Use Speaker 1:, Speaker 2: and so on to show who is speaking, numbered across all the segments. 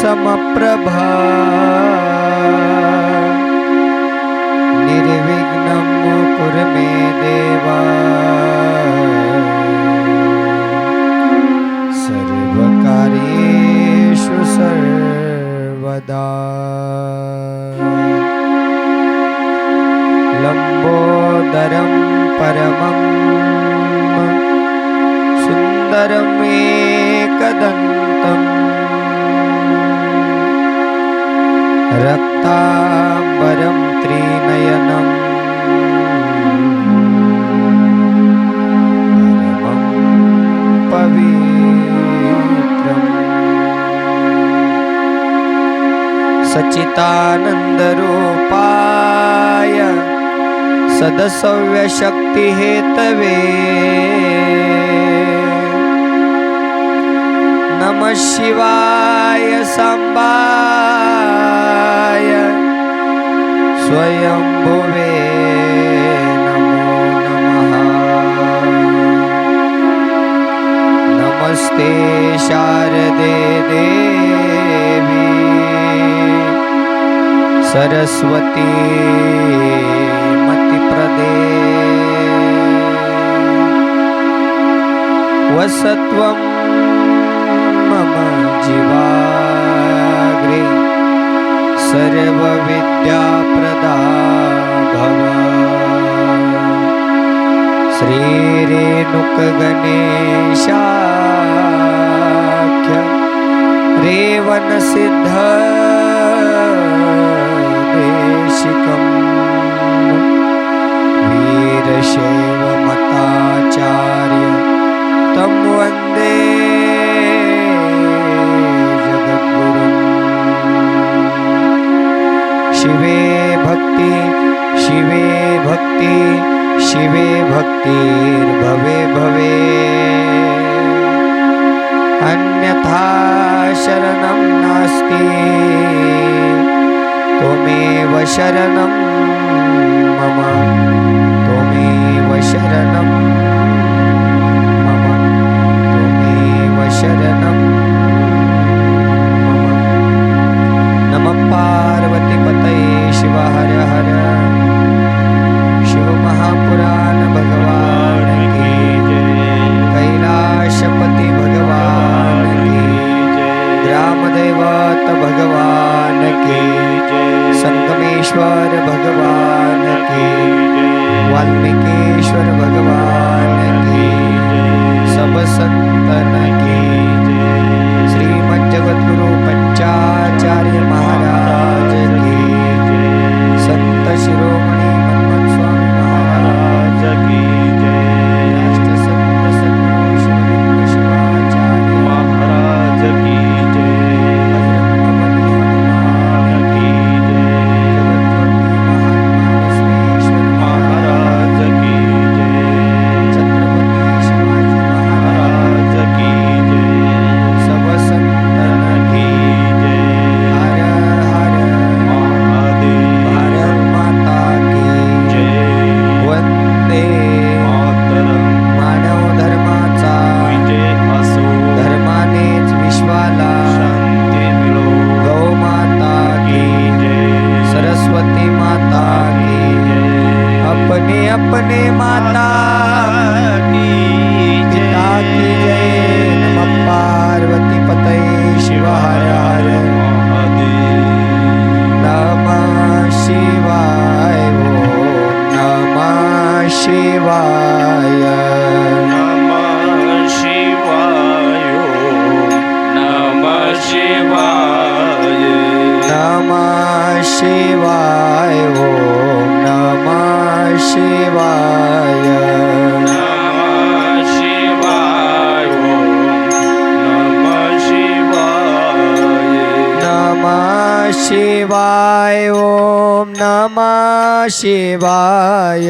Speaker 1: समप्रभा निर्विघ्नं कुरु मे देवा सर्वकार्येषु सर्वदा लंबोदरं परमं सुंदरं एकदन्तं रक्तांबरं त्रिनयनं परमं पवित्रम् सच्चिदानन्दरूपाय सदसव्यशक्तिहेतवे नमः शिवाय सांबाय स्वयंभुवे नमो नमः। नमस्ते शारदे देवी सरस्वती मतिप्रदे वसत्वं मम जीवाग्रे सर्वविद्याप्रदा भव। श्रीरेणुकगणेशाख्य रेवनसिद्ध देशिकम् वीरशैवमताचार्य तं वन्दे जगद्गुरुम्। शिवे भक्ति शिवे भक्ति शिवे भक्तिर्भवे भवे अन्यथा शरणं नास्ति त्वमेव शरणं मम त्वमेव शरणं मम त्वमेव शरणं मम। नमः पार्वतीपतये शिव हर हर शिव महापुराण भगवान की कैलाशपति भगवान की ग्रामदेवत भगवान की संगमेश्वर भगवान की वाल्मीकिश्वर भगवान की सब संतन की श्रीमद् जगद्गुरु पंचाचार्य महाराज की संत शिरोमणि मन्मथ स्वामी महाराज की राष्ट्र संत सद्गुरु शिवलिंग शिवाचार्य महाराज की अपने माता की पिता की जय। नमः पार्वती पतये शिव हर हर नमः शिवाय ओम नमः शिवाय
Speaker 2: नमः शिवाय ओम नमः शिवाय
Speaker 1: नमः शिवाय ओम नमः शिवाय
Speaker 2: नमः शिवाय ओम नमः शिवाय
Speaker 1: नमः शिवाय ओम नमः शिवाय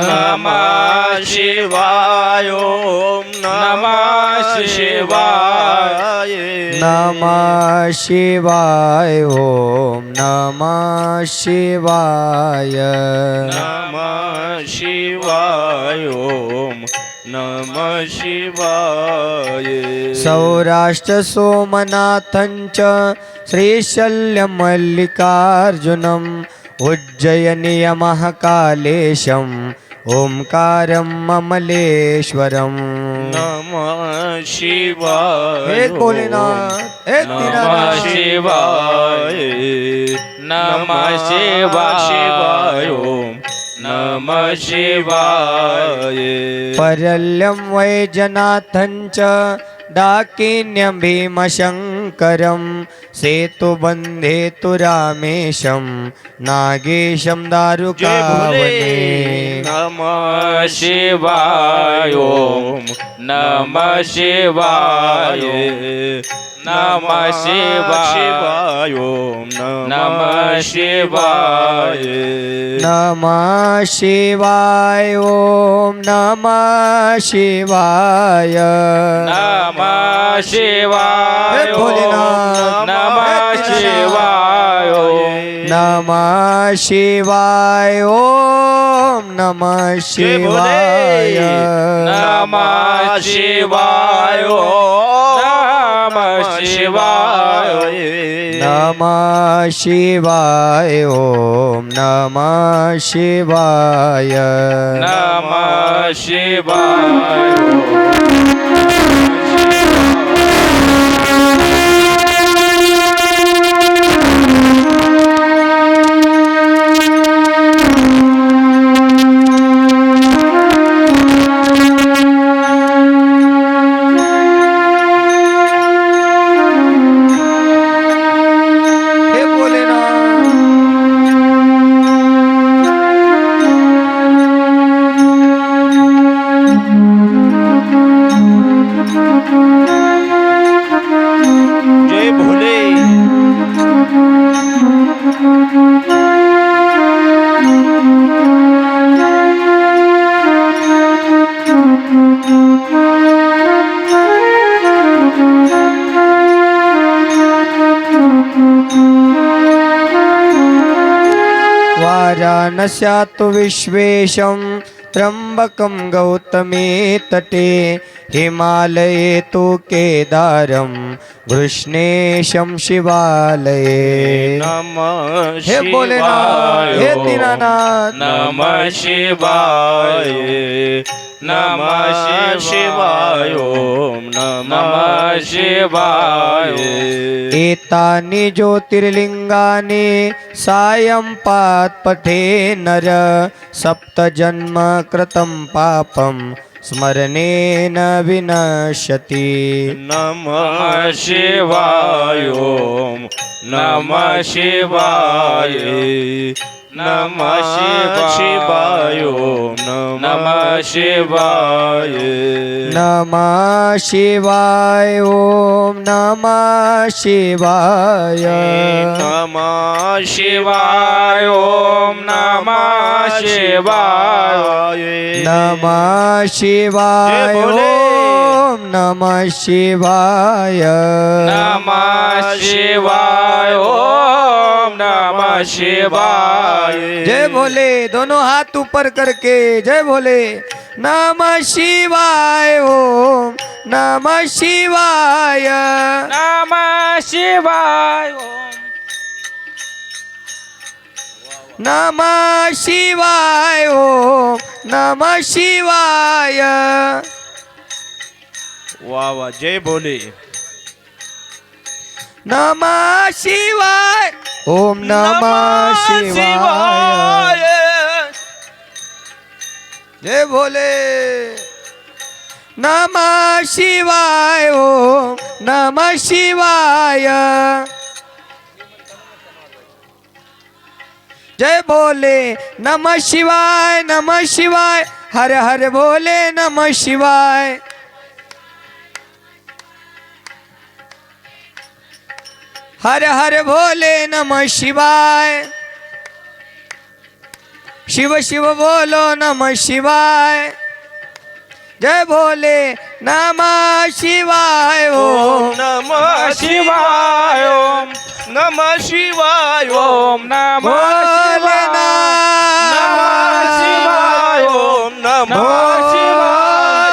Speaker 2: नमः शिवाय ओम नमः शिवाय शिवाय
Speaker 1: नमः शिवाय ओम नमः शिवाय
Speaker 2: नमः शिवाय ओम नमः शिवाय
Speaker 1: सौराष्ट्र सोमनाथञ्च श्रीशल्यमल्लिकार्जुनम् उज्जयिनीयमः कालेशम् ओंकारं ममलेश्वरम्
Speaker 2: नमः शिवाय
Speaker 1: एक भोलेनाथ एक
Speaker 2: नमः
Speaker 1: दीनानाथ
Speaker 2: शिवाय नमः शिवाय ओम नमः शिवाय
Speaker 1: परल्यं वैजनाथञ्च डाकिन्यं भीमशङ्करं सेतुबन्धेतु रामेशं नागेशं दारुकावने
Speaker 2: नमः शिवाय ओम नमः शिवाय नमः शिवाय ओम नमः शिवाय
Speaker 1: नमः शिवाय ओम नमः शिवाय
Speaker 2: नमः शिवाय
Speaker 1: हे भोलेनाथ,
Speaker 2: नमः शिवाय
Speaker 1: नमः शिवाय ओम नमः शिवाय
Speaker 2: नमः शिवाय नमः शिवाय
Speaker 1: नमः शिवाय ओम नमः शिवाय
Speaker 2: नमः शिवाय
Speaker 1: हे भोलेनाथ
Speaker 2: जय भोले
Speaker 1: वाराणस्यातु विश्वेशं त्र्यम्बकं गौतमे तटे हिमालये तु केदारं कृष्णेशं शिवालये
Speaker 2: नमः
Speaker 1: हे भोलेनाथ हे
Speaker 2: शिवाय
Speaker 1: दीनानाथ
Speaker 2: नमः शिवाय नमः शिवाय ओम नमः शिवाय
Speaker 1: एतानि ज्योतिर्लिङ्गानि सायं पठे नर सप्तजन्म कृतं पापं स्मरणेन विनश्यति
Speaker 2: नमः शिवाय ओम नमः शिवाय नमः शिवाय ओम नमः शिवाय
Speaker 1: नमः शिवाय ओम नमः शिवाय
Speaker 2: नमः शिवाय ओम नमः शिवाय
Speaker 1: नमः शिवाय ओम नमः शिवाय
Speaker 2: नमः शिवाय ओम नमः शिवाय
Speaker 1: जय भोले दोनों हाथ ऊपर करके जय भोले नमः शिवाय ओम नमः शिवाय
Speaker 2: नमः शिवाय ओम
Speaker 1: नमः शिवाय ओम नमः शिवाय
Speaker 2: वाह वाह जय भोले
Speaker 1: नमः शिवाय ओम नमः शिवाय जय भोले नमः शिवाय ओम नमः शिवाय जय भोले नमः शिवाय हर हर भोले नमः शिवाय हर हर भोले नमः शिवाय शिव शिव बोलो नमः शिवाय जय भोले नमः शिवाय
Speaker 2: ओम
Speaker 1: ओम
Speaker 2: नमः शिवाय ओम नमः शिवाय ओम नमः शिवाय ओम नमः शिवाय ओम नमः शिवाय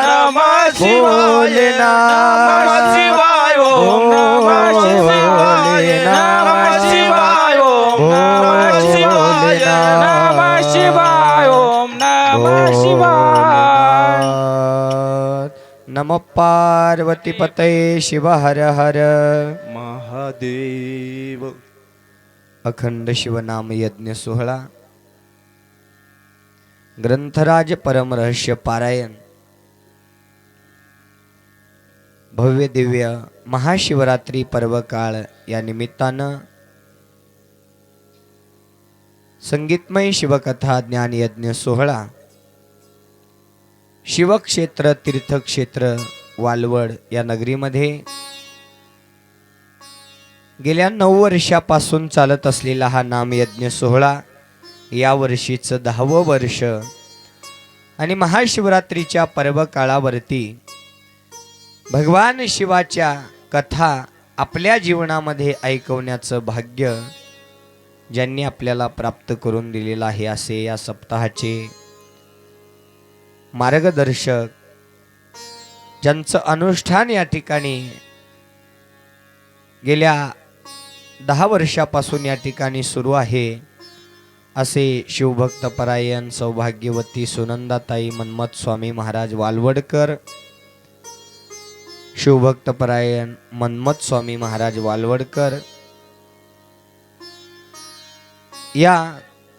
Speaker 2: नमः शिवाय ओम नमः शिवाय नमः शिवाय ओम नमः शिवाय नमः शिवाय ओम नमः शिवाय
Speaker 1: नमः पार्वती पतये शिव हर हर
Speaker 2: महादेव
Speaker 1: अखंड शिवनाम यज्ञ सोहळा ग्रंथराज परम रहस्य पारायण भव्य दिव्य महाशिवरात्री पर्व काळ या निमित्तानं संगीतमय शिवकथा ज्ञान यज्ञ सोहळा शिवक्षेत्र तीर्थक्षेत्र वालवड या नगरीमध्ये गेल्या 9 वर्षापासून चालत असलेला हा नामयज्ञ सोहळा या वर्षीचं 10वं वर्ष आणि महाशिवरात्रीच्या पर्व काळावरती भगवान शिवाच्या कथा आपल्या जीवनामध्ये ऐकवण्याचं भाग्य ज्यांनी आपल्याला प्राप्त करून दिलेलं आहे असे या सप्ताहाचे मार्गदर्शक ज्यांचं अनुष्ठान या ठिकाणी गेल्या 10 वर्षापासून या ठिकाणी सुरू आहे असे शिवभक्त परायण सौभाग्यवती सुनंदाताई मन्मथ स्वामी महाराज वालवडकर शिवभक्त परायण मन्मथ स्वामी महाराज वालवडकर या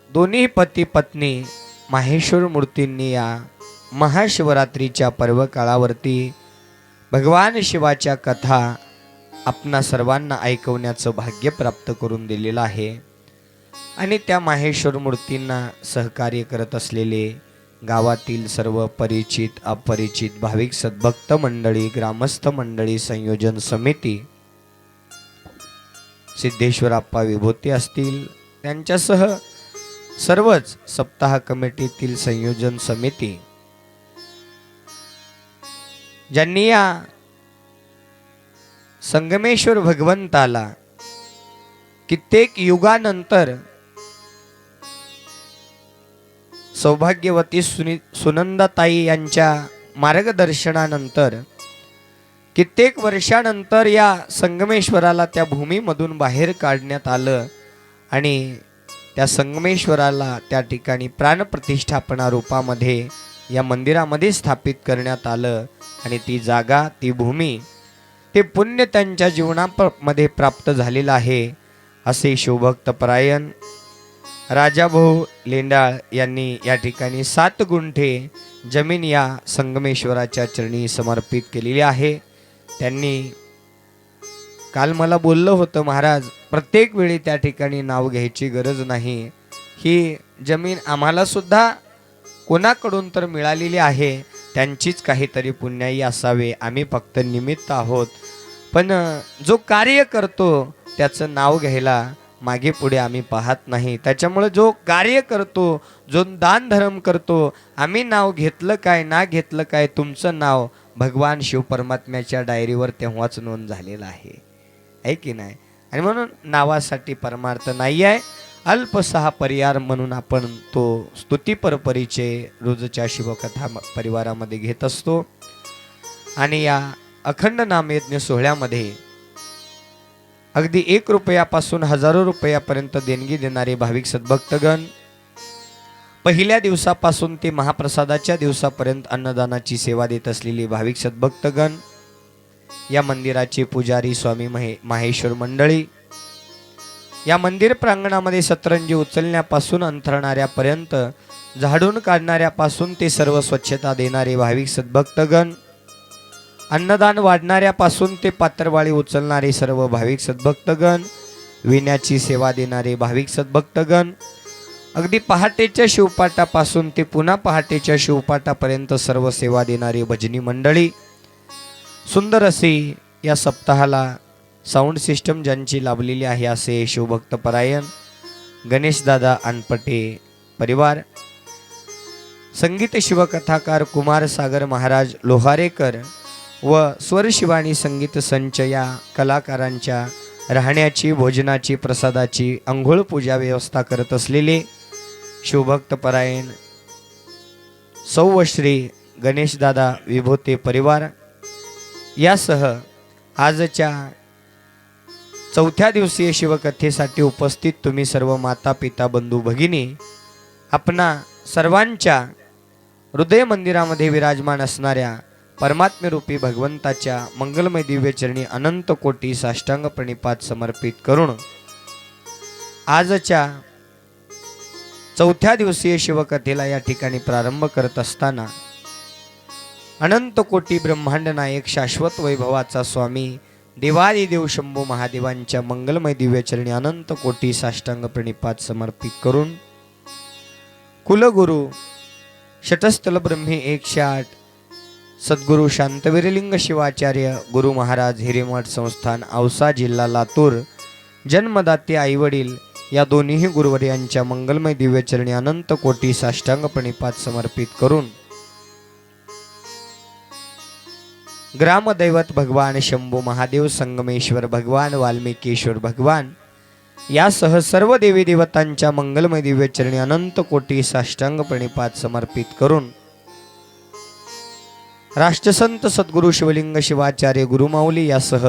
Speaker 1: दोन्ही पती पत्नी माहेश्वर मूर्तींनी या महाशिवरात्रीच्या पर्व काळावरती भगवान शिवाच्या कथा आपणा सर्वांना ऐकवण्याचं भाग्य प्राप्त करून दिलेलं आहे आणि त्या माहेश्वर मूर्तींना सहकार्य करत असलेले गावातील सर्व परिचित अपरिचित भाविक सद्भक्त मंडळी ग्रामस्थ मंडळी संयोजन समिती सिद्धेश्वराप्पा विभूती असतील त्यांच्यासह सर्वच सप्ताह कमिटीतील संयोजन समिती ज्यांनी या संगमेश्वर भगवंताला कित्येक युगानंतर सौभाग्यवती सुनंदाताई यांच्या मार्गदर्शनानंतर कित्येक वर्षानंतर या संगमेश्वराला त्या भूमीमधून बाहेर काढण्यात आलं आणि त्या संगमेश्वराला त्या ठिकाणी प्राणप्रतिष्ठापना रूपामध्ये या मंदिरामध्ये स्थापित करण्यात आलं आणि ती जागा ती भूमी ते पुण्य त्यांच्या जीवनामध्ये प्राप्त झालेलं आहे असे शिवभक्त परायण राजाभाऊ लेंडाळ यांनी या ठिकाणी 7 गुंठे जमीन या संगमेश्वराच्या चरणी समर्पित केलेली आहे। त्यांनी काल मला बोललं होतं महाराज प्रत्येक वेळी त्या ठिकाणी नाव घ्यायची गरज नाही, ही जमीन आम्हाला सुद्धा कोणाकडून तर मिळालेली आहे, त्यांचीच काहीतरी पुण्याई असावे, आम्ही फक्त निमित्त आहोत, पण जो कार्य करतो त्याचं नाव घ्यायला मागे पुढे आम्ही पाहत नाही। त्याच्यामुळे जो कार्य करतो जो दान धर्म करतो आम्ही नाव घेतलं काय ना घेतलं काय तुमचं नाव भगवान शिव परमात्म्याच्या डायरीवर तेव्हाच नोंद झालेलं आहे की नाही। आणि म्हणून नावासाठी परमार्थ नाही आहे, अल्पसहा परिवार म्हणून आपण तो स्तुतीपर परिचय रोजच्या शिवकथा परिवारामध्ये घेत असतो। आणि या अखंड नामयज्ञ सोहळ्यामध्ये अगदी 1 रुपयापासून हजारो रुपयापर्यंत देणगी देणारे भाविक सद्भक्तगण, पहिल्या दिवसापासून ते महाप्रसादाच्या दिवसापर्यंत अन्नदानाची सेवा देत असलेली भाविक सद्भक्तगण, या मंदिराचे पुजारी स्वामी माहेश्वर मंडळी, या मंदिर प्रांगणामध्ये सतरंजी उचलण्यापासून अंथरणाऱ्यापर्यंत झाडून काढणाऱ्यापासून ते सर्व स्वच्छता देणारे भाविक सद्भक्तगण, अन्नदान वाढणाऱ्यापासून ते पात्रवाळी उचलणारे सर्व भाविक सद्भक्तगण, विण्याची सेवा देणारे भाविक सद्भक्तगण, अगदी पहाटेच्या शिवपाठापासून ते पुन्हा पहाटेच्या शिवपाठापर्यंत सर्व सेवा देणारी भजनी मंडळी, सुंदर असे या सप्ताहाला साऊंड सिस्टम ज्यांची लाभलेली आहे असे शिवभक्त परायण गणेशदादा अनपटे परिवार, संगीत शिवकथाकार कुमार सागर महाराज लोहारेकर व स्वर शिवाणी संगीत संच या कलाकारांच्या राहण्याची, भोजनाची, प्रसादाची, अंघोळ पूजा व्यवस्था करत असलेले शिवभक्त परायण सौ श्री गणेशदादा विभूते परिवार यासह आजच्या चौथ्या दिवसीय शिवकथेसाठी उपस्थित तुम्ही सर्व माता, पिता, बंधू, भगिनी, आपणा सर्वांच्या हृदय मंदिरामध्ये विराजमान असणाऱ्या परमात्म्यरूपी भगवंताच्या मंगलमय दिव्यचरणी अनंत कोटी साष्टांग प्रणिपात समर्पित करून आजच्या चौथ्या दिवसीय शिवकथेला या ठिकाणी प्रारंभ करत असताना अनंत कोटी ब्रह्मांड नायक शाश्वत वैभवाचा स्वामी देवादिदेव शंभू महादेवांच्या मंगलमय दिव्यचरणी अनंत कोटी साष्टांग प्रणिपात समर्पित करून कुलगुरु शतस्थल ब्रह्मी 108 सद्गुरु शांतवीरलिंग शिवाचार्य गुरु महाराज हिरेमठ संस्थान औसा जिल्हा लातूर जन्मदाते आईवडील या दोन्ही गुरुवर्यांच्या मंगलमय दिव्यचरणी अनंत कोटी साष्टांग प्रणिपात समर्पित करून ग्रामदैवत भगवान शंभू महादेव, संगमेश्वर भगवान, वाल्मिकेश्वर भगवान यासह सर्व देवी देवतांच्या मंगलमय दिव्यचरणी अनंत कोटी साष्टांग प्रणिपात समर्पित करून राष्ट्रसंत सद्गुरु शिवलिंग शिवाचार्य गुरुमाऊली यासह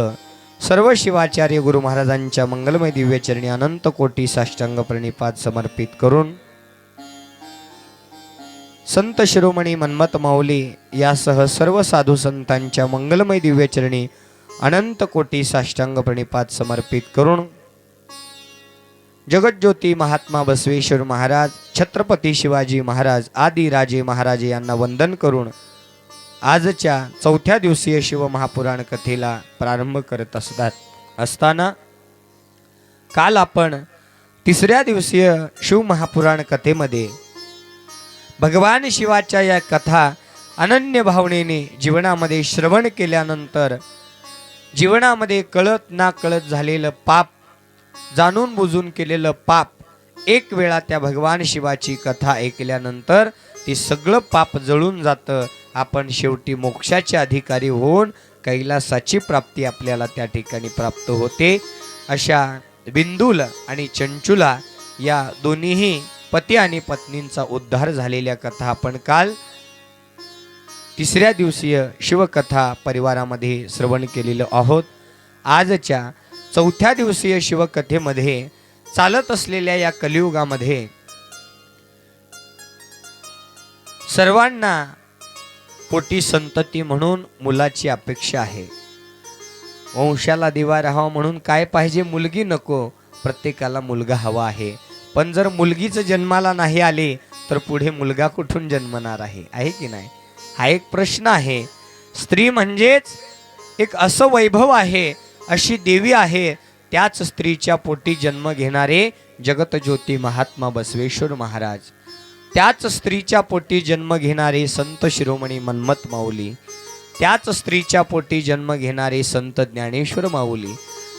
Speaker 1: सर्व शिवाचार्य गुरु महाराजांच्या मंगलमय दिव्यचरणी अनंत कोटी साष्टांग प्रणिपात समर्पित करून संत शिरोमणी मन्मथ माऊली यासह सर्व साधू संतांच्या मंगलमय दिव्यचरणी अनंत कोटी साष्टांग प्रणिपात समर्पित करून जगज्योती महात्मा बसवेश्वर महाराज, छत्रपती शिवाजी महाराज आदी राजे महाराजे यांना वंदन करून आजच्या चौथ्या दिवसीय शिव महापुराण कथेला प्रारंभ करत असताना काल आपण तिसऱ्या दिवसीय शिव महापुराण कथेमध्ये भगवान शिवाच्या या कथा अनन्य भावनेने जीवनामध्ये श्रवण केल्यानंतर जीवनामध्ये कळत ना कळत झालेलं पाप, जाणून बुजून केलेलं पाप एक वेळा त्या भगवान शिवाची कथा ऐकल्यानंतर ती सगळं पाप जळून जातं. आपण शेवटी मोक्षाचे अधिकारी होऊन कैलासाची प्राप्ती आपल्याला त्या ठिकाणी प्राप्त होते. अशा बिंदुल आणि चंचुला या दोन्हीही पती आणि पत्नींचा उद्धार झालेल्या कथा आपण काल तिसऱ्या दिवसीय शिवकथा परिवारामध्ये श्रवण केलेलं आहोत. आजच्या चौथ्या दिवसीय शिवकथेमध्ये चालत असलेल्या या कलियुगामध्ये सर्वांना पोटी संतती म्हणून मुलाची अपेक्षा आहे. वंशाला दिवा राहावा म्हणून काय पाहिजे? मुलगी नको. प्रत्येकाला मुलगा हवा आहे. पण जर मुलगीच जन्माला नाही आले तर पुढे मुलगा कुठून जन्मणार आहे की नाही? हा एक प्रश्न आहे. स्त्री म्हणजेच एक असं वैभव आहे, अशी देवी आहे. त्याच स्त्रीच्या पोटी जन्म घेणारे जगतज्योती महात्मा बसवेश्वर महाराज, त्याच स्त्रीच्या पोटी जन्म घेणारे संत शिरोमणी मन्मथ माऊली, त्याच स्त्रीच्या पोटी जन्म घेणारे संत ज्ञानेश्वर माऊली,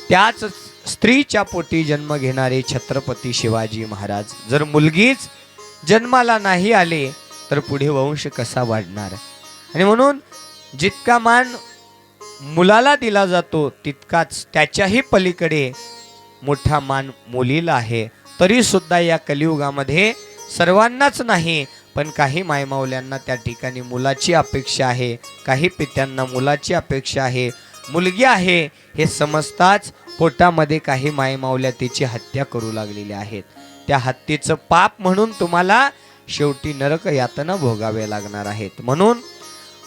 Speaker 1: त्याच स्त्रीच्या पोटी जन्म घेणारे छत्रपती शिवाजी महाराज. जर मुलगीच जन्माला नाही आले तर पुढे वंश कसा वाढणार? आणि म्हणून जितका मान मुलाला दिला जातो तितकाच त्याच्याही पलीकडे मोठा मान मुलीला आहे. तरी सुद्धा या कलियुगामध्ये सर्वांनाच नाही पण काही मायमाऊल्यांना त्या ठिकाणी मुलाची अपेक्षा आहे, काही पित्यांना मुलाची अपेक्षा आहे. मुलगी आहे हे समजताच पोटामध्ये काही मायमाऊल्या तिची हत्या करू लागलेल्या आहेत. त्या हत्येचं पाप म्हणून तुम्हाला शेवटी नरक यातना भोगाव्या लागणार आहेत. म्हणून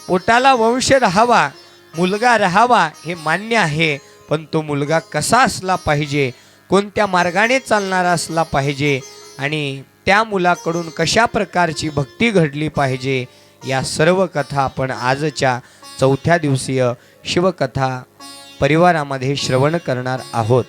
Speaker 1: पोटाला वंश राहावा, मुलगा राहावा हे मान्य आहे, पण तो मुलगा कसा असला पाहिजे, कोणत्या मार्गाने चालणारा असला पाहिजे आणि त्या मुलाकडून कशा प्रकारची भक्ती घडली पाहिजे, या सर्व कथा आपण आजच्या चौथ्या दिवसीय शिवकथा परिवारामध्ये श्रवण करणार आहोत.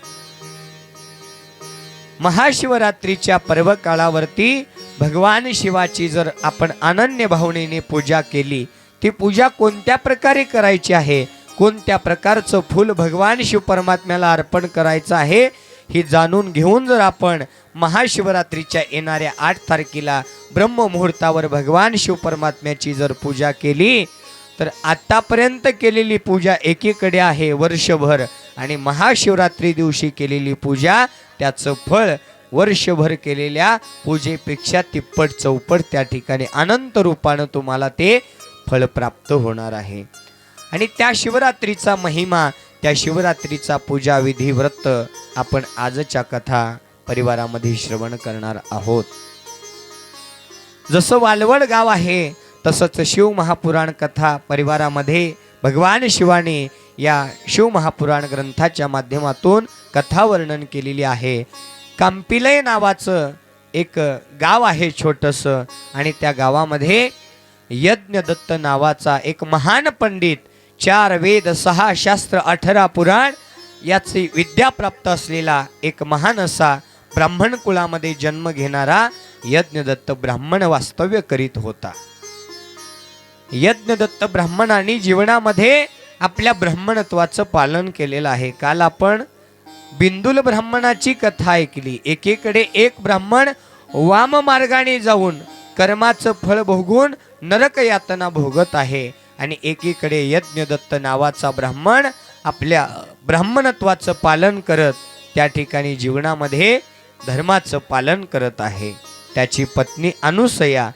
Speaker 1: महाशिवरात्रीच्या पर्व काळावरती भगवान शिवाची जर आपण अनन्य भावनेने पूजा केली, ती पूजा कोणत्या प्रकारे करायची आहे, कोणत्या प्रकारचं फूल भगवान शिव परमात्म्याला अर्पण करायचं आहे हे जाणून घेऊन जर आपण महाशिवरात्रीच्या येणाऱ्या 8 तारखेला ब्रह्ममुहूर्तावर भगवान शिव परमात्म्याची जर पूजा केली तर आतापर्यंत केलेली पूजा एकीकडे आहे वर्षभर, आणि महाशिवरात्री दिवशी केलेली पूजा त्याचं फळ वर्षभर केलेल्या पूजेपेक्षा तिप्पट चौपट त्या ठिकाणी अनंत रूपानं तुम्हाला ते फळ प्राप्त होणार आहे. आणि त्या शिवरात्रीचा महिमा, त्या शिवरात्रीचा पूजा विधी व्रत आपण आजच्या कथा परिवारामध्ये श्रवण करणार आहोत. जसं वालवड गाव आहे तसंच शिव महापुराण कथा परिवारामध्ये भगवान शिवाने या शिव महापुराण ग्रंथाच्या माध्यमातून कथा वर्णन केलेली आहे. कांपिलय नावाचं एक गाव आहे छोटंसं, आणि त्या गावामध्ये यज्ञदत्त नावाचा एक महान पंडित, 4 वेद 6 शास्त्र 18 पुराण याची विद्या प्राप्त असलेला एक महान असा ब्राह्मण कुळामध्ये जन्म घेणारा यज्ञदत्त ब्राह्मण वास्तव्य करीत होता. यज्ञदत्त ब्राह्मणाने जीवनामध्ये आपल्या ब्राह्मणत्वाचं पालन केलेलं आहे. काल आपण बिंदुल ब्राह्मणाची कथा ऐकली. एकीकडे एक ब्राह्मण वाम मार्गाने जाऊन कर्माचं फळ भोगून नरक यातना भोगत आहे, आणि एकीकडे यज्ञदत्त नावाचा ब्राह्मण आपल्या ब्राह्मणत्वाचं पालन करत त्या ठिकाणी जीवनामध्ये धर्माचं पालन करत आहे. त्याची पत्नी अनुसया,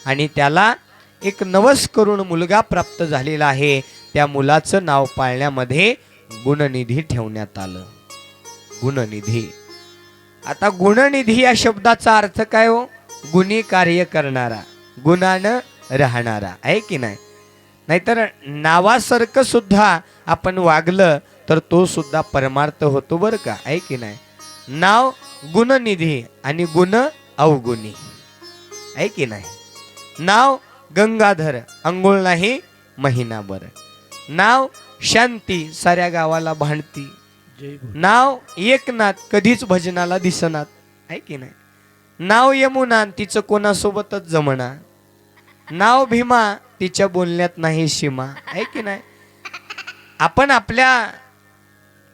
Speaker 1: आणि त्याला एक नवस करून मुलगा प्राप्त झालेला आहे. त्या मुलाचं नाव पाळण्यामध्ये गुणनिधी ठेवण्यात आलं. गुणनिधी. आता गुणनिधी या शब्दाचा अर्थ काय हो? गुणी कार्य करणारा, गुणानं राहणारा, आहे की नाही? नाहीतर नावासारखं सुद्धा आपण वागलं तर तो सुद्धा परमार्थ होतो बरं का, आहे की नाही? नाव गुणनिधी आणि गुण अवगुणी, आहे की नाही? नाव गंगाधर, अंघोळ नाही महिनाभर. नाव शांती, साऱ्या गावाला भांडती. नाव एकनाथ, कधीच भजनाला दिसनात, आहे की नाही? नाव यमुना, तिचं कोणासोबतच जमना. नाव भीमा, तिच्या बोलण्यात नाही सीमा, आहे की नाही? आपण आपल्या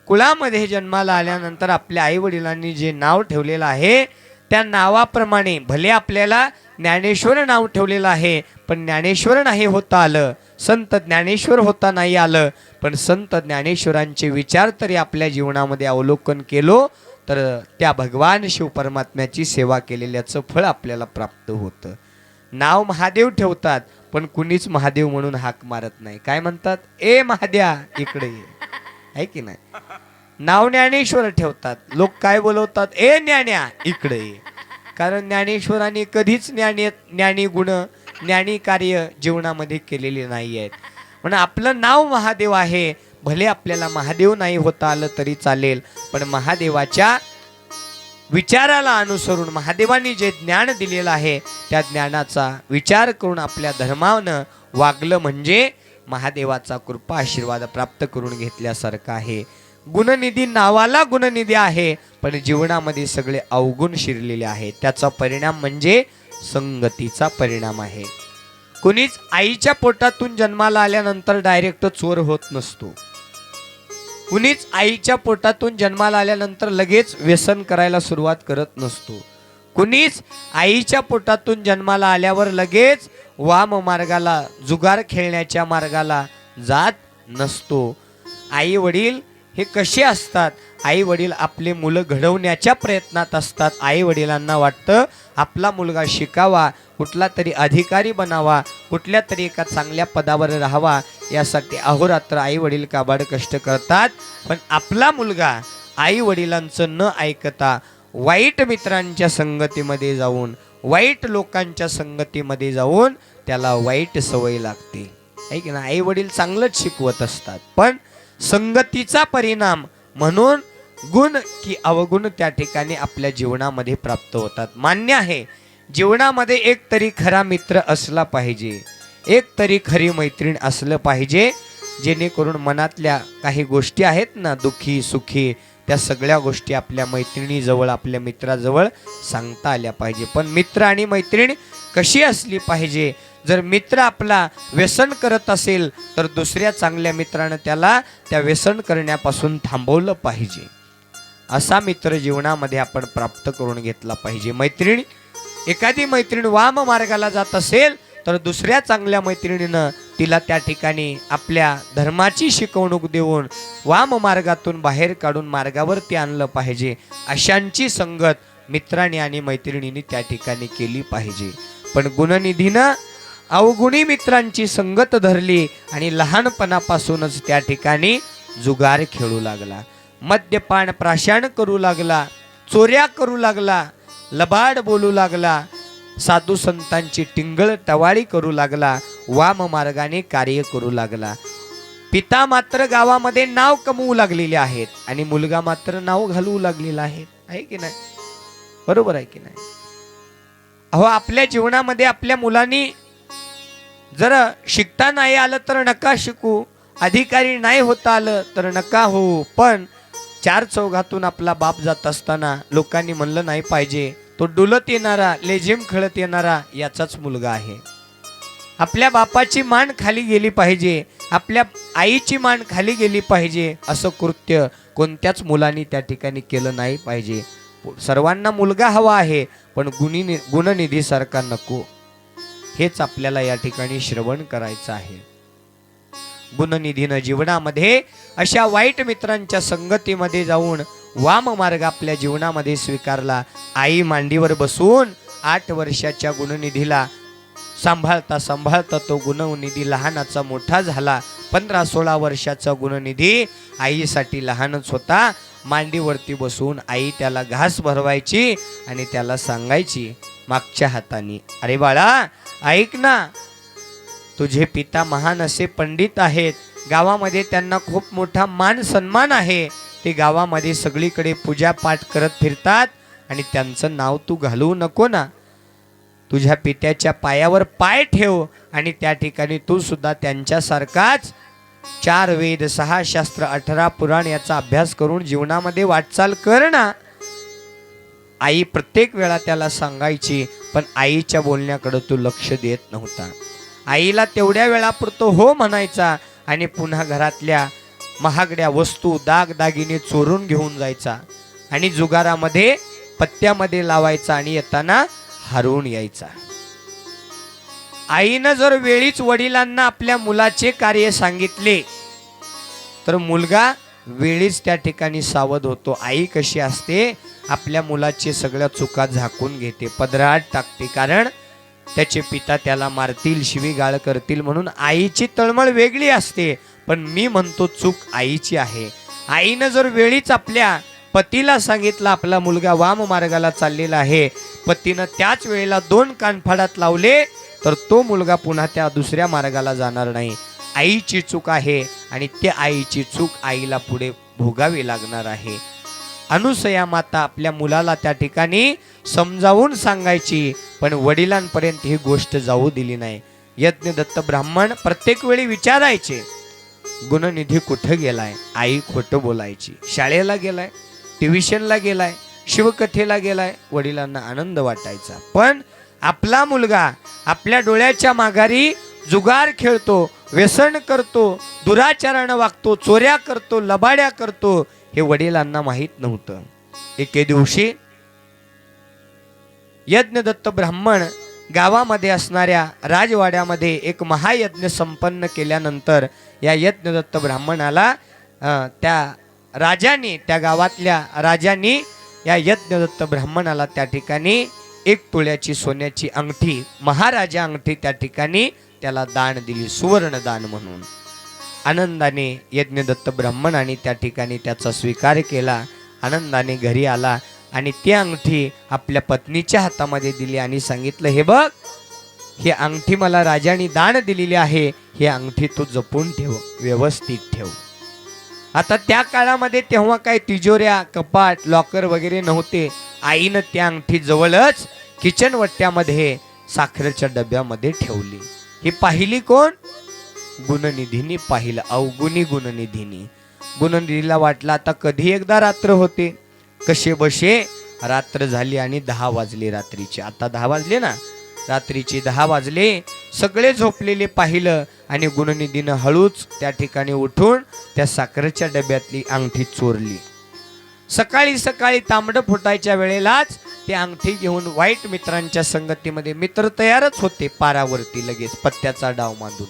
Speaker 1: कुळामध्ये जन्माला आल्यानंतर आपल्या आई वडिलांनी जे नाव ठेवलेलं आहे त्या नावाप्रमाणे, भले आपल्याला ज्ञानेश्वर नाव ठेवलेलं आहे पण ज्ञानेश्वर नाही होता आलं, संत ज्ञानेश्वर होता नाही आलं, पण संत ज्ञानेश्वरांचे विचार तरी आपल्या जीवनामध्ये अवलोकन केलो तर त्या भगवान शिव परमात्म्याची सेवा केलेल्याचं फळ आपल्याला प्राप्त होतं. नाव महादेव ठेवतात पण कुणीच महादेव म्हणून हाक मारत नाही. काय म्हणतात? ए महाद्या इकडे ये, आहे की नाही? नाव ज्ञानेश्वर ठेवतात, लोक काय बोलवतात? ए ज्ञान्या इकडे ये. कारण ज्ञानेश्वरांनी कधीच ज्ञानी गुण, ज्ञानी कार्य जीवनामध्ये केलेले नाही आहेत. म्हणून आपलं नाव महादेव आहे. भले आपल्याला महादेव नाही होता आलं तरी चालेल, पण महादेवाच्या विचाराला अनुसरून महादेवानी जे ज्ञान दिलेलं आहे त्या ज्ञानाचा विचार करून आपल्या धर्मानं वागलं म्हणजे महादेवाचा कृपा आशीर्वाद प्राप्त करून घेतल्यासारखं आहे. गुणनिधी नावाला गुणनिधी आहे पण जीवनामध्ये सगळे अवगुण शिरलेले आहे. त्याचा परिणाम म्हणजे संगतीचा परिणाम आहे. कुणीच आईच्या पोटातून जन्माला आल्यानंतर डायरेक्ट चोर होत नसतो. कुणीच आईच्या पोटातून जन्माला आल्यानंतर लगेच व्यसन करायला सुरुवात करत नसतो. कुणीच आईच्या पोटातून जन्माला आल्यावर लगेच वाम मार्गाला, जुगार खेळण्याच्या मार्गाला जात नसतो. आई वडील हे कसे असतात? आई वडील आपले मुलं घडवण्याच्या प्रयत्नात असतात. आई वडिलांना वाटतं आपला मुलगा शिकावा, कुठला तरी अधिकारी बनावा, कुठल्या तरी एका चांगल्या पदावर राहावा, यासाठी अहोरात्र आई वडील काबाड कष्ट करतात. पण आपला मुलगा आई वडिलांचं न ऐकता वाईट मित्रांच्या संगतीमध्ये जाऊन, वाईट लोकांच्या संगतीमध्ये जाऊन त्याला वाईट सवय लागते, आहे की नाही? आई वडील चांगलंच शिकवत असतात पण संगतीचा परिणाम म्हणून गुण की अवगुण त्या ठिकाणी आपल्या जीवनामध्ये प्राप्त होतात. मान्य आहे, जीवनामध्ये एक तरी खरा मित्र असला पाहिजे, एक तरी खरी मैत्रीण असलं पाहिजे, जेणेकरून मनातल्या काही गोष्टी आहेत ना, दुःखी सुखी, त्या सगळ्या गोष्टी आपल्या मैत्रिणीजवळ, आपल्या मित्राजवळ सांगता आल्या पाहिजे. पण मित्र आणि मैत्रीण कशी असली पाहिजे? जर मित्र आपला व्यसन करत असेल तर दुसऱ्या चांगल्या मित्रानं त्याला त्या व्यसन करण्यापासून थांबवलं पाहिजे. असा मित्र जीवनामध्ये आपण प्राप्त करून घेतला पाहिजे. मैत्रीण एखादी मैत्रीण वाम मार्गाला जात असेल तर दुसऱ्या चांगल्या मैत्रिणीनं तिला त्या ठिकाणी आपल्या धर्माची शिकवणूक देऊन वाम मार्गातून बाहेर काढून मार्गावरती आणलं पाहिजे. अशांची संगत मित्रांनी आणि मैत्रिणींनी त्या ठिकाणी केली पाहिजे. पण गुणनिधीनं अवगुणी मित्रांची संगत धरली आणि लहानपणापासूनच त्या ठिकाणी जुगार खेळू लागला, मद्यपान प्राशन करू लागला, चोऱ्या करू लागला, लबाड बोलू लागला, साधू संतांची टिंगळ टवाळी करू लागला, वाम मार्गाने कार्य करू लागला. पिता मात्र गावामध्ये नाव कमवू लागलेले आहेत आणि मुलगा मात्र नाव घालवू लागलेला आहे की नाही? बरोबर आहे की नाही? अहो, आपल्या जीवनामध्ये आपल्या मुलांनी जर शिकता नाही आलं तर नका शिकू, अधिकारी नाही होता आलं तर नका हो, पण चार चौघातून आपला बाप जात असताना लोकांनी म्हणलं नाही पाहिजे तो डुलत येणारा, लेझिम खेळत येणारा याचाच मुलगा आहे. आपल्या बापाची मान खाली गेली पाहिजे, आपल्या आईची मान खाली गेली पाहिजे, असं कृत्य कोणत्याच मुलांनी त्या ठिकाणी केलं नाही पाहिजे. सर्वांना मुलगा हवा आहे, पण गुणनिधी सारखा नको. हेच आपल्याला या ठिकाणी श्रवण करायचं आहे. गुणनिधीनं जीवनामध्ये अशा वाईट मित्रांच्या संगतीमध्ये जाऊन वाम मार्ग आपल्या जीवनामध्ये स्वीकारला. आई मांडीवर बसून 8 वर्षाच्या गुणनिधीला सांभाळता सांभाळता तो गुणनिधी लहानाचा मोठा झाला. 15-16 वर्षाचा गुणनिधी आईसाठी लहानच होता. मांडीवरती बसून आई त्याला घास भरवायची आणि त्याला सांगायची मागच्या हाताने, अरे बाळा ऐक ना, तुझे पिता महान असे पंडित आहेत, गावामध्ये त्यांना खूप मोठा मान सन्मान आहे, ते गावामध्ये सगळीकडे पूजा पाठ करत फिरतात आणि त्यांचं नाव तू घालवू नको ना. तुझ्या पित्याच्या पायावर पाय ठेव आणि त्या ठिकाणी तू सुद्धा त्यांच्यासारखाच 4 वेद 6 शास्त्र 18 पुराण याचा अभ्यास करून जीवनामध्ये वाटचाल कर ना. आई प्रत्येक वेळा त्याला सांगायची, पण आईच्या बोलण्याकडे तू लक्ष देत नव्हता. आईला तेवढ्या वेळापुरतो हो म्हणायचा आणि पुन्हा घरातल्या महागड्या वस्तू दागदागिने चोरून घेऊन जायचा आणि जुगारामध्ये पत्त्यामध्ये लावायचा आणि येताना हरवून यायचा. आईनं जर वेळीच वडिलांना आपल्या मुलाचे कार्य सांगितले तर मुलगा वेळीच त्या ठिकाणी सावध होतो. आई कशी असते, आपल्या मुलाची सगळ्या चुका झाकून घेते, पदरात टाकते, कारण त्याचे पिता त्याला मारतील, शिवीगाळ करतील म्हणून. आईची तळमळ वेगळी असते, पण मी म्हणतो चूक आईची आहे. आईनं जर वेळीच आपल्या पतीला सांगितलं आपला मुलगा वाम मार्गाला चाललेला आहे, पतीनं त्याच वेळेला 2 कानफाडात लावले तर तो मुलगा पुन्हा त्या दुसऱ्या मार्गाला जाणार नाही. आईची चूक आहे आणि त्या आईची चूक आईला पुढे भोगावी लागणार आहे. अनुसया माता आपल्या मुलाला त्या ठिकाणी समजावून सांगायची, पण वडिलांपर्यंत ही गोष्ट जाऊ दिली नाही. यज्ञदत्त ब्राह्मण प्रत्येक वेळी विचारायचे, गुणनिधी कुठं गेलाय? आई खोटं बोलायची. शाळेला गेलाय, ट्युशनला गेलाय, शिवकथेला गेलाय. वडिलांना आनंद वाटायचा, पण आपला मुलगा आपल्या डोळ्याच्या माघारी जुगार खेळतो, व्यसन करतो, दुराचारानं वागतो, चोऱ्या करतो, लबाड्या करतो, हे वडिलांना माहित नव्हतं. एके दिवशी यज्ञदत्त ब्राह्मण गावामध्ये असणाऱ्या राजवाड्यामध्ये एक महायज्ञ संपन्न केल्यानंतर या यज्ञदत्त ब्राह्मणाला त्या गावातल्या राजांनी या यज्ञदत्त ब्राह्मणाला त्या ठिकाणी 1 तोळ्याची सोन्याची अंगठी, महाराजा अंगठी त्या ठिकाणी त्याला दान दिली, सुवर्ण दान म्हणून. आनंदाने यज्ञदत्त ब्राह्मणाने त्या ठिकाणी त्याचा स्वीकार केला, आनंदाने घरी आला आणि ती अंगठी आपल्या पत्नीच्या हातामध्ये दिली आणि सांगितलं, हे बघ, ही अंगठी मला राजाने दान दिलेली आहे, ही अंगठी तू जपून ठेव, व्यवस्थित ठेव. आता त्या काळामध्ये तेव्हा काय तिजोऱ्या, कपाट, लॉकर वगैरे नव्हते. आईनं त्या अंगठी जवळच किचन वट्ट्यामध्ये साखरेच्या डब्यामध्ये ठेवली. ही पाहिली कोण? गुणनिधीनी पाहिलं, अवगुणी गुणनिधीनी. गुणनिधीला वाटलं आता कधी एकदा रात्र होते, कसे बसे रात्र झाली आणि 10 वाजले रात्रीचे. आता 10 वाजले ना, रात्रीचे 10 वाजले, सगळे झोपलेले पाहिलं आणि गुणनिधीनं हळूच त्या ठिकाणी उठून त्या साखरेच्या डब्यातली अंगठी चोरली. सकाळी सकाळी तांबडं फुटायच्या वेळेलाच ते अंगठी घेऊन वाईट मित्रांच्या संगतीमध्ये मित्र तयारच होते पारावरती लगेच पत्त्याचा डाव बांधून.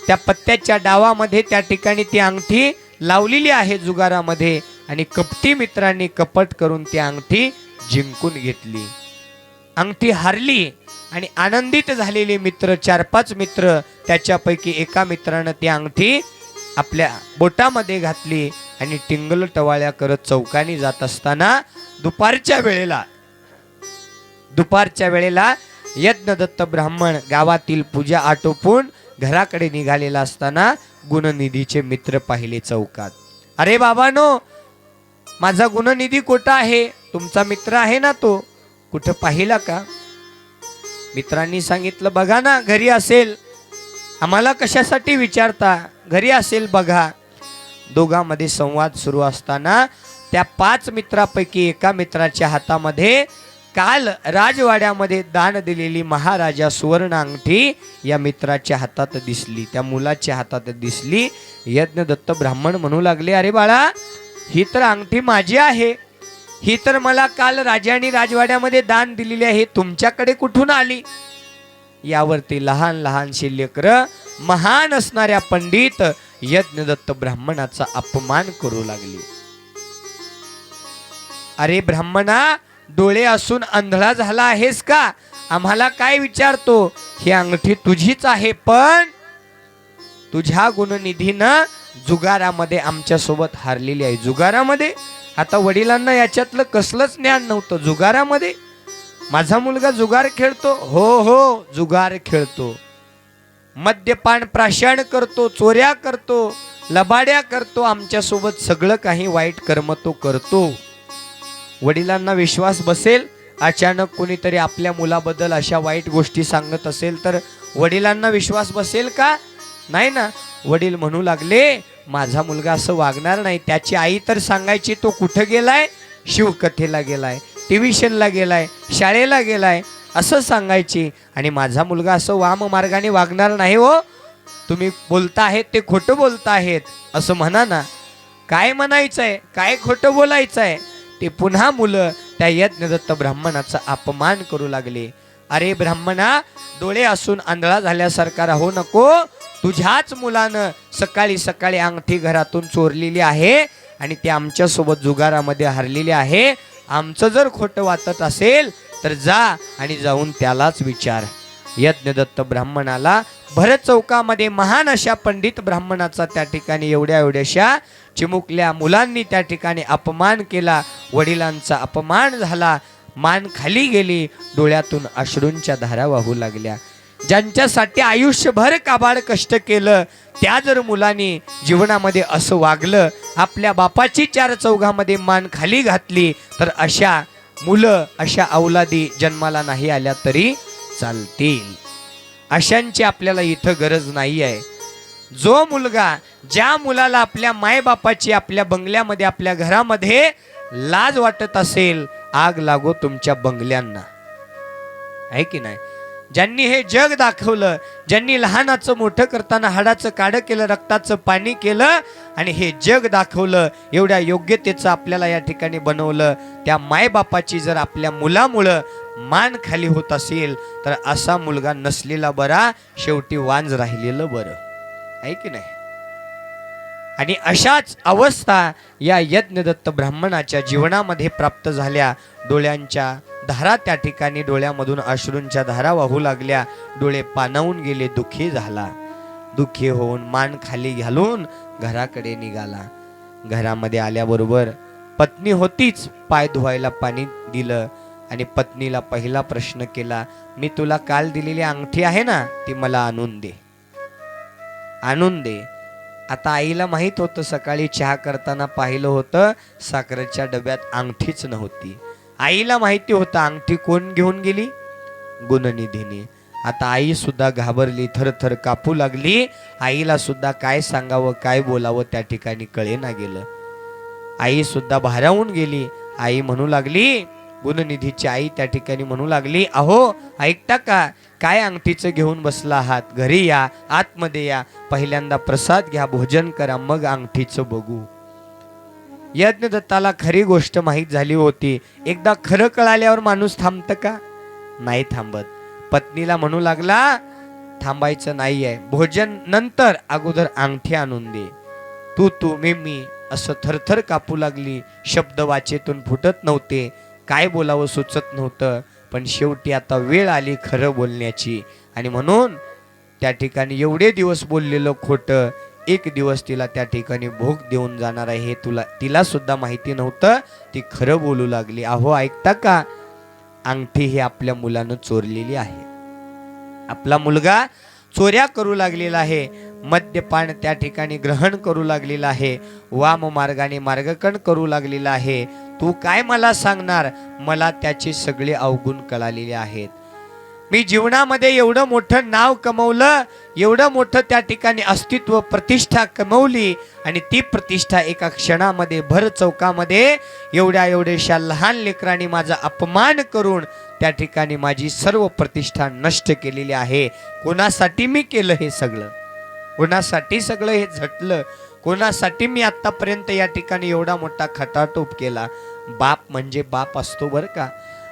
Speaker 1: त्या पत्त्याच्या डावामध्ये त्या ठिकाणी ती अंगठी लावलेली आहे जुगारामध्ये आणि कपटी मित्रांनी कपट करून ती अंगठी जिंकून घेतली. अंगठी हारली आणि आनंदित झालेले मित्र 4-5 मित्र त्याच्यापैकी एका मित्रानं ती अंगठी आपल्या बोटामध्ये घातली आणि टिंगल टवाळ्या करत चौकानी जात असताना दुपारच्या वेळेला यज्ञदत्त ब्राह्मण गावातील पूजा आटोपून घराकडे निघालेला असताना गुणनिधीचे मित्र पाहिले चौकात. अरे बाबानो, माझा गुणनिधी कुठं आहे? तुमचा मित्र आहे ना तो, कुठं पाहिला का? मित्रांनी सांगितलं बघा ना, घरी असेल. आम्हाला कशासाठी विचारता? घरी असेल बघा. दोघांमध्ये संवाद सुरू असताना त्या 5 मित्रापैकी एका मित्राच्या हातामध्ये काल राजवाड्यामध्ये दान दिलेली महाराजा सुवर्ण अंगठी या मित्राच्या हातात दिसली, त्या मुलाच्या हातात दिसली. यज्ञदत्त ब्राह्मण म्हणू लागले, अरे बाळा, ही तर अंगठी माझी आहे. ही तर मला काल राजाने राजवाड्यामध्ये दान दिलेली आहे, तुमच्याकडे कुठून आली? यावरती लहान लहानशी लेकरं महान असणाऱ्या पंडित यज्ञदत्त ब्राह्मणाचा अपमान करू लागली. अरे ब्राह्मणा, डोळे असून आंधळा झाला आहेस का? आम्हाला काय विचारतो? ही अंगठी तुझीच आहे, पण तुझ्या गुणनिधीनं जुगारामध्ये आमच्या सोबत हारलेली आहे. जुगारामध्ये? आता वडिलांना याच्यातलं कसलंच ज्ञान नव्हतं. जुगारामध्ये? माझा मुलगा जुगार खेळतो? हो हो, जुगार खेळतो. मद्यपान प्राशन करतो, चोऱ्या करतो, लबाड्या करतो, आमच्या सोबत सगळं काही वाईट कर्म तो करतो. वडिलांना विश्वास बसेल? अचानक कोणीतरी आपल्या मुलाबद्दल अशा वाईट गोष्टी सांगत असेल तर वडिलांना विश्वास बसेल का? नाही ना. वडील म्हणू लागले, माझा मुलगा असं वागणार नाही. त्याची आई तर सांगायची तो कुठं गेलाय? शिवकथेला गेलाय, ट्युशनला गेलाय, शाळेला गेलाय, असं सांगायची. आणि माझा मुलगा असं वाम मार्गाने वागणार नाही हो, तुम्ही बोलता आहेत ते खोटं बोलता आहेत असं म्हणा ना. काय म्हणायचंय, काय खोटं बोलायचंय? ते पुन्हा मुलं त्या यज्ञदत्त ब्राह्मणाचा अपमान करू लागले. अरे ब्राह्मणा, डोळे असून आंधळा झाल्यासारखा राहू नको. तुझ्याच मुलानं सकाळी सकाळी अंगठी घरातून चोरलेली आहे आणि ते आमच्या सोबत जुगारामध्ये हरलेले आहे. आमचं जर खोटं वाटत असेल तर जा आणि जाऊन त्यालाच विचार. यज्ञदत्त ब्राह्मणाला भरत चौकामध्ये महान अशा पंडित ब्राह्मणाचा त्या ठिकाणी एवढ्याशा चिमुकल्या मुलांनी त्या ठिकाणी अपमान केला. वडिलांचा अपमान झाला, मान खाली गेली, डोळ्यातून अश्रूंच्या धारा वाहू लागल्या. ज्यांच्यासाठी आयुष्यभर काबाड कष्ट केलं त्या जर मुलांनी जीवनामध्ये असं वागलं, आपल्या बापाची 4 चौघामध्ये मान खाली घातली, तर अशा मुलं, अशा औलादी जन्माला नाही आल्या तरी चालतील. अशांची आपल्याला इथं गरज नाही आहे. जो मुलगा, ज्या मुलाला आपल्या मायबापाची आपल्या बंगल्यामध्ये, आपल्या घरामध्ये लाज वाटत असेल, आग लागो तुमच्या बंगल्यांना, आहे की नाही? ज्यांनी हे जग दाखवलं, ज्यांनी लहानाचं मोठं करताना हाडाचं काढं केलं, रक्ताचं पाणी केलं आणि हे जग दाखवलं, एवढ्या योग्यतेचं आपल्याला या ठिकाणी बनवलं, त्या मायबापाची जर आपल्या मुलामुळं मान खाली होत असेल तर असा मुलगा नसलेला बरा, शेवटी वांज राहिलेलं बरं, आहे की नाही? आणि अशाच अवस्था या यज्ञदत्त ब्राह्मणाच्या जीवनामध्ये प्राप्त झाल्या. डोळ्यांच्या धारा त्या ठिकाणी, डोळ्यामधून अश्रूंच्या धारा वाहू लागल्या. डोळे पाणावून गेले, दुःखी झाला. दुःखी होऊन मान खाली घालून घराकडे निघाला. घरामध्ये आल्याबरोबर पत्नी होतीच, पाय धुवायला पाणी दिलं आणि पत्नीला पहिला प्रश्न केला, मी तुला काल दिलेली अंगठी आहे ना, ती मला आणून दे, आणून दे. आता आईला माहित होतं, सकाळी चहा करताना पाहिलं होतं साखरेच्या डब्यात अंगठीच नव्हती. आईला माहिती होतं अंगठी कोण घेऊन गेली? गुणनिधीने. आता आई सुद्धा घाबरली, थरथर कापू लागली. आईला सुद्धा काय सांगावं, काय बोलावं त्या ठिकाणी कळेना गेलं. आई सुद्धा भारावून गेली. आई म्हणू लागली, गुणनिधीची आई त्या ठिकाणी म्हणू लागली, अहो ऐकता का, काय अंगठीचं घेऊन बसला आहात? घरी या, आतमध्ये या, पहिल्यांदा प्रसाद घ्या, भोजन करा, मग अंगठीचं बघू. यज्ञदत्ताला खरी गोष्ट माहीत झाली होती. एकदा खरं कळाल्यावर माणूस थांबतं का? नाही थांबत. पत्नीला म्हणू लागला, थांबायचं नाहीये, भोजन नंतर, अगोदर अंगठी आणून दे. तू मी असं थरथर कापू लागली. शब्द वाचेतून फुटत नव्हते, काय बोलावं सुचत नव्हतं. पण शेवटी आता वेळ आली खरं बोलण्याची. आणि म्हणून त्या ठिकाणी एवढे दिवस बोललेलं खोटं एक दिवस तिला त्या ठिकाणी भोग देऊन जाणार आहे हे तिला सुद्धा माहिती नव्हतं. ती खरं बोलू लागली. अहो ऐकता का, अंगठी ही आपल्या मुलानं चोरलेली आहे. आपला मुलगा चोऱ्या करू लागलेला आहे. मद्यपान त्या ठिकाणी ग्रहण करू लागलेला आहे. वाम मार्गाने मार्गकण करू लागलेला आहे. तू काय मला सांगणार? मला त्याची सगळे अवगुण कळालेले आहेत. मी जीवनामध्ये एवढं मोठं नाव कमवलं, एवढं मोठं त्या ठिकाणी अस्तित्व प्रतिष्ठा कमवली, आणि ती प्रतिष्ठा एका क्षणामध्ये भर चौकामध्ये एवढ्याशा लहान लेकरांनी माझा अपमान करून त्या ठिकाणी माझी सर्व प्रतिष्ठा नष्ट केलेली आहे. कोणासाठी मी केलं हे सगळं? कोणासाठी सगळं हे झटलं? कोणासाठी मी आतापर्यंत या ठिकाणी एवढा मोठा खटाटोप केला? बाप म्हणजे बाप असतो बरं का.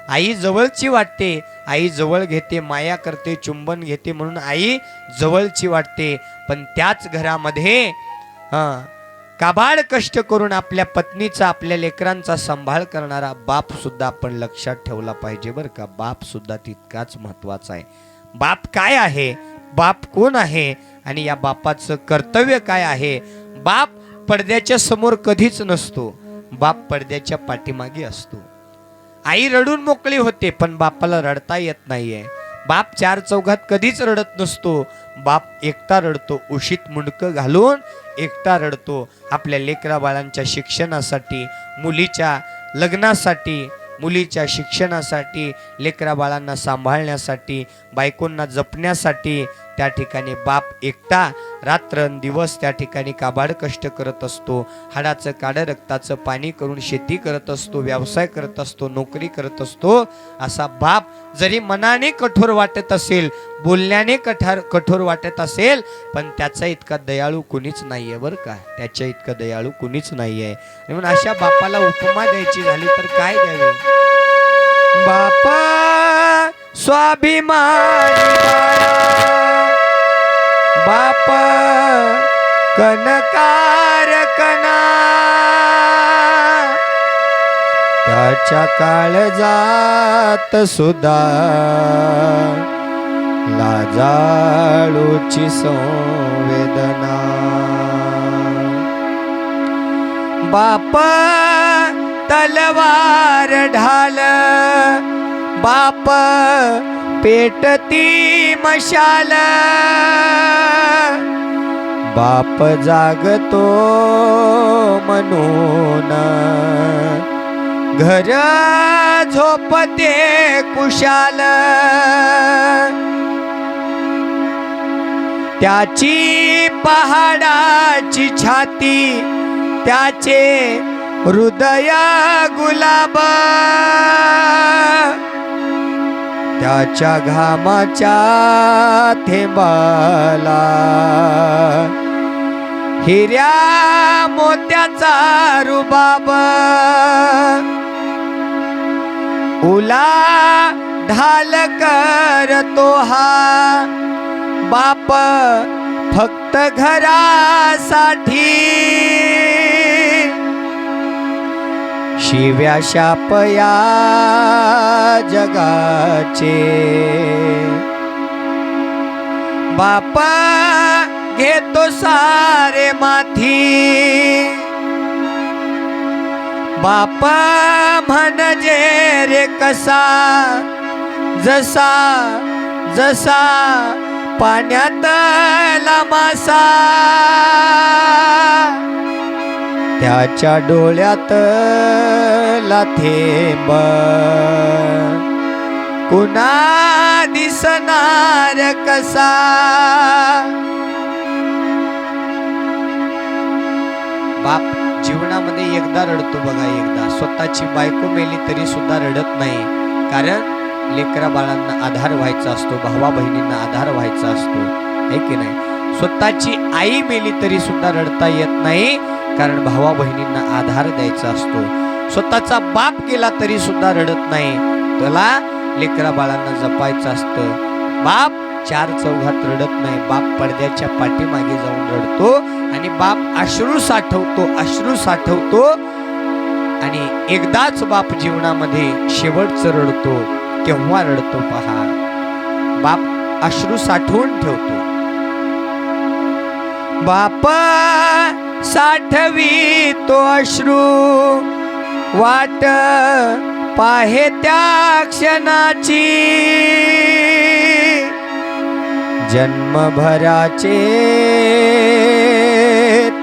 Speaker 1: आई जवळची वाटते, आई जवळ घेते, माया करते, चुंबन घेते, म्हणून आई जवळची वाटते. पण त्याच घरामध्ये काबाड कष्ट करून आपल्या पत्नीचा, आपल्या लेकरांचा सांभाळ करणारा बाप सुद्धा आपण लक्षात ठेवला पाहिजे बरं का. बाप सुद्धा तितकाच महत्वाचा आहे. बाप काय आहे, बाप कोण आहे, आणि या बापाचं कर्तव्य काय आहे? बाप पडद्याच्या समोर कधीच नसतो, बाप पडद्याच्या पाठीमागे असतो. आई रडून मोकळी होते, पण बापाला रडता येत नाहीये. बाप चार चौघात कधीच रडत नसतो, बाप एकटा रडतो. उशीत मुंडकं घालून एकटा रडतो. आपल्या लेकरा बाळांच्या शिक्षणासाठी, मुलीच्या लग्नासाठी, मुलीच्या शिक्षणासाठी, लेकरा बाळांना सांभाळण्यासाठी, बायकोंना जपण्यासाठी त्या ठिकाणी बाप एकटा रात्रंदिवस त्या ठिकाणी काबाड कष्ट करत असतो. हाडाचं काडं रक्ताचं पाणी करून शेती करत असतो, व्यवसाय करत असतो, नोकरी करत असतो. असा बाप जरी मनाने कठोर वाटत असेल, बोलण्याने कठोर वाटत असेल, पण त्याचा इतका दयाळू कुणीच नाहीये बरं का. त्याच्या इतका दयाळू कुणीच नाहीये. म्हणून अशा बापाला उपमा द्यायची झाली तर काय द्यावी? बापा स्वाभिमानी बाप कनकार कना, त्याच्या काळजात सुद्धा लाजाळूची संवेदना. बाप तलवार ढाल, बाप पेटती मशाल, बाप जागतो म्हणून घर झोपते कुशाल. त्याची पहाडाची छाती, त्याचे हृदय गुलाब, त्याच्या घामाच्या थेंबाला हिऱ्या मोत्याचा रुबाब. उला ढाल करतो हा बाप फक्त घरासाठी, शिव्या शापया जगाचे. बाप घेतो सारे माथी, बाप म्हणजे रे कसा, जसा जसा पाण्यातला मासा, त्याच्या डोळ्यात थेंब कुणा दिसणार कसा. बाप जीवनामध्ये एकदा रडतो बघा, एकदा. स्वतःची बायको मेली तरी सुद्धा रडत नाही, कारण लेकरा बाळांना आधार व्हायचा असतो, भावा बहिणींना आधार व्हायचा असतो, है की नाही. स्वतःची आई मेली तरी सुद्धा रडता येत नाही, कारण भावा बहिणींना आधार द्यायचा असतो. स्वतःचा बाप गेला तरी सुद्धा रडत नाही. त्याला लेकरा बाळांना जपायचं असतं. बाप चार चौघात रडत नाही. बाप पडद्याच्या पाठीमागे जाऊन रडतो आणि बाप अश्रू साठवतो आणि एकदाच बाप जीवनामध्ये शेवटचं रडतो. केव्हा रडतो पहा. बाप अश्रू साठवून ठेवतो. बाप साठवी तो अश्रू, वाट पाहे त्या क्षणाची, जन्मभराचे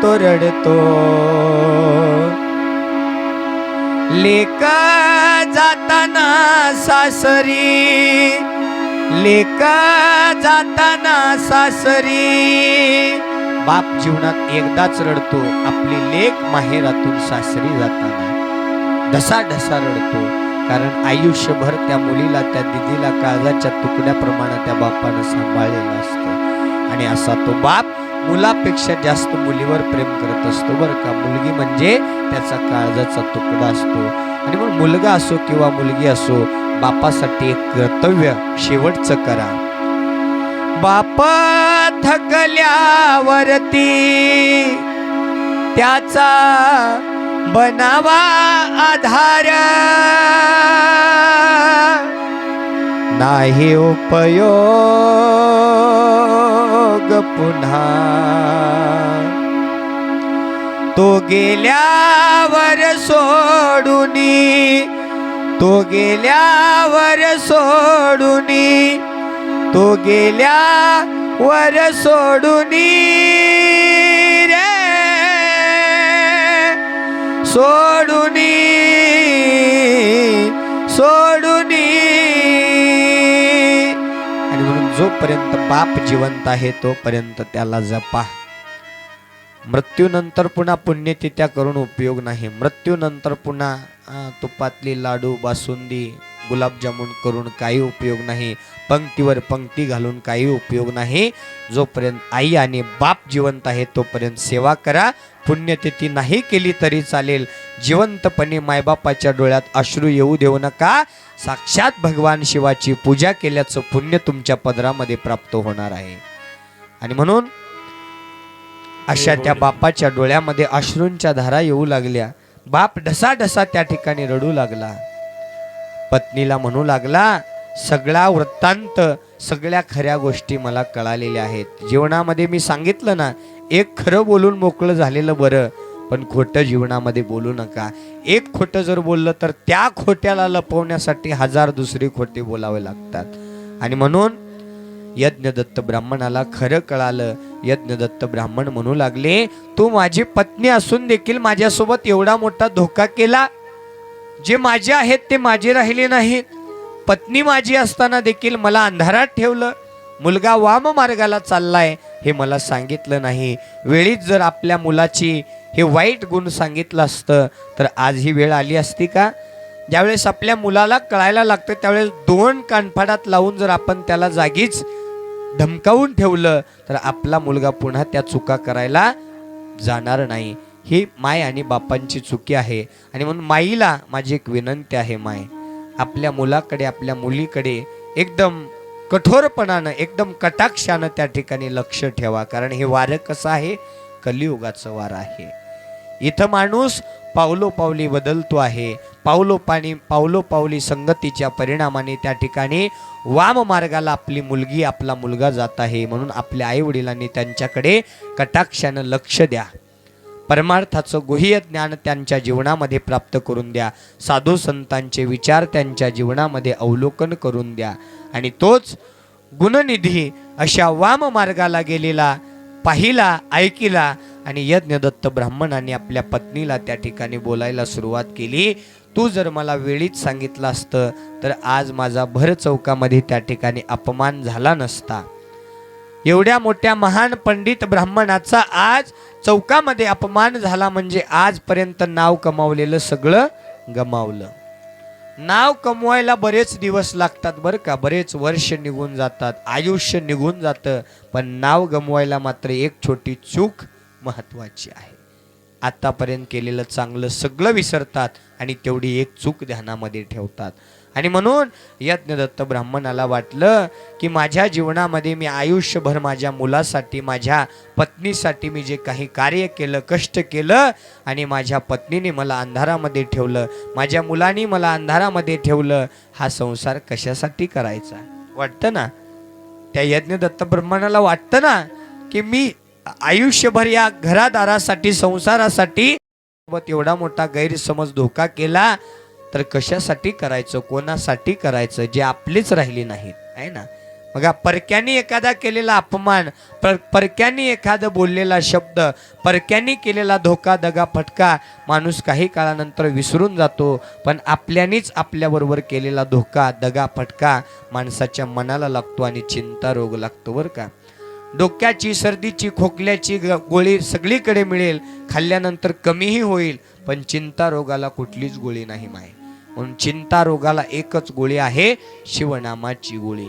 Speaker 1: तो रडतो. लेक जाताना सासरी, लेक जाताना सासरी. बाप जीवनात एकदाच रडतो. आपली लेक माहेरातून सासरी जाताना ढसा रडतो. कारण आयुष्यभर त्या मुलीला, त्या दिदीला काळजाच्या तुकड्याप्रमाणे त्या बापानं सांभाळलेलं असतं. आणि असा तो बाप मुलापेक्षा जास्त मुलीवर प्रेम करत असतो बरं का. मुलगी म्हणजे त्याचा काळजाचा तुकडा असतो. आणि मग मुलगा असो किंवा मुलगी असो, बापासाठी एक कर्तव्य शेवटचं करा. बाप थकल्यावरती त्याचा बनावा आधार, नाही उपयोग पुन्हा. तो गेल्यावर सोडूनी, तो गेल्यावर सोडूनी, तो गेल्यावर सोडूनी रे, सोडूनी सोडूनी. आणि म्हणून जोपर्यंत बाप जिवंत आहे तोपर्यंत त्याला जपा. मृत्यूनंतर पुन्हा पुण्यतिथ्या करून उपयोग नाही. मृत्यूनंतर पुन्हा तुपातली लाडू, बासुंदी, गुलाबजामुन करून काही उपयोग नाही. पंक्तीवर पंक्ती घालून काही उपयोग नाही. जोपर्यंत आई आणि बाप जिवंत आहे तोपर्यंत सेवा करा. पुण्यतिथी नाही केली तरी चालेल. जिवंतपणे मायबापाच्या डोळ्यात अश्रू येऊ देऊ नका. साक्षात भगवान शिवाची पूजा केल्याचं पुण्य तुमच्या पदरामध्ये प्राप्त होणार आहे. आणि म्हणून अशा त्या बापाच्या डोळ्यामध्ये अश्रूंच्या धारा येऊ लागल्या. बाप ढसा त्या ठिकाणी रडू लागला. पत्नीला म्हणू लागला, सगळा वृत्तांत, सगळ्या खऱ्या गोष्टी मला कळालेल्या आहेत. जीवनामध्ये मी सांगितलं ना, एक खरं बोलून मोकळं झालेलं बरं, पण खोटं जीवनामध्ये बोलू नका. एक खोटं जर बोललं तर त्या खोट्याला लपवण्यासाठी 1000 दुसरी खोटे बोलावे लागतात. आणि म्हणून यज्ञदत्त ब्राह्मणाला खरं कळालं. यज्ञदत्त ब्राह्मण म्हणू लागले, तू माझी पत्नी असून देखील माझ्यासोबत एवढा मोठा धोका केला. जे माझे आहेत ते माझे राहिले नाहीत. पत्नी माझी असताना देखील मला अंधारात ठेवलं. मुलगा वाम मार्गाला चाललाय हे मला सांगितलं नाही. वेळीच जर आपल्या मुलाची हे वाईट गुण सांगितलं असतं तर आज ही वेळ आली असती का? ज्यावेळेस आपल्या मुलाला कळायला लागतं त्यावेळेस 2 कानफाडात लावून जर आपण त्याला जागीच धमकावून ठेवलं तर आपला मुलगा पुन्हा त्या चुका करायला जाणार नाही. ही माय आणि बापांची चुकी आहे. आणि म्हणून माईला माझी एक विनंती आहे, माय आपल्या मुलाकडे, आपल्या मुलीकडे एकदम कठोरपणानं, एकदम कटाक्षानं त्या ठिकाणी लक्ष ठेवा. कारण हे वारं कसं आहे, कलियुगाचं वारं आहे. इथं माणूस पावलोपावली बदलतो आहे. पावलोपावली संगतीच्या परिणामाने त्या ठिकाणी वाम मार्गाला आपली मुलगी, आपला मुलगा जात आहे. म्हणून आपल्या आई वडिलांनी त्यांच्याकडे कटाक्षानं लक्ष द्या. परमार्थाचं गुह्य ज्ञान त्यांच्या जीवनामध्ये प्राप्त करून द्या. साधू संतांचे विचार त्यांच्या जीवनामध्ये अवलोकन करून द्या. आणि तोच गुणनिधी अशा वाम मार्गाला गेलेला पाहिला, ऐकिला. आणि यज्ञदत्त ब्राह्मणाने आपल्या पत्नीला त्या ठिकाणी बोलायला सुरुवात केली, तू जर मला वेळीच सांगितलं असतं तर आज माझा भर चौकामध्ये त्या ठिकाणी अपमान झाला नसता. एवढ्या मोठ्या महान पंडित ब्राह्मणाचा आज चौकामध्ये अपमान झाला म्हणजे आजपर्यंत नाव कमावलेलं सगळं गमावलं. नाव कमवायला बरेच दिवस लागतात बरं का, बरेच वर्ष निघून जातात, आयुष्य निघून जातं, पण नाव गमवायला मात्र एक छोटी चूक महत्वाची आहे. आतापर्यंत केलेलं चांगलं सगळं विसरतात आणि तेवढी एक चूक ध्यानामध्ये ठेवतात. आणि म्हणून यज्ञदत्त ब्राह्मणाला वाटलं की माझ्या जीवनामध्ये मी आयुष्यभर माझ्या मुलासाठी, माझ्या पत्नीसाठी मी जे काही कार्य केलं, कष्ट केलं आणि माझ्या पत्नीने मला अंधारामध्ये ठेवलं, माझ्या मुलांनी मला अंधारामध्ये ठेवलं, हा संसार कशासाठी करायचा? वाटतं ना त्या यज्ञदत्त ब्राह्मणाला, वाटतं ना की मी आयुष्यभर या घरादारासाठी, संसारासाठी एवढा मोठा गैरसमज धोका केला तर कशासाठी करायचं, कोणासाठी करायचं, जे आपलीच राहिली नाहीत, आहे ना. मग परक्यांनी एखादा केलेला अपमान, परक्यांनी एखादं बोललेला शब्द, परक्यांनी केलेला धोका, दगा, फटका माणूस काही काळानंतर विसरून जातो, पण आपल्यानीच आपल्याबरोबर केलेला धोका, दगा, फटका माणसाच्या मनाला लागतो आणि चिंता रोग लागतो बरं का. डोक्याची, सर्दीची, खोकल्याची गोळी सगळीकडे मिळेल, खाल्ल्यानंतर कमीही होईल, पण चिंता रोगाला कुठलीच गोळी नाही माय. म्हणून चिंता रोगाला एकच गोळी आहे, शिवनामाची गोळी.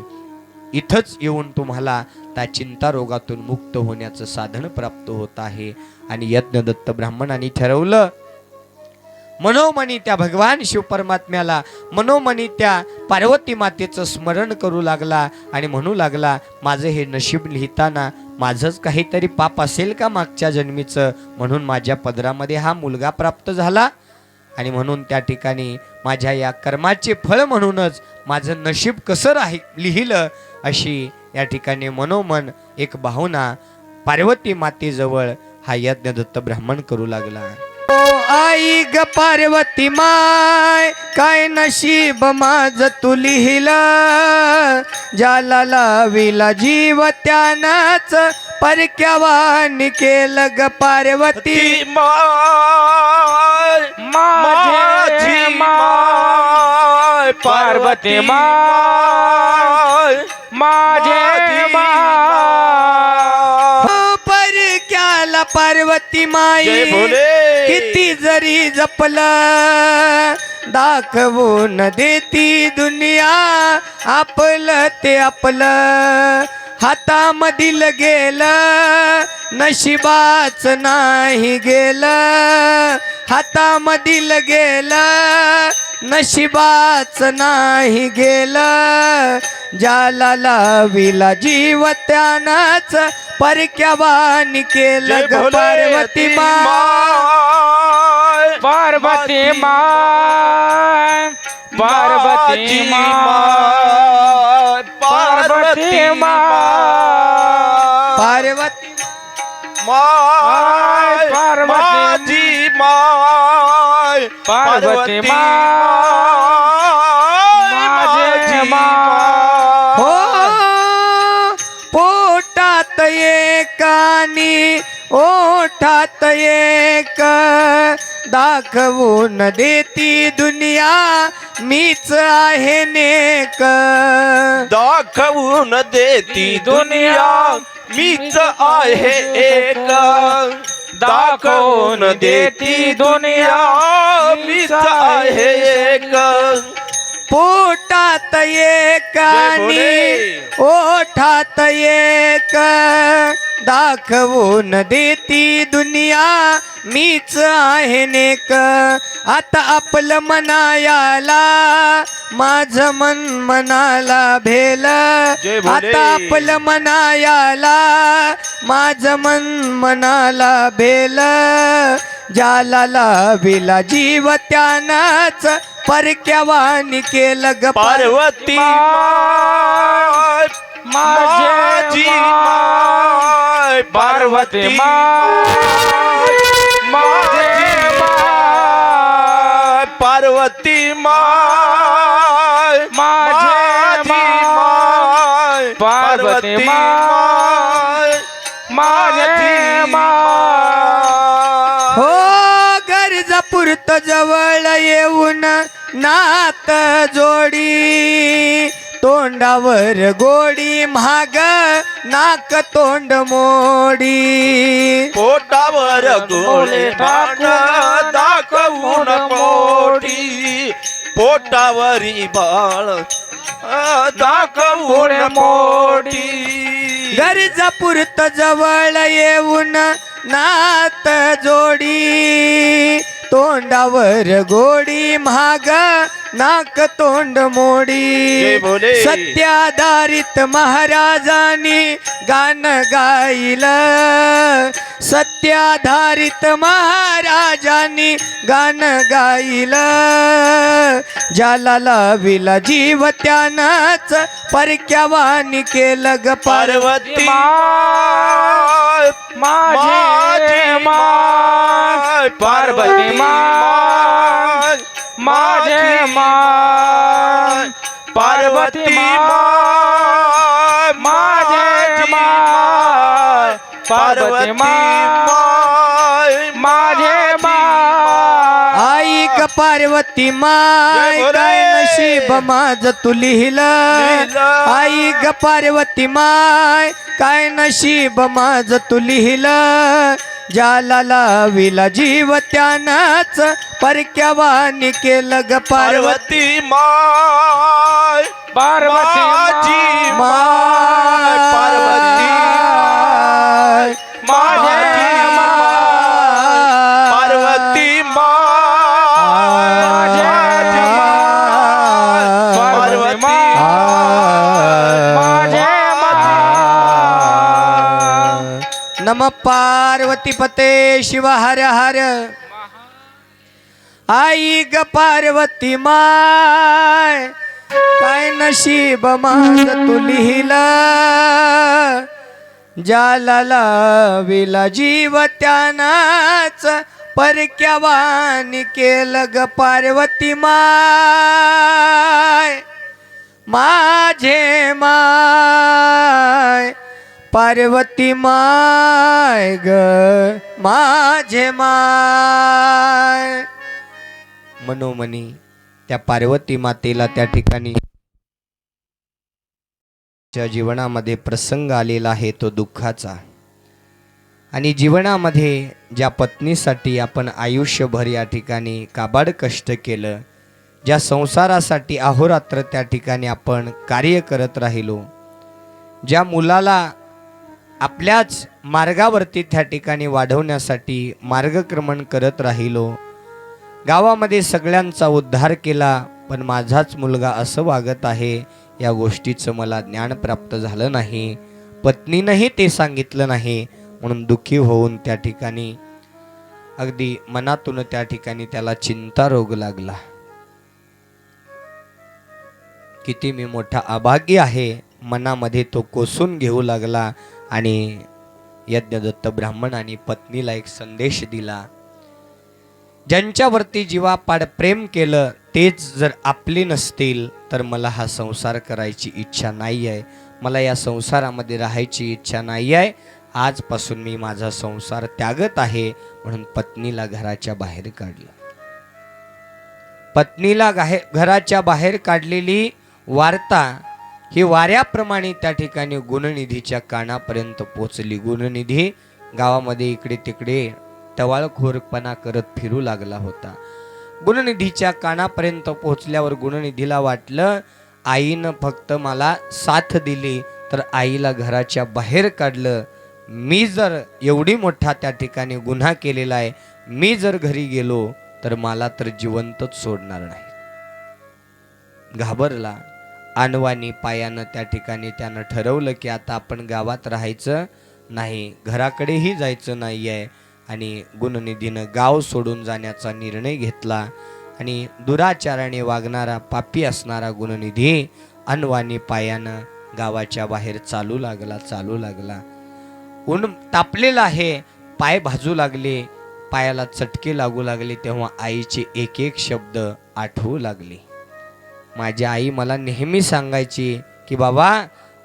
Speaker 1: इथंच येऊन तुम्हाला त्या चिंता रोगातून मुक्त होण्याचं साधन प्राप्त होत आहे. आणि यज्ञदत्त ब्राह्मणाने ठरवलं, मनोमनी त्या भगवान शिव परमात्म्याला, मनोमनी त्या पार्वती मातेचं स्मरण करू लागला आणि म्हणू लागला, माझं हे नशीब लिहिताना माझंच काहीतरी पाप असेल का मागच्या जन्मीचं, म्हणून माझ्या पदरामध्ये हा मुलगा प्राप्त झाला आणि म्हणून त्या ठिकाणी माझ्या या कर्माचे फळ म्हणूनच माझं नशीब कसं लिहिलं, अशी या ठिकाणी मनोमन एक भावना पार्वती मातेजवळ हा यज्ञदत्त ब्राह्मण करू लागला. आई ग पार्वती माय, काय नशीब माझ तू लिहिलं, ज्याला लाविला जीव त्यानंच परक्यावानी केलं ग पार्वती
Speaker 2: माय, माझी माय, पार्वती माय, माझे माय.
Speaker 1: परक्याला पार्वती माई किती जरी जपलं, दाखवून देती दुनिया आपलं ते आपलं, हातामधील गेलं नशिबाच नाही गेलं, हातामधील गेलं नशिबाच नाही गेलं, ज्याला लाविला जीव त्यानंच परक्यावानी केलं ग पार्वती माय,
Speaker 2: पार्वती माय, पार्वती माय, पार्वती माय,
Speaker 1: पार्वती
Speaker 2: माय, माझी माय, पार्वती माय, माझी माय.
Speaker 1: हो पोटात एकानी ओठात एक, दाखवून देती दुनिया मीच आहे नेक,
Speaker 2: दाखवून देती दुनिया मीच आहे एक, दाखवून देती दुनिया मीच आहे एक.
Speaker 1: पोटात एक आणि ओठात एक, दाखवून देती दुनिया मीच आहे नेक. आता आपलं मनायाला माझं मन मनाला भेल, आता आपलं मनायाला माझं मन मनाला भेल, ज्याला लाविला जीव त्यानंच परक्यावानी केलं ग
Speaker 2: पार्वती माय, माझी माय, पार्वती माय, माझी माय, पार्वती माय, माझी माय, पार्वती माय, माझी माय.
Speaker 1: हो गरजापुरत जवळ येऊन नात जोडी, तोंडावर गोडी महाग नाक तोंड मोडी,
Speaker 2: पोटावर गोळे टाकून दाखवून मोठी, पोटावरी बाळ दाखवून मोठी.
Speaker 1: गरजापुरत जवळ येऊन नात जोडी तोंडावर गोडी महाग नाक तोंड
Speaker 2: जय
Speaker 1: मोडी
Speaker 2: भोले.
Speaker 1: सत्याधारित महाराजांनी गाणं गाईल सत्याधारित महाराजांनी गाणं गाईल ज्याला लाविला जीव त्यानंच परक्यावानी केलं ग
Speaker 2: पार्वती
Speaker 3: माझे माय पार्वती माय माझे माय
Speaker 2: पार्वती
Speaker 3: माय माझे माय पार्वती माय
Speaker 2: माझे
Speaker 3: माझे माय
Speaker 1: आई ग पार्वती माय
Speaker 2: जय भोले.
Speaker 1: काय नशीब माझ तू लिहिलं आई ग पार्वती माय काय नशीब माझ तू लिहिलं ज्याला लाविला जीव त्यानंच परक्यावानी केलं ग पार्वती
Speaker 2: पार्वती माय
Speaker 3: पार्वती
Speaker 2: माझी
Speaker 3: माय
Speaker 2: पार्वती
Speaker 3: माझे माय
Speaker 2: पार्वती माय
Speaker 3: माझे माय पार्वती माय माझे माय
Speaker 1: नम पार्वती पते शिव हर हर आई ग पार्वती माय काय नशीब माझ तू लिहिलं ज्याला लाविला जीव त्यानंच परक्यावानी केलं ग पार्वती माय माझे माय पार्वती माय ग माझे माय मनोमनी त्या पार्वती मातेला त्या ठिकाणी ज्या जीवनामध्ये प्रसंग आलेला आहे तो दुःखाचा आणि जीवनामध्ये ज्या पत्नीसाठी आपण आयुष्यभर या ठिकाणी काबाड कष्ट केलं ज्या संसारासाठी अहोरात्र त्या ठिकाणी आपण कार्य करत राहिलो ज्या मुलाला आपल्याच मार्गावरती त्या ठिकाणी वाढवण्यासाठी मार्गक्रमण करत राहिलो गावामध्ये सगळ्यांचा उद्धार केला पण माझाच मुलगा असं वागत आहे या गोष्टीचं मला ज्ञान प्राप्त झालं नाही पत्नीनंही ते सांगितलं नाही म्हणून दुःखी होऊन त्या ठिकाणी अगदी मनातून त्या ठिकाणी त्याला चिंता रोग लागला किती मी मोठा अभागी आहे मनामध्ये तो कोसून घेऊ लागला आणि यज्ञदत्त ब्राह्मणाने पत्नीला एक संदेश दिला ज्यांच्यावरती जीवापाड प्रेम केलं तेच जर आपले नसतील तर मला हा संसार करायची इच्छा नाही आहे मला या संसारामध्ये राहायची इच्छा नाही आहे आजपासून मी माझा संसार त्यागत आहे म्हणून पत्नीला घराच्या बाहेर काढलं पत्नीला घराच्या बाहेर काढलेली वार्ता ही वाऱ्याप्रमाणे त्या ठिकाणी गुणनिधीच्या कानापर्यंत पोचली गुणनिधी गावामध्ये इकडे तिकडे टवाळखोरपणा करत फिरू लागला होता गुणनिधीच्या कानापर्यंत पोहोचल्यावर गुणनिधीला वाटलं आईनं फक्त मला साथ दिली तर आईला घराच्या बाहेर काढलं मी जर एवढी मोठा त्या ठिकाणी गुन्हा केलेला आहे मी जर घरी गेलो तर मला तर जिवंतच सोडणार नाही घाबरला आणवानी पायानं त्या ठिकाणी त्यानं ठरवलं की आता आपण गावात राहायचं नाही घराकडेही जायचं नाही आहे आणि गुणनिधीनं गाव सोडून जाण्याचा निर्णय घेतला आणि दुराचाराने वागणारा पापी असणारा गुणनिधी अनवानी पायानं गावाच्या बाहेर चालू लागला ऊन तापलेला आहे पाय भाजू लागले पायाला चटके लागू लागले तेव्हा आईचे एक एक शब्द आठवू लागले माझी आई मला नेहमी सांगायची की बाबा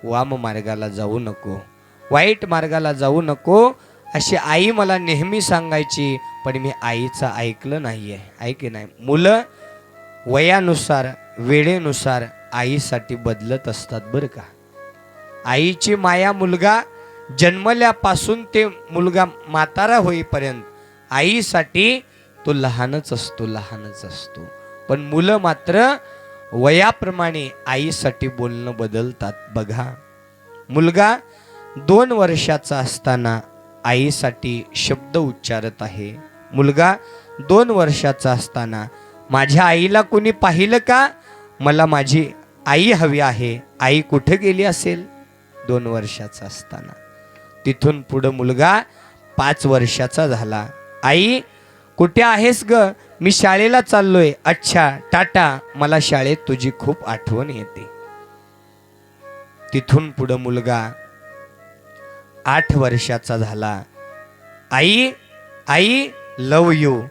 Speaker 1: वाम मार्गाला जाऊ नको वाईट मार्गाला जाऊ नको अशी आई मला नेहमी सांगायची पण मी आईचं ऐकलं नाहीये ऐके नाही मुलं वयानुसार वेळेनुसार आईसाठी बदलत असतात बरं का आईची माया मुलगा जन्मल्यापासून ते मुलगा म्हातारा होईपर्यंत आईसाठी तो लहानच असतो पण मुलं मात्र वयाप्रमाणे आईसाठी बोलणं बदलतात बघा मुलगा 2 वर्षाचा असताना आईसाठी शब्द उच्चारत आहे. मुलगा 2 वर्षाचा असताना माझ्या आईला कोणी पाहिलं का? मला माझी आई हवी आहे. आई कुठे गेली असेल? 2 वर्षाचा असताना. तिथून पुढं मुलगा 5 वर्षाचा झाला. आई कुठे आहेस ग? मी शाळेला चाललोय. अच्छा टाटा, मला शाळेत तुझी खूप आठवण येते. तिथून पुढं मुलगा 8 वर्षाचा झाला. आई आई लव यू.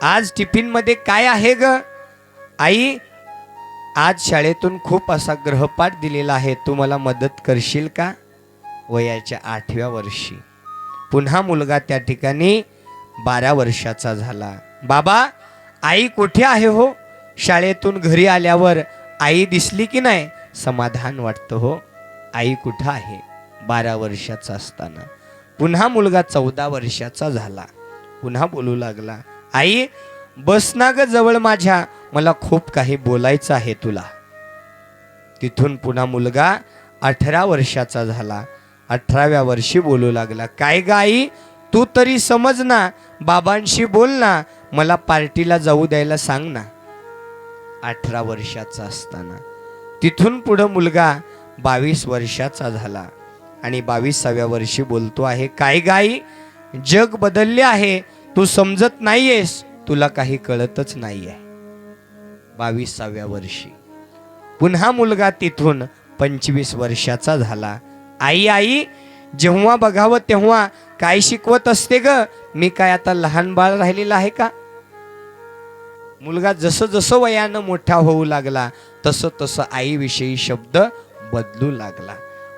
Speaker 1: आज टिफिन मध्ये काय आहे ग? आई आज शाळेतून खूप असा गृहपाठ दिलेला आहे, तू मला मदत करशील का? वयाच्या 8व्या वर्षी. पुन्हा मुलगा त्या ठिकाणी 12 वर्षाचा झाला. बाबा आई कुठे आहे हो? शाळेतून घरी आल्यावर आई दिसली की नाही? समाधान वाटतं हो. आई कुठं आहे? 12 वर्षाचा असताना. पुन्हा मुलगा 14 वर्षाचा झाला. पुन्हा बोलू लागला, आई बस ना ग जवळ माझ्या, मला खूप काही बोलायचं आहे तुला. तिथून पुन्हा मुलगा 18 वर्षाचा झाला. 18व्या वर्षी बोलू लागला, काय ग आई तू तरी समज ना, बाबांशी बोल ना, मला पार्टीला जाऊ द्यायला सांग ना. 18 वर्षाचा असताना. तिथून पुढं मुलगा 22 वर्षाचा झाला आणि 22व्या वर्षी बोलतो आहे, काय ग आई जग बदलले आहे, तू समजत नाहीयेस, तुला काही कळतच नाहीये. 22व्या वर्षी. पुन्हा मुलगा तिथून 25 वर्षाचा झाला. आई आई जेव्हा बघावं तेव्हा काय शिकवत असते ग? मी काय आता लहान बाळ राहिलेला आहे का? मुलगा जसं जसं वयानं मोठा होऊ लागला तसं तसं आईविषयी शब्द बदलू लागला.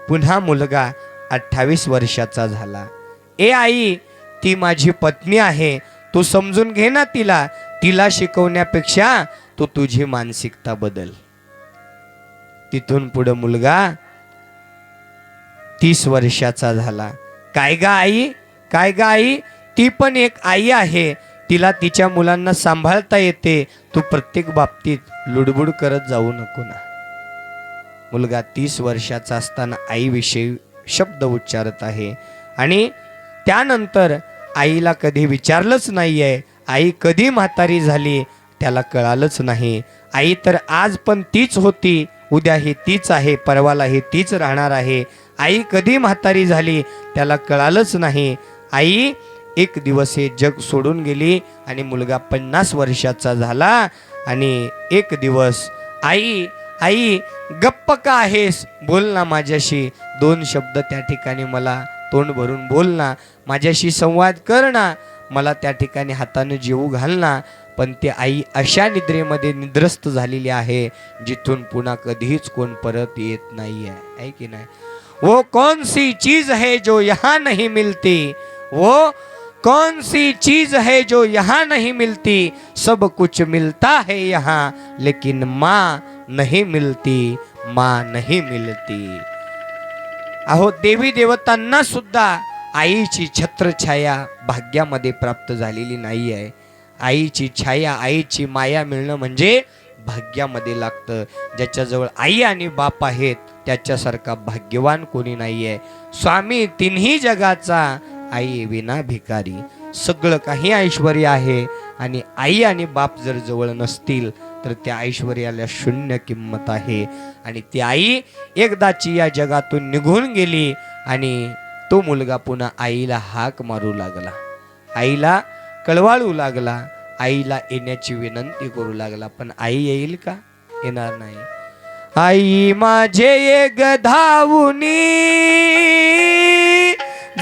Speaker 1: पुन्हा मुलगा 28 वर्षाचा झाला. ए आई ती माझी पत्नी आहे, तू समजून घे ना तिला, तिला शिकवण्यापेक्षा तू तुझी मानसिकता बदल. तिथून पुढे मुलगा 30 वर्षाचा झाला. काय ग आई, काय ग आई, ती पण एक आई आहे, तिला तिच्या मुलांना सांभाळता येते, तू प्रत्येक बाबतीत लुडबुड करत जाऊ नको ना. मुलगा 30 वर्षाचा असताना आईविषयी शब्द उच्चारत आहे आणि त्यानंतर आईला कधी विचारलंच नाहीये, आई कधी म्हातारी झाली त्याला कळालंच नाही. आई तर आज पण तीच होती, उद्याही तीच आहे, परवालाही तीच राहणार आहे. आई कधी म्हातारी झाली त्याला कळालंच नाही. आई एक दिवस हे जग सोडून गेली आणि मुलगा 50 वर्षाचा झाला आणि एक दिवस आई आई गप्प का आहेस, बोल ना माझ्याशी, 2 शब्द त्या ठिकाणी मला तोंड भरून बोल ना, माझ्याशी संवाद कर ना, मला त्या ठिकाणी हाताने जेवू घाल ना. पण ती आई अशा निद्रेमध्ये निद्रस्त झालेली आहे जिथून पुन्हा कधीच कोण परत येत नाही आहे की नाही. वो कौन सी चीज है जो यहाँ नहीं मिलती, वो कौन सी चीज है जो यहाँ नहीं मिलती, सब कुछ मिलता है यहाँ लेकिन माँ नहीं मिलती, माँ नहीं मिलती. अहो देवी देवतांना सुद्धा आईची छत्रछाया भाग्यामध्ये प्राप्त झालेली नाही आहे. आईची छाया, आईची माया मिळणं म्हणजे भाग्यामध्ये लागतं. ज्याच्याजवळ आई आणि बाप आहेत त्याच्यासारखा भाग्यवान कोणी नाही आहे. स्वामी तिन्ही जगाचा, आई विना भिकारी. सगळं काही ऐश्वर्य आहे आणि आई आणि बाप जर जवळ नसतील तर त्या ऐश्वर्याला शून्य किंमत आहे. आणि ती आई एकदाची या जगातून निघून गेली आणि तो मुलगा पुन्हा आईला हाक मारू लागला, आईला कळवाळू लागला, आईला येण्याची विनंती करू लागला. पण आई येईल का? येणार नाही. आई माझे एक धावुनी,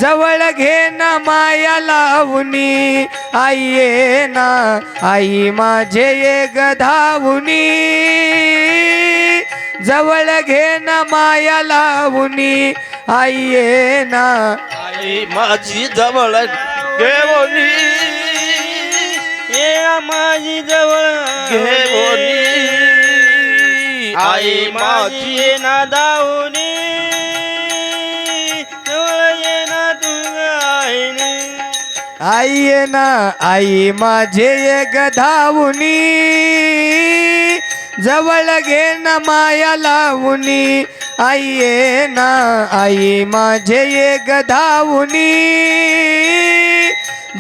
Speaker 1: जवळ घे ना माया लावुनी, आई ये ना, आई माझे एक धावुनी, जवळ घे ना माया लावुनी, आई ये ना,
Speaker 2: आई माझी जवळ घेऊनी,
Speaker 3: ये माझी जवळ
Speaker 2: घेऊनी, आई माझी
Speaker 3: ये ना दावणी, जवळ ये ना तुझ्या आईने.
Speaker 1: आई ये ना, आई माझे एक धावुनी, जवळ घे ना माया लावुनी, आई ये ना आई माझे ये गधावुनी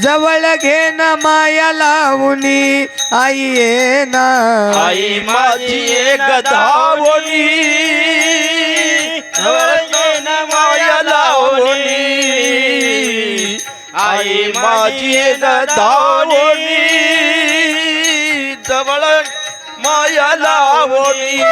Speaker 1: जवळ घे ना माया लावुनी आई ये ना
Speaker 2: आई माझी एक धावणी जवळ माया लावणी आई माझी एक धावणी जवळ माया लावणी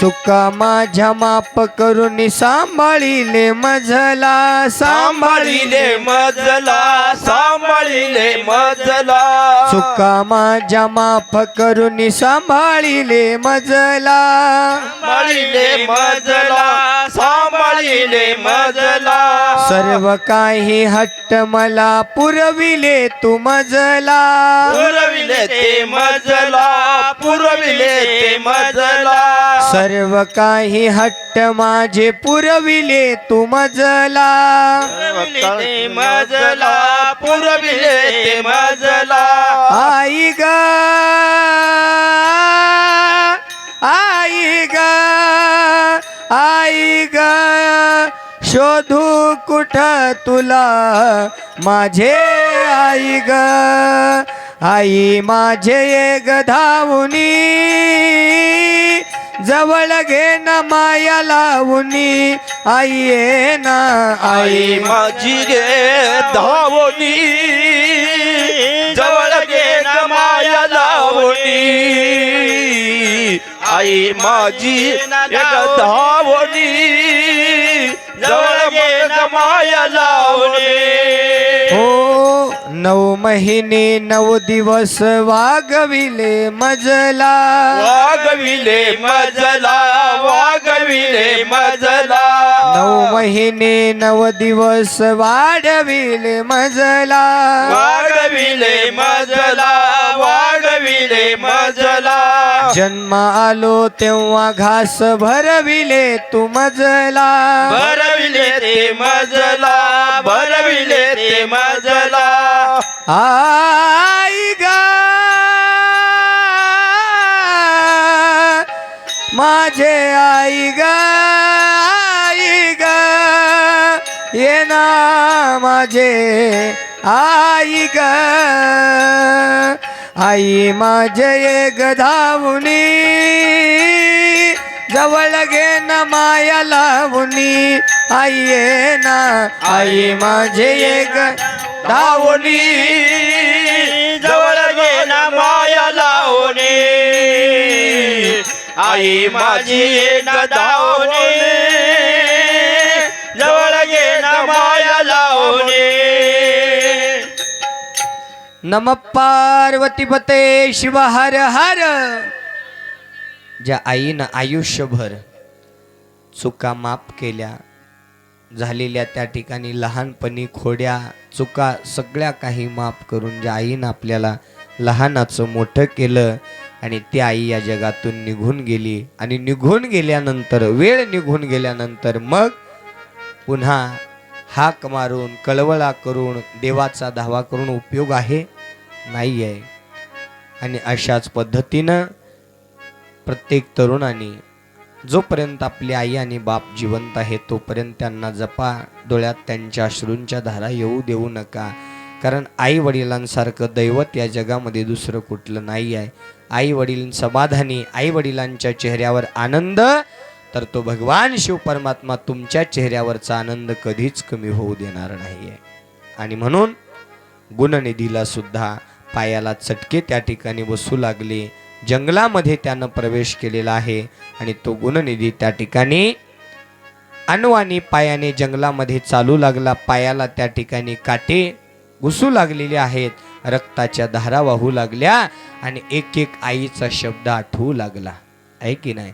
Speaker 1: चुका माझ्या माप करून सांभाळिले मजला
Speaker 2: सांभाळिले मजला सांभाळिले मजला
Speaker 1: चुका माझ्या माफ करून सांभाळिले मजला
Speaker 2: सांभाळिले मजला सांभाळिले मजला
Speaker 1: सर्व काही हट्ट मला पुरविले तू मजला
Speaker 2: पुरविले ते मजला पुरविले ते मजला
Speaker 1: सर्व काही हट्ट माझे पुरविले तू मजला
Speaker 2: पुरविले मजला पुरविले ते मजला
Speaker 1: आई ग आई ग आई ग शोधू कुठ तुला माझे आई ग आई माझे एक धावुनी जवळ घे ना माया लावुनी आई ये ना
Speaker 2: आई माझी गे धावणी जवळ घे ना माया लावणी आई माझी एक धावणी जवळ घे ना माया लावणी
Speaker 1: हो 9 महिने 9 दिवस वागविले मजला
Speaker 2: वागविले मजला वागविले मजला
Speaker 1: 9 महिने 9 दिवस वाढविले मजला
Speaker 2: वाढविले मजला वाढविले मजला
Speaker 1: जन्म आलो तेव्हा घास भरविले तू मजला
Speaker 2: भरविले ते मजला भरविले ते मजला
Speaker 1: आई ग माझे आई ग आई ग ये ना माझे आई ग आई माझे एक धावुनी जवळ घे ना माया लावुनी आई ये ना आई माझे एक
Speaker 2: धावणी जवळ घे ना माया लावणी आई माझी एक धावणी जवळ घे ना माया लावणी
Speaker 1: नम पार्वतीपते शिव हर हर. ज्या आईनं आयुष्यभर चुका माफ केल्या, झालेल्या त्या ठिकाणी लहानपणी खोड्या चुका सगळ्या काही माफ करून ज्या आईनं आपल्याला लहानाचं मोठं केलं आणि ती आई या जगातून निघून गेली आणि निघून गेल्यानंतर वेळ निघून गेल्यानंतर मग पुन्हा हाक मारून कळवळा करून देवाचा धावा करून उपयोग आहे नाही आहे. आणि अशाच पद्धतीनं प्रत्येक तरुणाने जोपर्यंत आपली आई आणि बाप जिवंत आहे तोपर्यंत त्यांना जपा, डोळ्यात त्यांच्या अश्रूंच्या धारा येऊ देऊ नका. कारण आई वडिलांसारखं दैवत या जगामध्ये दुसरं कुठलं नाही आहे. आई वडील समाधानी, आई वडिलांच्या चेहऱ्यावर आनंद, तर तो भगवान शिव परमात्मा तुमच्या चेहऱ्यावरचा आनंद कधीच कमी होऊ देणार नाही आहे. आणि म्हणून गुणनिधीला सुद्धा पायाला चटके त्या ठिकाणी बसू लागले. जंगलामध्ये त्यानं प्रवेश केलेला आहे आणि तो गुणनिधी त्या ठिकाणी अनवाणी पायाने जंगलामध्ये चालू लागला. पायाला त्या ठिकाणी काटे घुसू लागलेले आहेत, रक्ताच्या धारा वाहू लागल्या आणि एक एक आईचा शब्द आठवू लागला. आहे की नाही?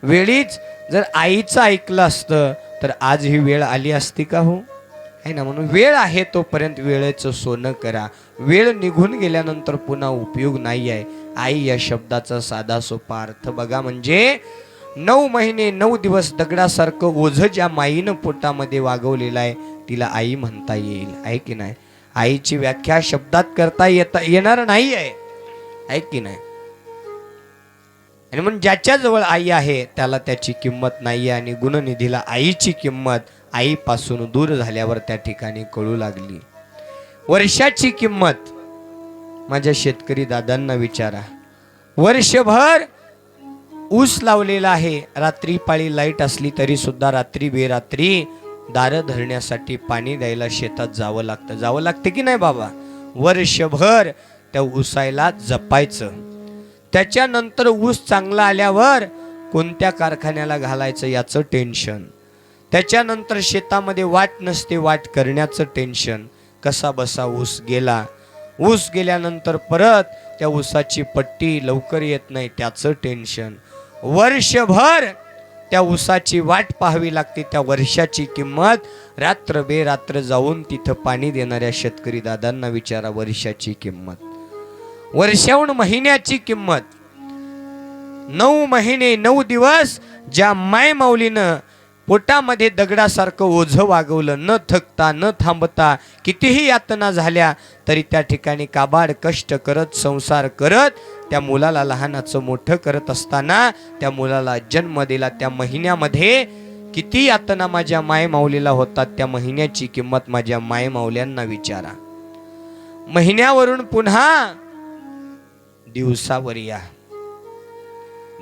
Speaker 1: वेळीच जर आईचं ऐकलं असतं तर आज ही वेळ आली असती का हो? आहे ना? म्हणून वेळ आहे तोपर्यंत वेळेचं सोनं करा. वेळ निघून गेल्यानंतर पुन्हा उपयोग नाही आहे. आई या शब्दाचा साधा सोपा अर्थ बघा, म्हणजे 9 महिने 9 दिवस दगडासारखं ओझं ज्या माईनं पोटामध्ये वागवलेलं आहे तिला आई म्हणता येईल. आहे की नाही? आईची व्याख्या शब्दात करता येणार नाही आहे की नाही? आणि म्हणून ज्याच्या जवळ आई आहे त्याला त्याची किंमत नाही आहे. आणि गुणनिधीला आईची किंमत आईपासून दूर झाल्यावर त्या ठिकाणी कळू लागली. वर्षाची किंमत माझ्या शेतकरी दादांना विचारा. वर्षभर ऊस लावलेला आहे, रात्री पाळी लाईट असली तरी सुद्धा रात्री बेरात्री दारं धरण्यासाठी पाणी द्यायला शेतात जावं लागतं की नाही बाबा? वर्षभर त्या ऊसाला जपायचं. त्याच्यानंतर ऊस चांगला आल्यावर कोणत्या कारखान्याला घालायचं याचं टेन्शन. त्याच्यानंतर शेतामध्ये वाट नसते, वाट करण्याचं टेन्शन. कसा बसा ऊस गेला, ऊस गेल्यानंतर परत त्या ऊसाची पट्टी लवकर येत नाही त्याचं टेन्शन. वर्षभर त्या ऊसाची वाट पाहावी लागते. त्या वर्षाची किंमत रात्र बेरात्र जाऊन तिथं पाणी देणाऱ्या शेतकरी दादांना विचारा. वर्षाची किंमत, वर्षाहून महिन्याची किंमत. 9 महिने 9 दिवस ज्या माय माऊलीनं पोटामध्ये दगडासारखं ओझं वागवलं, न थकता न थांबता, कितीही यातना झाल्या तरी त्या ठिकाणी काबाड कष्ट करत संसार करत त्या मुलाला लहानाचं मोठं करत असताना त्या मुलाला जन्म दिला. त्या महिन्यामध्ये किती यातना माझ्या माय माऊलीला होतात, त्या महिन्याची किंमत माझ्या माय माऊल्यांना विचारा. महिन्यावरून पुन्हा दिवसावर या.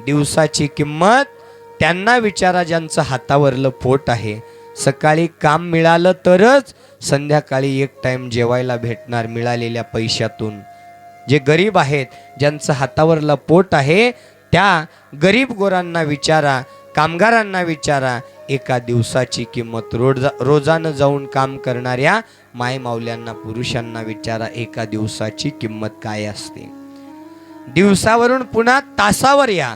Speaker 1: दिवसाची किंमत त्यांना विचारा ज्यांचं हातावरलं पोट आहे. सकाळी काम मिळालं तरच संध्याकाळी एक टाइम जेवायला भेटणार मिळालेल्या पैशातून. जे गरीब आहेत, ज्यांचं हातावरलं पोट आहे, त्या गरीब गोरांना विचारा, कामगारांना विचारा. एका दिवसाची किंमत रोजानं जाऊन काम करणाऱ्या माय माऊल्यांना पुरुषांना विचारा, एका दिवसाची किंमत काय असते. दिवसावरून पुन्हा तासावर या.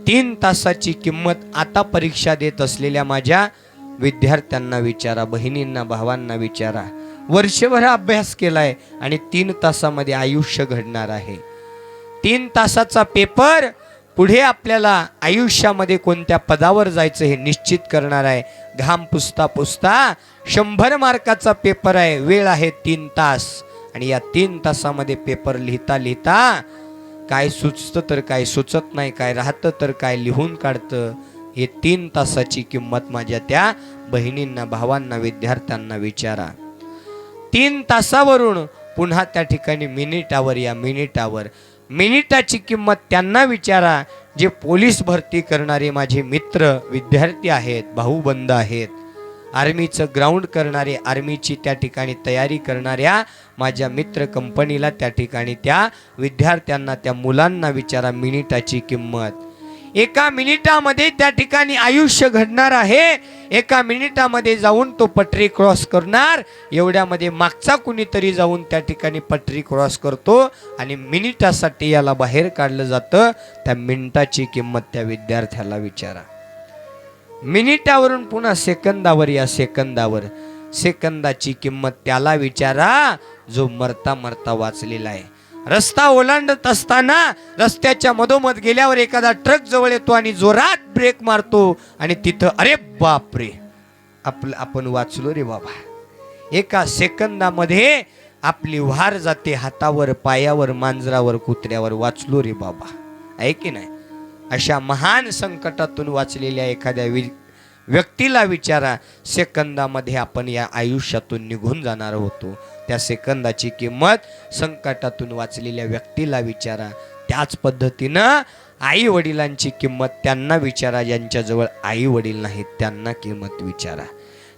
Speaker 1: 3 तासाची किंमत आता परीक्षा देत असलेल्या माझ्या विद्यार्थ्यांना विचारा, बहिणींना भावांना विचारा. वर्षभर अभ्यास केलाय आणि 3 तासामध्ये आयुष्य घडणार आहे. 3 तासाचा पेपर पुढे आपल्याला आयुष्यामध्ये कोणत्या पदावर जायचं हे निश्चित करणार आहे. घाम पुसता पुसता 100 मार्काचा पेपर आहे. वेळ आहे 3 तास आणि या 3 तासामध्ये पेपर लिहिता लिहिता काय सुचतं तर काय सुचत नाही, काय राहतं तर काय लिहून काढतं. हे 3 तासाची किंमत माझ्या त्या बहिणींना भावांना विद्यार्थ्यांना विचारा. 3 तासावरून पुन्हा त्या ठिकाणी मिनिटावर या. मिनिटाची किंमत त्यांना विचारा जे पोलीस भरती करणारे माझे मित्र विद्यार्थी आहेत, भाऊबंद आहेत. आर्मीचं ग्राउंड करणारे, आर्मीची त्या ठिकाणी तयारी करणाऱ्या माझ्या मित्र कंपनीला त्या ठिकाणी त्या विद्यार्थ्यांना, त्या मुलांना विचारा मिनिटाची किंमत. एका मिनिटामध्ये त्या ठिकाणी आयुष्य घडणार आहे. एका मिनिटामध्ये जाऊन तो पटरी क्रॉस करणार. एवढ्यामध्ये मागचा कुणीतरी जाऊन त्या ठिकाणी पटरी क्रॉस करतो आणि मिनिटासाठी याला बाहेर काढलं जातं. त्या मिनिटाची किंमत त्या विद्यार्थ्याला विचारा. मिनिटावरून पुन्हा सेकंदावर या. सेकंदाची किंमत त्याला विचारा जो मरता मरता वाचलेला आहे. रस्ता ओलांडत असताना रस्त्याच्या मधोमध गेल्यावर एखादा ट्रक जवळ येतो आणि जोरात ब्रेक मारतो आणि तिथं अरे बापरे आपण वाचलो रे बाबा. एका सेकंदामध्ये आपली वार जाते. हातावर, पायावर, मांजरावर, कुत्र्यावर वाचलो रे बाबा. आहे की नाही? अशा महान संकटातून वाचलेल्या एखाद्या व्यक्तीला विचारा. सेकंदामध्ये आपण या आयुष्यातून निघून जाणार होतो. त्या सेकंदाची किंमत संकटातून वाचलेल्या व्यक्तीला विचारा. त्याच पद्धतीनं आई वडिलांची किंमत त्यांना विचारा ज्यांच्याजवळ आई वडील नाहीत, त्यांना किंमत विचारा.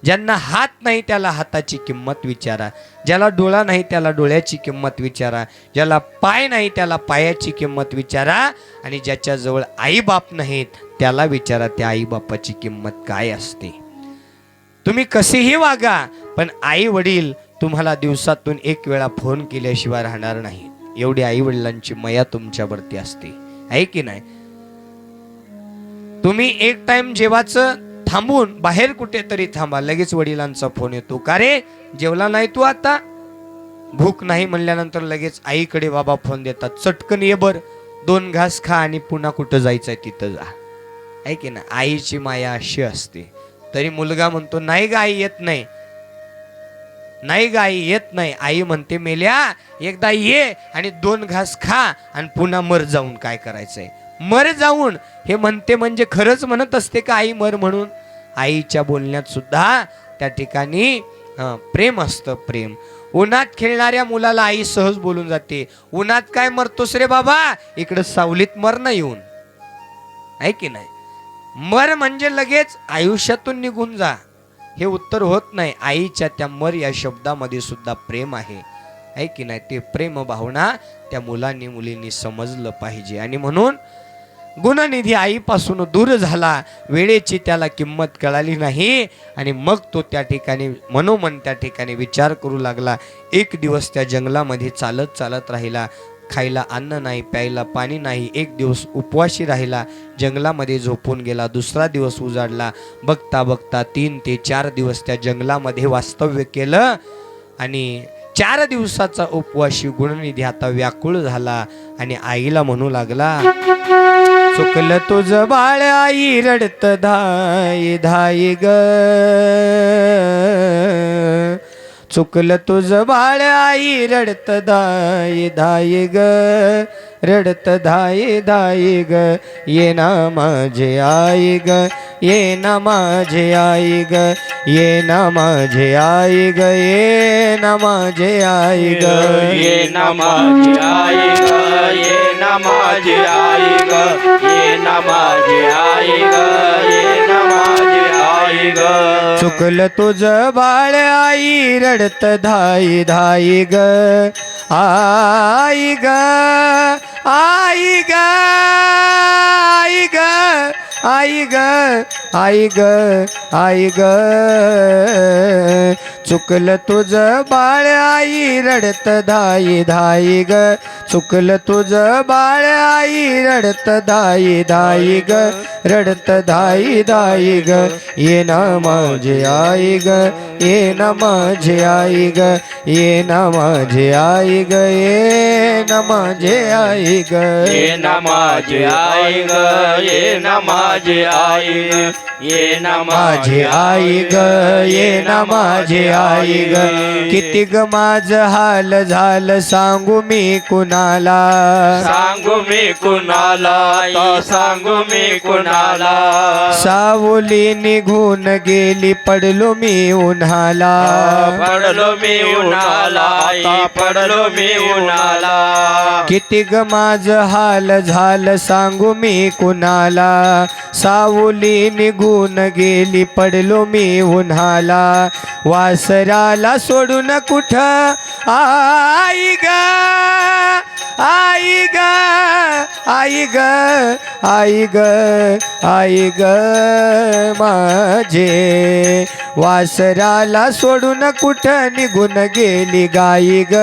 Speaker 1: ज्यांना हात नाही त्याला हाताची किंमत विचारा, ज्याला डोळा नाही त्याला डोळ्याची किंमत विचारा, ज्याला पाय नाही त्याला पायाची किंमत विचारा, आणि ज्याच्याजवळ आई बाप नाहीत त्याला विचारा त्या आई बापाची किंमत काय असते. तुम्ही कसेही वागा, पण आई वडील तुम्हाला दिवसातून एक वेळा फोन केल्याशिवाय राहणार नाहीत. एवढी आई वडिलांची माया तुमच्यावरती असते, आहे की नाही. तुम्ही एक टाइम जेवाचं थांबून बाहेर कुठेतरी थांबा, लगेच वडिलांचा फोन येतो, का रे जेवला नाही तू आता. भूक नाही म्हणल्यानंतर लगेच आईकडे बाबा फोन देतात, चटकन ये बर, 2 घास खा आणि पुन्हा कुठं जायचंय तिथं जा, आहे की ना. आईची माया अशी असते. तरी मुलगा म्हणतो, नाही ग आई येत नाही, नाही ग आई येत नाही. आई म्हणते, मेल्या एकदा ये आणि 2 घास खा आणि पुन्हा मर जाऊन, काय करायचंय मर जाऊन. हे म्हणते म्हणजे खरंच म्हणत असते का आई मर म्हणून. आईच्या बोलण्यात सुद्धा त्या ठिकाणी प्रेम असतं, प्रेम. उन्हात खेळणाऱ्या मुलाला आई सहज बोलून जाते, उन्हात काय मरतोस रे बाबा, इकडं सावलीत मर ना येऊन, आहे की नाही. मर म्हणजे लगेच आयुष्यातून निघून जा, हे उत्तर होत नाही. आईच्या त्या मर या शब्दामध्ये सुद्धा प्रेम आहे की नाही. ते प्रेम भावना त्या मुलांनी मुलींनी समजलं पाहिजे. आणि म्हणून गुणनिधी आईपासून दूर झाला, वेळेची त्याला किंमत कळाली नाही, आणि मग तो त्या ठिकाणी मनोमन त्या ठिकाणी विचार करू लागला. एक दिवस त्या जंगलामध्ये चालत चालत राहिला, खायला अन्न नाही, प्यायला पाणी नाही. एक दिवस उपवाशी राहिला, जंगलामध्ये झोपून गेला. दुसरा दिवस उजाडला. बघता बघता 3 ते 4 दिवस त्या जंगलामध्ये वास्तव्य केलं, आणि 4 दिवसाचा उपवासी गुणनिधी आता व्याकुळ झाला आणि आईला म्हणू लागला, चुकलं तुझं बाळ आई रडत धाय धाय ग, चुकलं तुझं बाळ आई रडत धाय धाय ग, रडत धाय धाय ग, ये ना माझे आई ग, ये ना माझे आई ग, ये ना माझे आई ग, ये ना माझे आई ग,
Speaker 2: ये ना माझी आई ग, ये ना माझी आई ग, ये ना माझी आई ग, ये ना माझी आई ग.
Speaker 1: चुकलं तुझं बाळ आई रडत धाई धाई ग, आई ग, आई ग, आई ग, आई ग, आई ग, आई ग. चुकलं तुझं बाळ आई रडत धाई धाई ग, चुकलं तुझं बाळ आई रडत धाई धाई ग, रडत धाई धाई ग, ये ना माझे आई ग, ये ना माझे आई ग, ये ना माझे आई ग, ये ना माझे आई ग,
Speaker 2: ये ना माझी आई ग, ये ना माझी आई ग, ये ना
Speaker 1: माझे आई ग, ये ना माझे आई ग. किती ग माझ हाल झालं सांगू मी कुणाला,
Speaker 2: सांगू मी कुणाला, आता सांगू मी कुणाला.
Speaker 1: सावली निघून गेली पडलो मी उन्हाला,
Speaker 2: पडलो मी उन्हाला, आता पडलो मी उन्हाला.
Speaker 1: किती ग माझ हाल झालं सांगू मी कुणाला, सावली निघून गेली पडलो मी उन्हाला. वासराला सोडून कुठं आई ग, आई ग, आई ग, आई ग, आई ग माझे. वासराला सोडून कुठं निघून गेली गाई ग,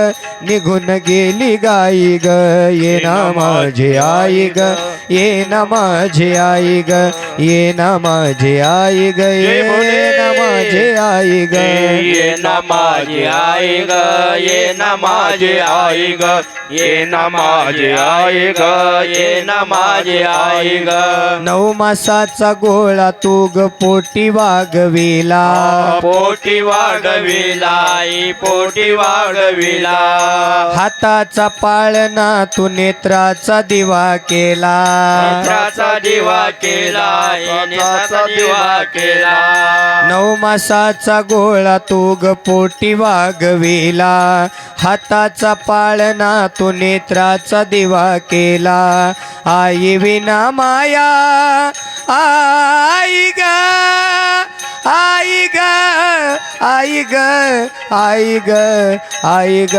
Speaker 1: निघून गेली गाई ग, ये ना माझे आई ग, ये ना माझे आई ग, ये ना माझे आई ग, ये ना माझे आई ग,
Speaker 2: ये ना माझी आई ग, ये ना माझी आई ग, ये ना माझी आई ग, ये ना माझी आई ग.
Speaker 1: 9 मासाचा गोळा तू ग पोटी वागविला,
Speaker 2: पोटी वाढविला, आई पोटी वाढविला.
Speaker 1: हाताचा पाळणा तू नेत्राचा दिवा केला,
Speaker 2: नेत्राचा दिवा केला, नेत्राचा दिवा केला.
Speaker 1: 9 मासाचा गोळा तू ग पोटी वागविला, हाताचा पाळणा तू नेत्राचा दिवा केला. आई विना माया आई ग, आई ग, आई ग आई ग आई ग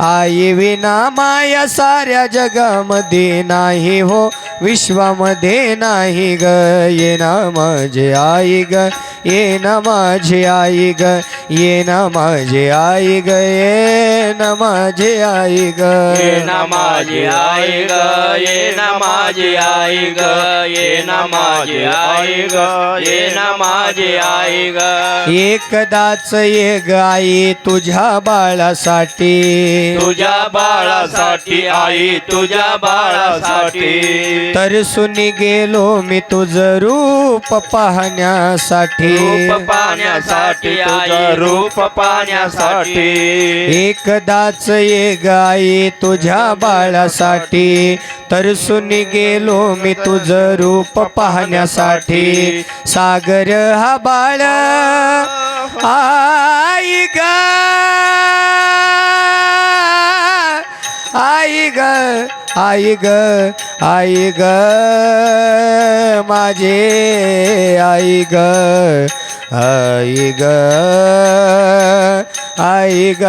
Speaker 1: आई विना माया साऱ्या जगामध्ये नाही हो विश्वामध्ये नाही ग ये ना माझे आई ग ये ना माझे आई ग ये ना माझे आई ग ये ना माझे आई ग
Speaker 2: ये ना माझी आई ग ये ना माझी आई ग ये ना माझी आई ग ये ना माझी आई ग
Speaker 1: एकदाच ये ग आई तुझ्या बाळासाठी
Speaker 2: तुझ्या बाळासाठी आई तुझ्या बाळासाठी
Speaker 1: तरसुनी गेलो मी तुझं रूप पाहण्यासाठी
Speaker 2: रूप पाहण्यासाठी आई रूप पाहण्यासाठी
Speaker 1: एकदाच ये ग आई तुझ्या बाळासाठी तरसुनी गेलो मी तुझं रूप पाहण्यासाठी सागर हा बाळ आई ग आई ग आई ग आई ग माझे आई ग आई ग आई ग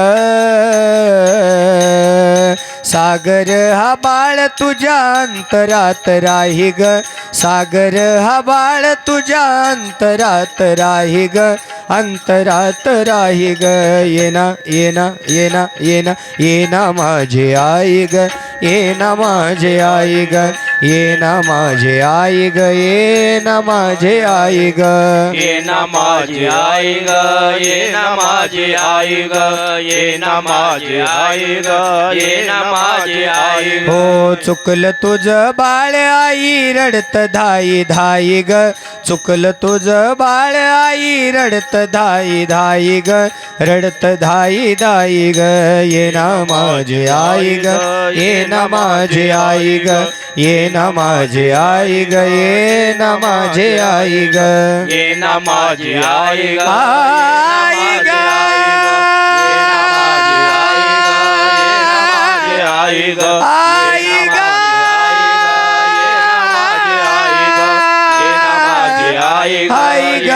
Speaker 1: सागर हा बाळ तुझ्या अंतरात राही ग सागर हा बाळ तुझ्या अंतरात राही ग अंतरात राही ग येना येना येना येना येना माझे आई ग येना माझे आई ग येना माझे आई ग येना माझे आई ग
Speaker 2: येना माझी आई ग येना माझी आई ग येना माझी आई ग येना माझी आई ग
Speaker 1: हो चुकलं तुझं बाळ आई रडत धाई धाई ग चुकलं तुझं बाळ आई रडत धाई धाई ग रडत धाई धाई ग येना माझी आई ग येना माझी आई ग येना माझी आई ग येना माझी आई ग
Speaker 2: येना माझी आई ग
Speaker 1: आई ग
Speaker 2: आई ग
Speaker 1: आई ग आई ग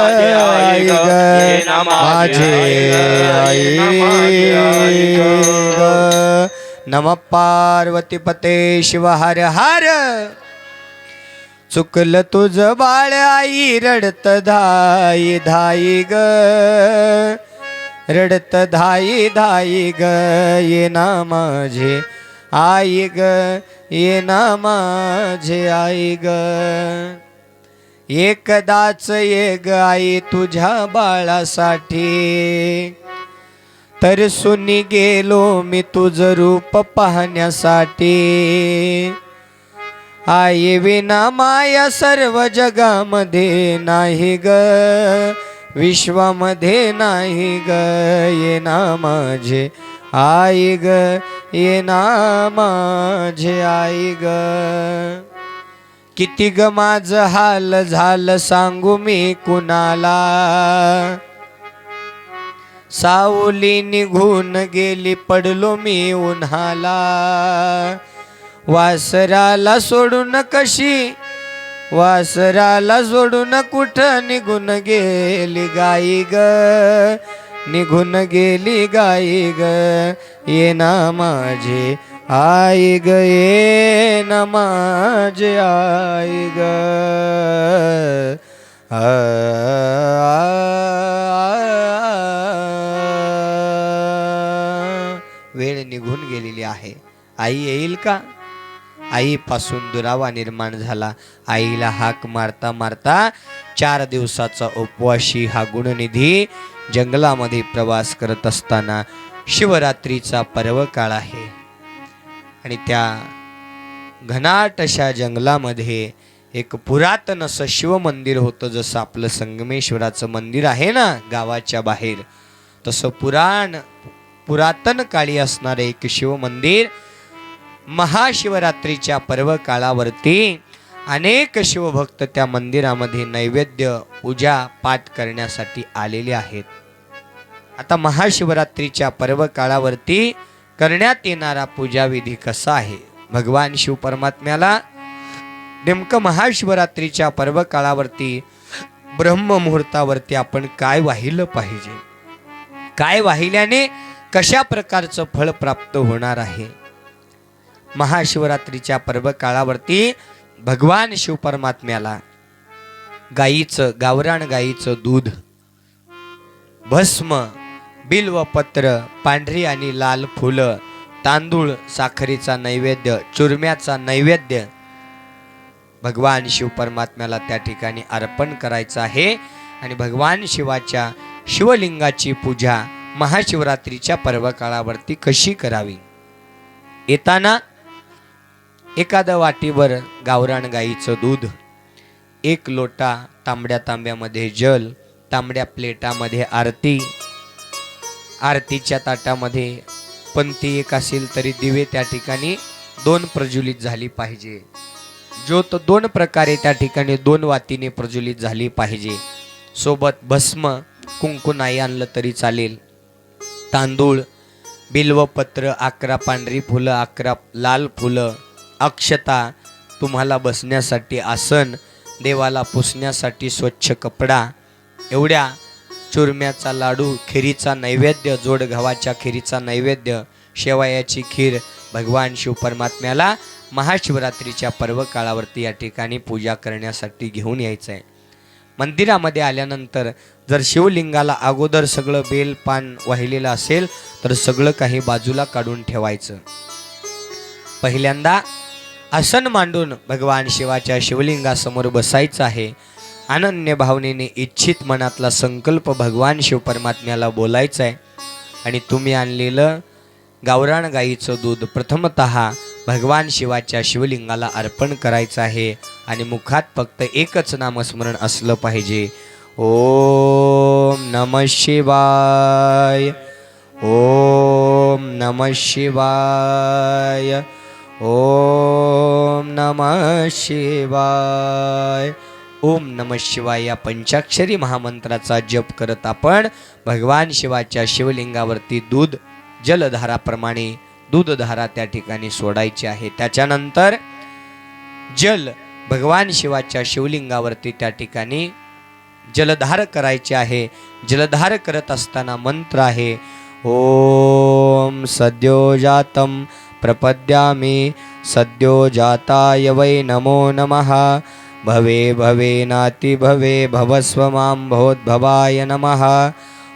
Speaker 1: आई ग माझे आई ग नमः पार्वती पते शिव हर हर चुकलं तुझं बाळ आई रडत धाई धाई ग रडत धाई धाई ग येना माझे आई ग येना माझे आई ग एकदाच ये ग आई तुझ्या बाळासाठी तरसुनी गेलो मी तुझं रूप पाहण्यासाठी आई विना माया सर्व जगामध्ये नाही ग विश्वामध्ये नाही ग येना माझे आई ग येना माझे आई ग किती ग माझं हाल झालं सांगू मी कुणाला सावली निघून गेली पडलो मी उन्हाला वासराला सोडून कशी वासराला सोडून कुठं निघून गेली गाई ग निघून गेली गाई ग येना माझे आई ग येना माझे आई ग वेळ निघून गेलेली आहे आई येईल का आईपासून दुरावा निर्माण झाला आईला हाक मारता मारता 4 दिवसाचा उपवाशी हा गुणनिधी जंगलामध्ये प्रवास करत असताना शिवरात्रीचा पर्व काळ आहे आणि त्या घनाट अशा जंगलामध्ये एक पुरातन असं शिव मंदिर होतं जसं आपलं संगमेश्वराचं मंदिर आहे ना गावाच्या बाहेर तसं पुरातन काळी असणारे एक शिव मंदिर महाशिवरात्रीच्या पर्व काळावरती अनेक शिवभक्त त्या मंदिरामध्ये नैवेद्य पूजा पाठ करण्यासाठी आलेले आहेत आता महाशिवरात्रीच्या पर्व काळावरती करण्यात येणारा पूजा विधी कसा आहे भगवान शिव परमात्म्याला नेमकं महाशिवरात्रीच्या पर्व काळावरती ब्रह्म मुहूर्तावरती आपण काय वाहिलं पाहिजे, काय वाहिल्याने कशा प्रकारचं फळ प्राप्त होणार आहे. महाशिवरात्रीच्या पर्व काळावरती भगवान शिव परमात्म्याला गाईचं, गावरान गाईचं दूध, भस्म, बिल्वपत्र, पांढरी आणि लाल फुलं, तांदूळ, साखरेचा नैवेद्य, चुरम्याचा नैवेद्य भगवान शिव परमात्म्याला त्या ठिकाणी अर्पण करायचं आहे. आणि भगवान शिवाच्या शिवलिंगाची पूजा महाशिवरात्रीच्या पर्व काळावरती कशी करावी. येताना एखाद्या वाटीवर गावरान गाईचं दूध, 1 लोटा तांबड्या तांब्यामध्ये जल, तांबड्या प्लेटामध्ये आरती, आरतीच्या ताटामध्ये पंथी एक असेल तरी दिवे त्या ठिकाणी 2 प्रज्वलित झाली पाहिजे. ज्योत 2 प्रकारे त्या ठिकाणी 2 वातीने प्रज्वलित झाली पाहिजे. सोबत भस्म, कुंकू नाही आणलं तरी चालेल, तांदूळ, बिल्वपत्र, 11 पांढरी फुलं, 11 लाल फुलं, अक्षता, तुम्हाला बसण्यासाठी आसन, देवाला पुसण्यासाठी स्वच्छ कपडा, एवढ्या चुरम्याचा लाडू, खिरीचा नैवेद्य, जोड गव्हाच्या खिरीचा नैवेद्य, शेवयाची खीर भगवान शिव परमात्म्याला महाशिवरात्रीच्या पर्व काळावरती या ठिकाणी पूजा करण्यासाठी घेऊन यायचं आहे. मंदिरामध्ये आल्यानंतर जर शिवलिंगाला अगोदर सगळं बेल पान वाहिलेलं असेल तर सगळं काही बाजूला काढून ठेवायचं. पहिल्यांदा आसन मांडून भगवान शिवाच्या शिवलिंगासमोर बसायचं आहे. अनन्य भावनेने इच्छित मनातला संकल्प भगवान शिव परमात्म्याला बोलायचा आहे. आणि तुम्ही आणलेलं गावरान गाईचं दूध प्रथमतः भगवान शिवाच्या शिवलिंगाला अर्पण करायचं आहे. आणि मुखात फक्त एकच नामस्मरण असलं पाहिजे, ओम नमः शिवाय, ओम नमः शिवाय, ओम नमः शिवाय, ओम नमः शिवाय या पंचाक्षरी महामंत्राचा जप करत आपण भगवान शिवाच्या शिवलिंगावरती दूध जलधाराप्रमाणे दूधधारा त्या ठिकाणी सोडायची आहे. त्याच्यानंतर जल भगवान शिवाच्या शिवलिंगावरती त्या ठिकाणी जलधार करायचे आहे. जलधार करत असताना मंत्र आहे, ओम सद्योजातं प्रपद्यामि सद्योजाताय वै नमो नमः, भवे भवे नाति भवे भवस्व मां भवोद्भवाय नमः.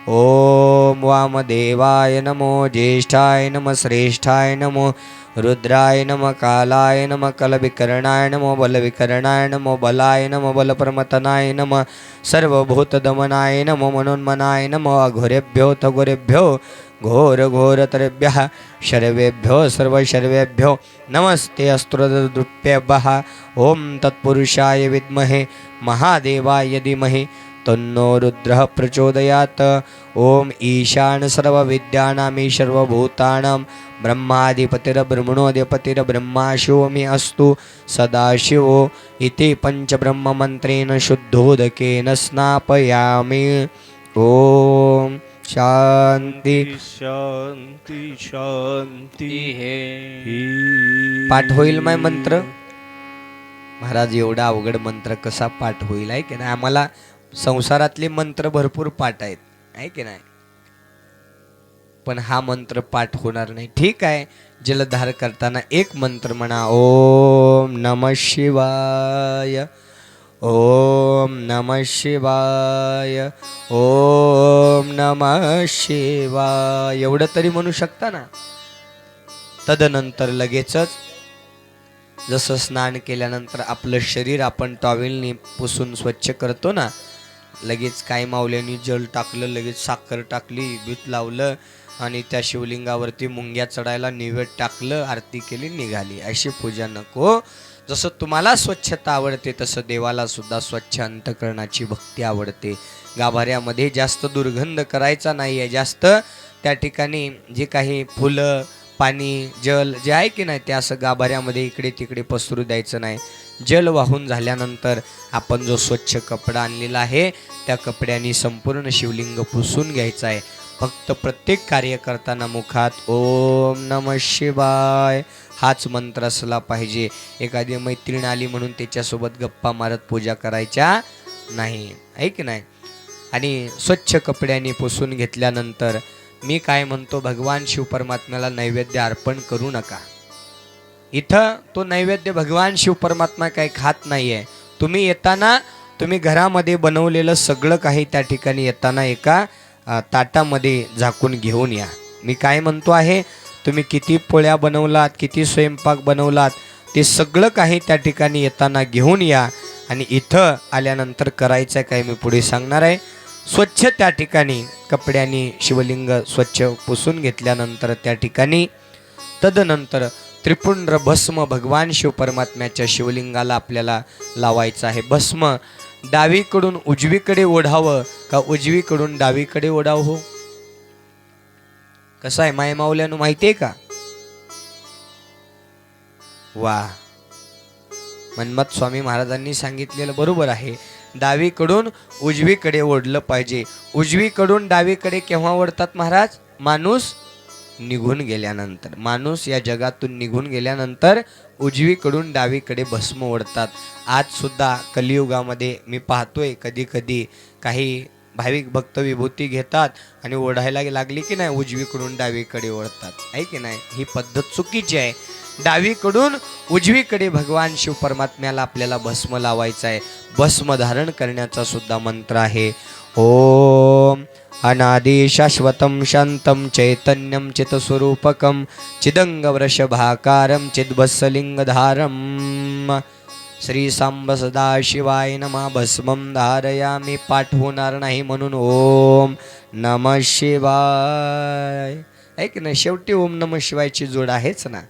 Speaker 1: ओम वामदेवाय नमो, ज्येष्ठाय नमः, श्रेष्ठाय नमो, रुद्राय नमः, कालाय नमः, कलविकरणाय नमो, बलविकरणाय नमो, बलाय नमो, बलप्रमतनाय नमः, सर्वभूतदमनाय नमो, मनोन्मनाय नमो, अघोरेभ्यो तघोरेभ्यो घोर घोरतरेभ्यः शर्वेभ्यो सर्वशर्वेभ्यो नमस्ते अस्त्रोदृप्येभ्यः. ओम तत्पुरुषाय विद्महे महादेवाय धीमहि तन्नो रुद्रः प्रचोदयात्. ओम ईशान सर्वविद्यानां सर्वभूतानां ब्रह्माधिपतिर्ब्रह्मणोऽधिपतिर्ब्रह्मा शिवोऽमि अस्तु सदाशिवो इति पंचब्रह्ममन्त्रेण शुद्धोदकेन स्नापयामि. ओम शांती
Speaker 3: शांती शांती
Speaker 2: हे
Speaker 1: पाठ होईल माय मंत्र. महाराज एवढा अवघड मंत्र कसा पाठ होईल आहे की नाही. आम्हाला संसारातले मंत्र भरपूर पाठ आहेत आहे की नाही, पण हा मंत्र पाठ होणार नाही. ठीक आहे, जलधार करताना एक मंत्र म्हणा, ओम नमः शिवाय, ओम नमः शिवाय, ओम नमः शिवाय, एवढं तरी म्हणू शकता ना. तदनंतर लगेचच जसं स्नान केल्यानंतर आपलं शरीर आपण टॉवेलनी पुसून स्वच्छ करतो ना, लगेच काय मावल्यानी जल टाकलं, लगेच साखर टाकली, बीत लावलं आणि त्या शिवलिंगावरती मुंग्या चढायला निवेद टाकलं, आरती केली, निघाली. अशी पूजा नको. जसं तुम्हाला स्वच्छता आवडते तसं देवाला सुद्धा स्वच्छ अंतकरणाची भक्ती आवडते. गाभाऱ्यामध्ये जास्त दुर्गंध करायचा नाही आहे. जास्त त्या ठिकाणी जे काही फुलं, पाणी, जल जे आहे की नाही ते असं गाभाऱ्यामध्ये इकडे तिकडे पसरू द्यायचं नाही. जल वाहून झाल्यानंतर आपण जो स्वच्छ कपडा आणलेला आहे त्या कपड्याने संपूर्ण शिवलिंग पुसून घ्यायचा आहे. फक्त प्रत्येक कार्य करताना मुखात ओम नमः शिवाय हाच मंत्र असला पाहिजे. एखादी मैत्रीण आली म्हणून त्याच्यासोबत गप्पा मारत पूजा करायच्या नाही, आहे की नाही. आणि स्वच्छ कपड्यांनी पुसून घेतल्यानंतर मी काय म्हणतो, भगवान शिव परमात्म्याला नैवेद्य अर्पण करू नका. इथं तो नैवेद्य भगवान शिव परमात्मा काही खात नाहीये. तुम्ही येताना तुम्ही घरामध्ये बनवलेलं सगळं काही त्या ठिकाणी येताना एका ताटामध्ये झाकून घेऊन या. मी काय म्हणतो आहे, तुम्ही किती पोळ्या बनवलात, किती स्वयंपाक बनवलात, ते सगळं काही त्या ठिकाणी येताना घेऊन या. आणि इथं आल्यानंतर करायचं आहे काय मी पुढे सांगणार आहे. स्वच्छ त्या ठिकाणी कपड्यांनी शिवलिंग स्वच्छ पुसून घेतल्यानंतर त्या ठिकाणी तदनंतर त्रिपुंड्र भस्म भगवान शिव परमात्म्याच्या शिवलिंगाला आपल्याला लावायचं आहे. भस्म डावीकडून उजवीकडे ओढावं का उजवीकडून डावीकडे ओढावं हो? कसं आहे माय माऊल्यानं माहिती आहे का? वा, मन्मथ स्वामी महाराजांनी सांगितलेलं बरोबर आहे. डावीकडून उजवीकडे ओढलं पाहिजे. उजवीकडून डावीकडे केव्हा ओढतात महाराज? माणूस निघून गेल्यानंतर. माणूस या जगातून निघून गेल्यानंतर उजवीकडून डावीकडे भस्म ओढतात. आज सुद्धा कलियुगामध्ये मी पाहतोय कधी कधी काही भाविक भक्त विभूती घेतात आणि ओढायला लागली की नाही उजवीकडून डावीकडे ओढतात, आहे की नाही. ही पद्धत चुकीची आहे. डावीकडून उजवीकडे भगवान शिव परमात्म्याला आपल्याला भस्म लावायचं आहे. भस्म धारण करण्याचा सुद्धा मंत्र आहे. ओम अनादि शाश्वतं शांतं चैतन्यं चित्स्वरूपकं चिदंगवृषभाकारं चिद्वत्सलिंगधारं श्री सांब सदाशिवाय नमः. भस्मं धारयामी. पाठ होणार नाही म्हणून ओम नमः शिवाय. ऐक ना, शेवटी ओम नमः शिवायची जोड आहेच ना.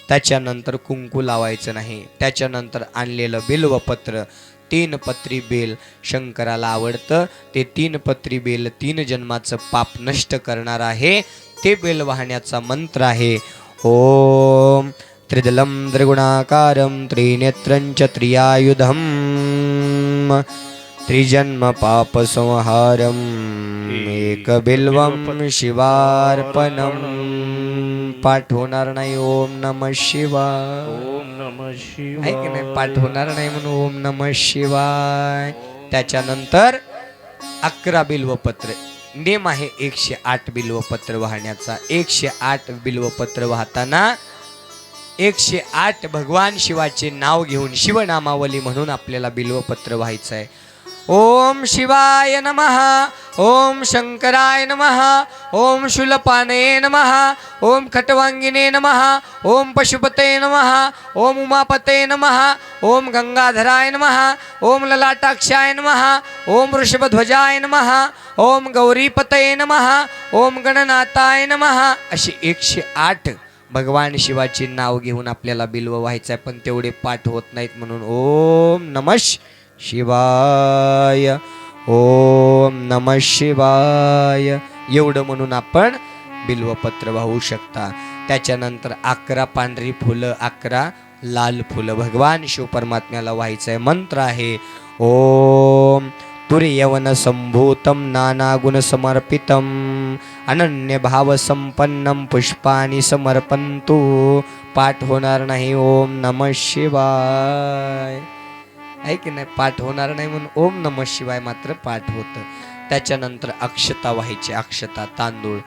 Speaker 1: त्याच्यानंतर कुंकू लावायचं नाही. त्याच्यानंतर आणलेलं बिल्वपत्र, 3 पत्री बेल शंकराला आवडतं. ते 3 पत्री बेल 3 जन्माचं पाप नष्ट करणार आहे. ते बेल वाहण्याचा मंत्र आहे ओम त्रिदलं त्रिगुणाकारं त्रिनेत्रं त्रियायुधं त्रिजन्म पाप संहारं एकबिल्वं शिवार्पणं. पाठ होणार नाही ओम नमः शिवाय.
Speaker 3: ओम नमः शिवाय.
Speaker 1: आहे की नाही, पाठ होणार नाही म्हणून ओम नमः शिवाय. त्याच्यानंतर 11 बिल्वपत्र. नेम आहे 108 बिल्वपत्र वाहण्याचा. 108 बिल्वपत्र वाहताना 108 भगवान शिवाचे नाव घेऊन शिवनामावली म्हणून आपल्याला बिल्वपत्र व्हायचं आहे. ओम शिवाय नमः. ओम शंकराय नमः. ओम शूलपानये नमः. ओम खटवांगिने नमः. ओम पशुपते नमः. ओम उमापते नमः. ओम गंगाधराय नमः. ओम ललाटाक्षाय नमः. ओम वृषभध्वजाय नमः. ओम गौरीपतये नमः. ओम गणनाथाय नमः. अशी 108 भगवान शिवाचे नाव घेऊन आपल्याला बिल्व व्हायचं आहे. पण तेवढे पाठ होत नाहीत म्हणून ओम नमः शिवाय. ओम नमः शिवाय एवढं म्हणून आपण बिल्वपत्र वाहू शकता. त्याच्यानंतर 11 पांढरी फुलं, 11 लाल फुलं भगवान शिव परमात्म्याला व्हायचं आहे. मंत्र आहे ओम तुर्यवन संभूतं नानागुण समर्पितं अनन्य भाव संपन्नं पुष्पानि समर्पन्तु. पाठ होणार नाही ओम नमः शिवाय. आहे की नाही, पाठ होणार नाही म्हणून ओम नमः शिवाय मात्र पाठ होतं. त्याच्यानंतर अक्षता व्हायची. अक्षता तांदूळ.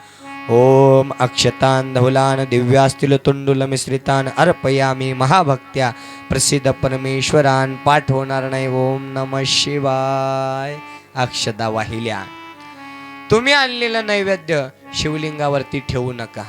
Speaker 1: ओम अक्षतान धवलान दिव्यास्तिल तुंडुल मिश्रितान अर्पयामी महाभक्त्या प्रसिद्ध परमेश्वरान. पाठ होणार नाही ओम नमः शिवाय. अक्षता वाहिल्या. तुम्ही आणलेलं नैवेद्य शिवलिंगावरती ठेवू नका.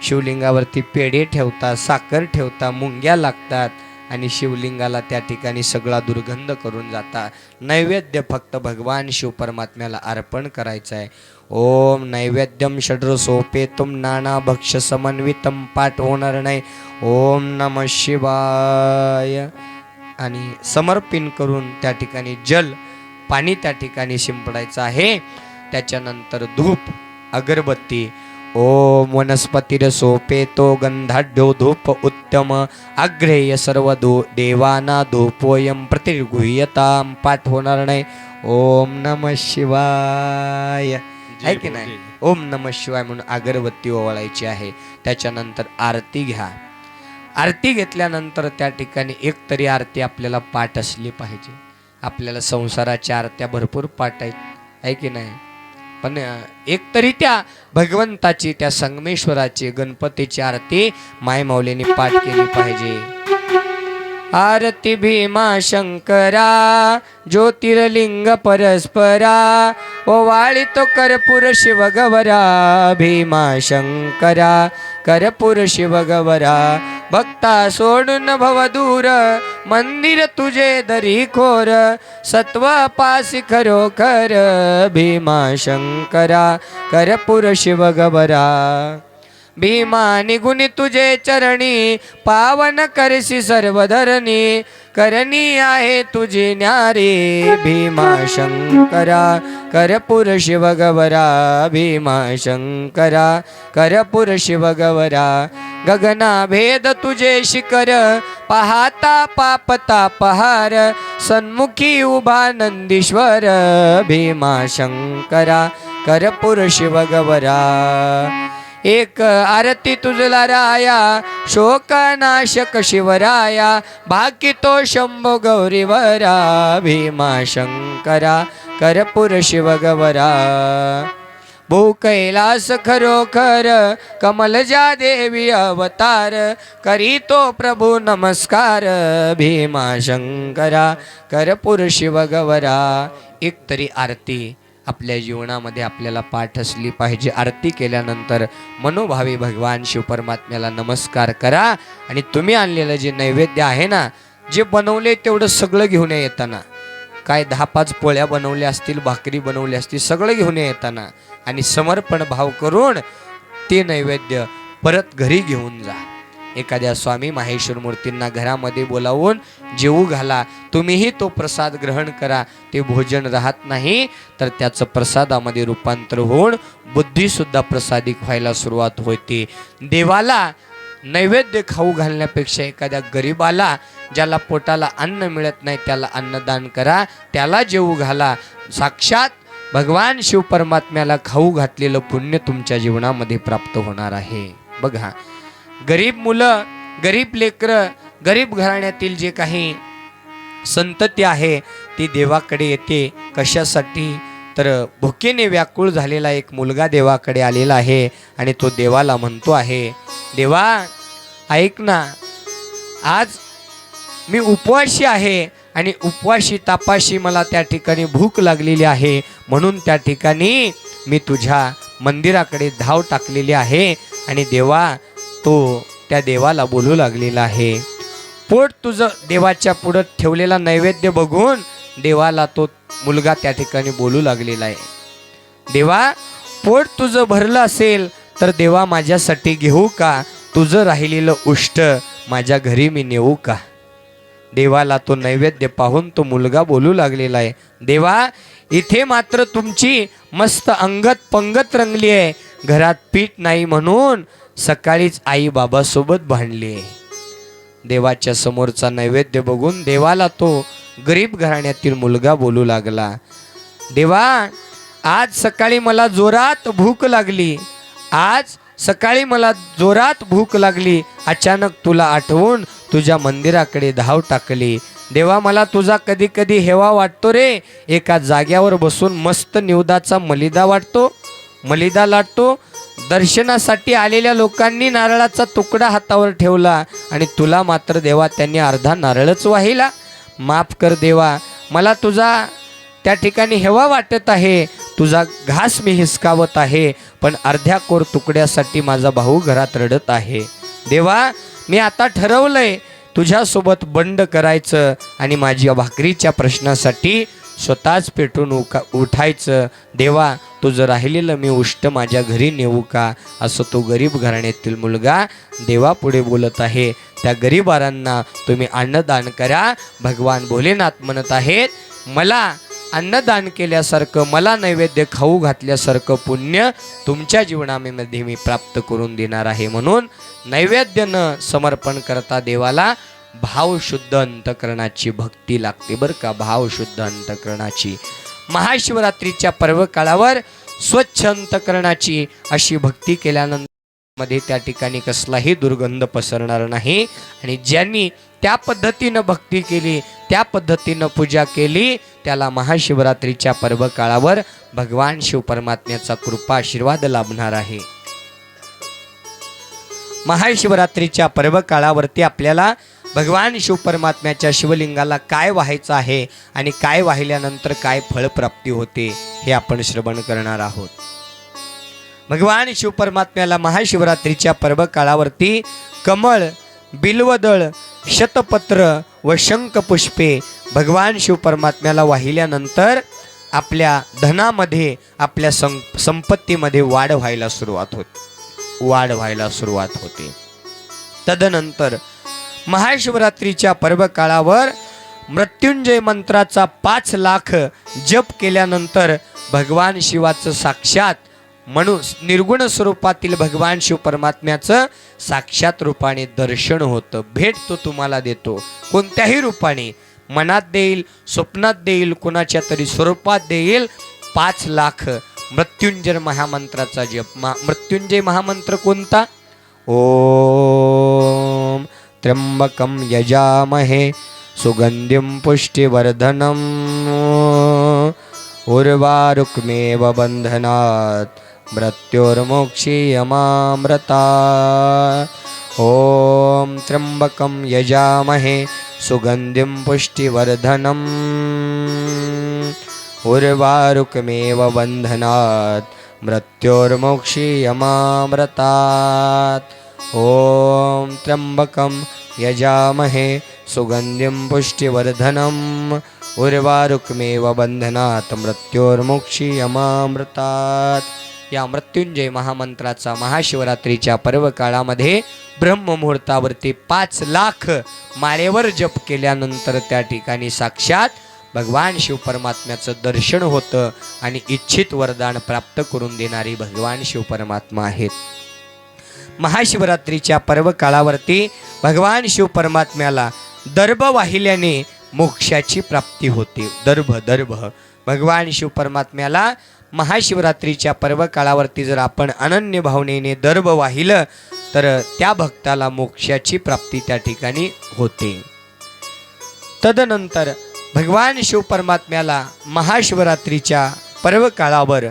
Speaker 1: शिवलिंगावरती पेढे ठेवता, साखर ठेवता, मुंग्या लागतात आणि शिवलिंगाला त्या ठिकाणी सगळा दुर्गंध करून जाता. नैवेद्य फक्त भगवान शिव परमात्म्याला अर्पण करायचं आहे. ओम नैवेद्यम षड्रसोपेतुम नाना भक्ष समन्वितम. पाठ होणार नाही ओम नमः शिवाय. आणि समर्पण करून त्या ठिकाणी जल पाणी त्या ठिकाणी शिंपडायचं आहे. त्याच्यानंतर धूप अगरबत्ती. ओम वनस्पतिरसोपेतो गंधाढ्यो धूप उत्तम अग्रेय सर्व देवाना धूपोयम प्रतिगृह्यताम. पाठ होणार नाही ओम नमः शिवाय. आहे की नाही. ओम नमः शिवाय म्हणून अगरबत्ती ओवाळायची आहे. त्याच्यानंतर आरती घ्या. आरती घेतल्यानंतर त्या ठिकाणी एक तरी आरती आपल्याला पाठ असली पाहिजे. आपल्याला संसाराच्या आरत्या भरपूर पाठ आहेत, आहे की नाही. पण एक तरी त्या भगवंताची, त्या संगमेश्वराची, गणपतीची आरती मायमाऊलीने पाठ केली पाहिजे. आरती भीमा शंकरा ज्योतिर्लिंग परस्परा ओवाळितो कर्पूर शिवगवरा. भीमा शंकरा कर्पूर शिवगवरा भक्ता सोडून भवदूर मंदिर तुझे दरी खोर सत्व पासी खरोखर. भीमा शंकरा कर्पूर शिवगवरा भीमा निगुणी तुझे चरणी पावन करसी सर्वधरणी करणी आहे तुझी न्यारी. भीमा शंकरा कर्पूर शिवगवरा भीमा शंकरा कर्पूर शिवगवरा. गगना भेद तुझे शिखर पाहता पापता पहार सन्मुखी उभा नंदीश्वर. भीमा शंकरा कर्पूर शिवगवरा. एक आरती तुझला राया शोकनाशक शिवराया बाकी तो शंभो गौरीवरा. भीमा शंकरा कर्पूर शिवगवरा. भू कैलास खरोखर कमलजा देवी अवतार करी तो प्रभू नमस्कार. भीमा शंकरा कर्पूर शिवगवरा. एक तरी आरती आपल्या जीवनामध्ये आपल्याला पाठ असली पाहिजे. आरती केल्यानंतर मनोभावी भगवान शिवपरमात्म्याला नमस्कार करा आणि तुम्ही आणलेलं जे नैवेद्य आहे ना, जे बनवले तेवढं सगळं घेऊन या येताना. काय 10-5 पोळ्या बनवल्या असतील, भाकरी बनवली असतील, सगळं घेऊन या येताना आणि समर्पण भाव करून ते नैवेद्य परत घरी घेऊन जा. एखाद्या स्वामी माहेश्वर मूर्तींना घरामध्ये बोलावून जेवू घाला. तुम्हीही तो प्रसाद ग्रहण करा. ते भोजन राहत नाही तर त्याचं प्रसादामध्ये रूपांतर होऊन बुद्धीसुद्धा प्रसादिक व्हायला सुरुवात होते. देवाला नैवेद्य खाऊ घालण्यापेक्षा एखाद्या गरीबाला, ज्याला पोटाला अन्न मिळत नाही, त्याला अन्नदान करा, त्याला जेवू घाला. साक्षात भगवान शिव परमात्म्याला खाऊ घातलेलं पुण्य तुमच्या जीवनामध्ये प्राप्त होणार आहे. बघा, गरीब मुलं, गरीब लेकरं, गरीब घराण्यातील जे काही संतती आहे ती देवाकडे येते. कशासाठी तर भुकेने व्याकुळ झालेला एक मुलगा देवाकडे आलेला आहे आणि तो देवाला म्हणतो आहे, देवा ऐक ना, आज मी उपवासी आहे आणि उपवासी तापाशी मला त्या ठिकाणी भूक लागलेली आहे, म्हणून त्या ठिकाणी मी तुझ्या मंदिराकडे धाव टाकलेली आहे. आणि देवा तो त्या देवाला बोलू लागलेला आहे. पोट तुझं देवाच्या पुढं ठेवलेला नैवेद्य बघून देवाला तो मुलगा त्या ठिकाणी बोलू लागलेला आहे, देवा पोट तुझं भरलं असेल तर देवा माझ्यासाठी घेऊ का? तुझं राहिलेलं उष्ट माझ्या घरी मी नेऊ का? देवाला तो नैवेद्य पाहून तो मुलगा बोलू लागलेला आहे, देवा इथे मात्र तुमची मस्त अंगत पंगत रंगली आहे. घरात पीठ नाही म्हणून सकाळीच आई बाबा सोबत भांडली आहे. देवाच्या समोरचा नैवेद्य बघून देवाला तो गरीब घराण्यातील मुलगा बोलू लागला, देवा आज सकाळी मला जोरात भूक लागली, आज सकाळी मला जोरात भूक लागली, अचानक तुला आठवून तुझ्या मंदिराकडे धाव टाकली. देवा मला तुझा कधी कधी हेवा वाटतो रे. एका जाग्यावर बसून मस्त निवदाचा मलिदा वाटतो, मलिदा लाटतो. दर्शनासाठी आलेल्या लोकांनी नारळाचा तुकडा हातावर ठेवला आणि तुला मात्र देवा त्यांनी अर्धा नारळच वाहिला. माफ कर देवा, मला तुझा त्या ठिकाणी हेवा वाटत आहे, तुझा घास मी हिसकावत आहे, पण अर्ध्या कोर तुकड्यासाठी माझा भाऊ घरात रडत आहे. देवा मी आता ठरवलंय तुझ्यासोबत बंड करायचं आणि माझ्या भाकरीच्या प्रश्नासाठी स्वतःच पेटून उठायचं. देवा तुझं राहिलेलं मी उष्ट माझ्या घरी नेऊ का? असं तो गरीब घराण्यातील मुलगा देवापुढे बोलत आहे. त्या गरीबारांना तुम्ही अन्नदान करा. भगवान भोलेनाथ म्हणत आहेत, मला अन्नदान केल्यासारखं, मला नैवेद्य खाऊ घातल्यासारखं पुण्य तुमच्या जीवनामध्ये मी प्राप्त करून देणार आहे. म्हणून नैवेद्य न समर्पण करता देवाला भावशुद्ध अंतकरणाची भक्ती लागते बरं का, भावशुद्ध अंतकरणाची. महाशिवरात्रीच्या पर्व काळावर स्वच्छ अंतकरणाची अशी भक्ती केल्यानंतर मध्ये त्या ठिकाणी कसलाही दुर्गंध पसरणार नाही. आणि ज्यांनी त्या पद्धतीनं भक्ती केली, त्या पद्धतीनं पूजा केली, त्याला महाशिवरात्रीच्या पर्व काळावर भगवान शिव परमात्म्याचा कृपा आशीर्वाद लाभणार आहे. महाशिवरात्रीच्या पर्व काळावरती आपल्याला भगवान शिव परमात्म्याच्या शिवलिंगाला काय व्हायचं आहे आणि काय वाहिल्यानंतर काय फळप्राप्ती होते हे आपण श्रवण करणार आहोत. भगवान शिव परमात्म्याला महाशिवरात्रीच्या पर्व काळावरती कमळ, बिल्वदळ, शतपत्र व शंखपुष्पे भगवान शिव परमात्म्याला वाहिल्यानंतर आपल्या धनामध्ये, आपल्या संपत्तीमध्ये वाढ व्हायला सुरुवात होते. तदनंतर महाशिवरात्रीच्या पर्व काळावर मृत्युंजय मंत्राचा 5 लाख जप केल्यानंतर भगवान शिवाचं साक्षात म्हणून निर्गुण स्वरूपातील भगवान शिव परमात्म्याचं साक्षात रूपाने दर्शन होतं. भेट तो तुम्हाला देतो. कोणत्याही रूपाने मनात देईल, स्वप्नात देईल, कोणाच्या तरी स्वरूपात देईल. 5 लाख मृत्युंजय महामंत्राचा जप. मृत्युंजय महामंत्र कोणता? ओम त्र्यंबकं यजामहे सुगंधिं पुष्टिवर्धनम् उर्वारुकमेव बंधनात् मृत्योर्मोक्षीयमामृतात्. ओम त्र्यंबकं यजामहे सुगंधिं पुष्टिवर्धनम् उर्वारुकमेव बंधनात् मृत्योर्मोक्षीयमामृतात्. ओम त्र्यंबकं यजामहे सुगंधिं पुष्टिवर्धनम् उर्वारुकमेव बंधनात् मृत्योर्मोक्षीयमामृतात्. या मृत्युंजय महामंत्राचा महाशिवरात्रीच्या पर्व काळामध्ये ब्रह्ममुहूर्तावरती 5 लाख माळेवर जप केल्यानंतर त्या ठिकाणी साक्षात भगवान शिव परमात्म्याचं दर्शन होतं आणि इच्छित वरदान प्राप्त करून देणारी भगवान शिव परमात्मा आहेत. महाशिवरात्रीच्या पर्व काळावरती भगवान शिव परमात्म्याला दर्भ वाहिल्याने मोक्षाची प्राप्ती होते. दर्भ भगवान शिव परमात्म्याला महाशिवरात्रीच्या पर्व काळावरती जर आपण अनन्य भावनेने दर्भ वाहिलं तर त्या भक्ताला मोक्षाची प्राप्ती त्या ठिकाणी होते. तदनंतर भगवान शिव परमात्म्याला महाशिवरात्रीच्या पर्व काळावर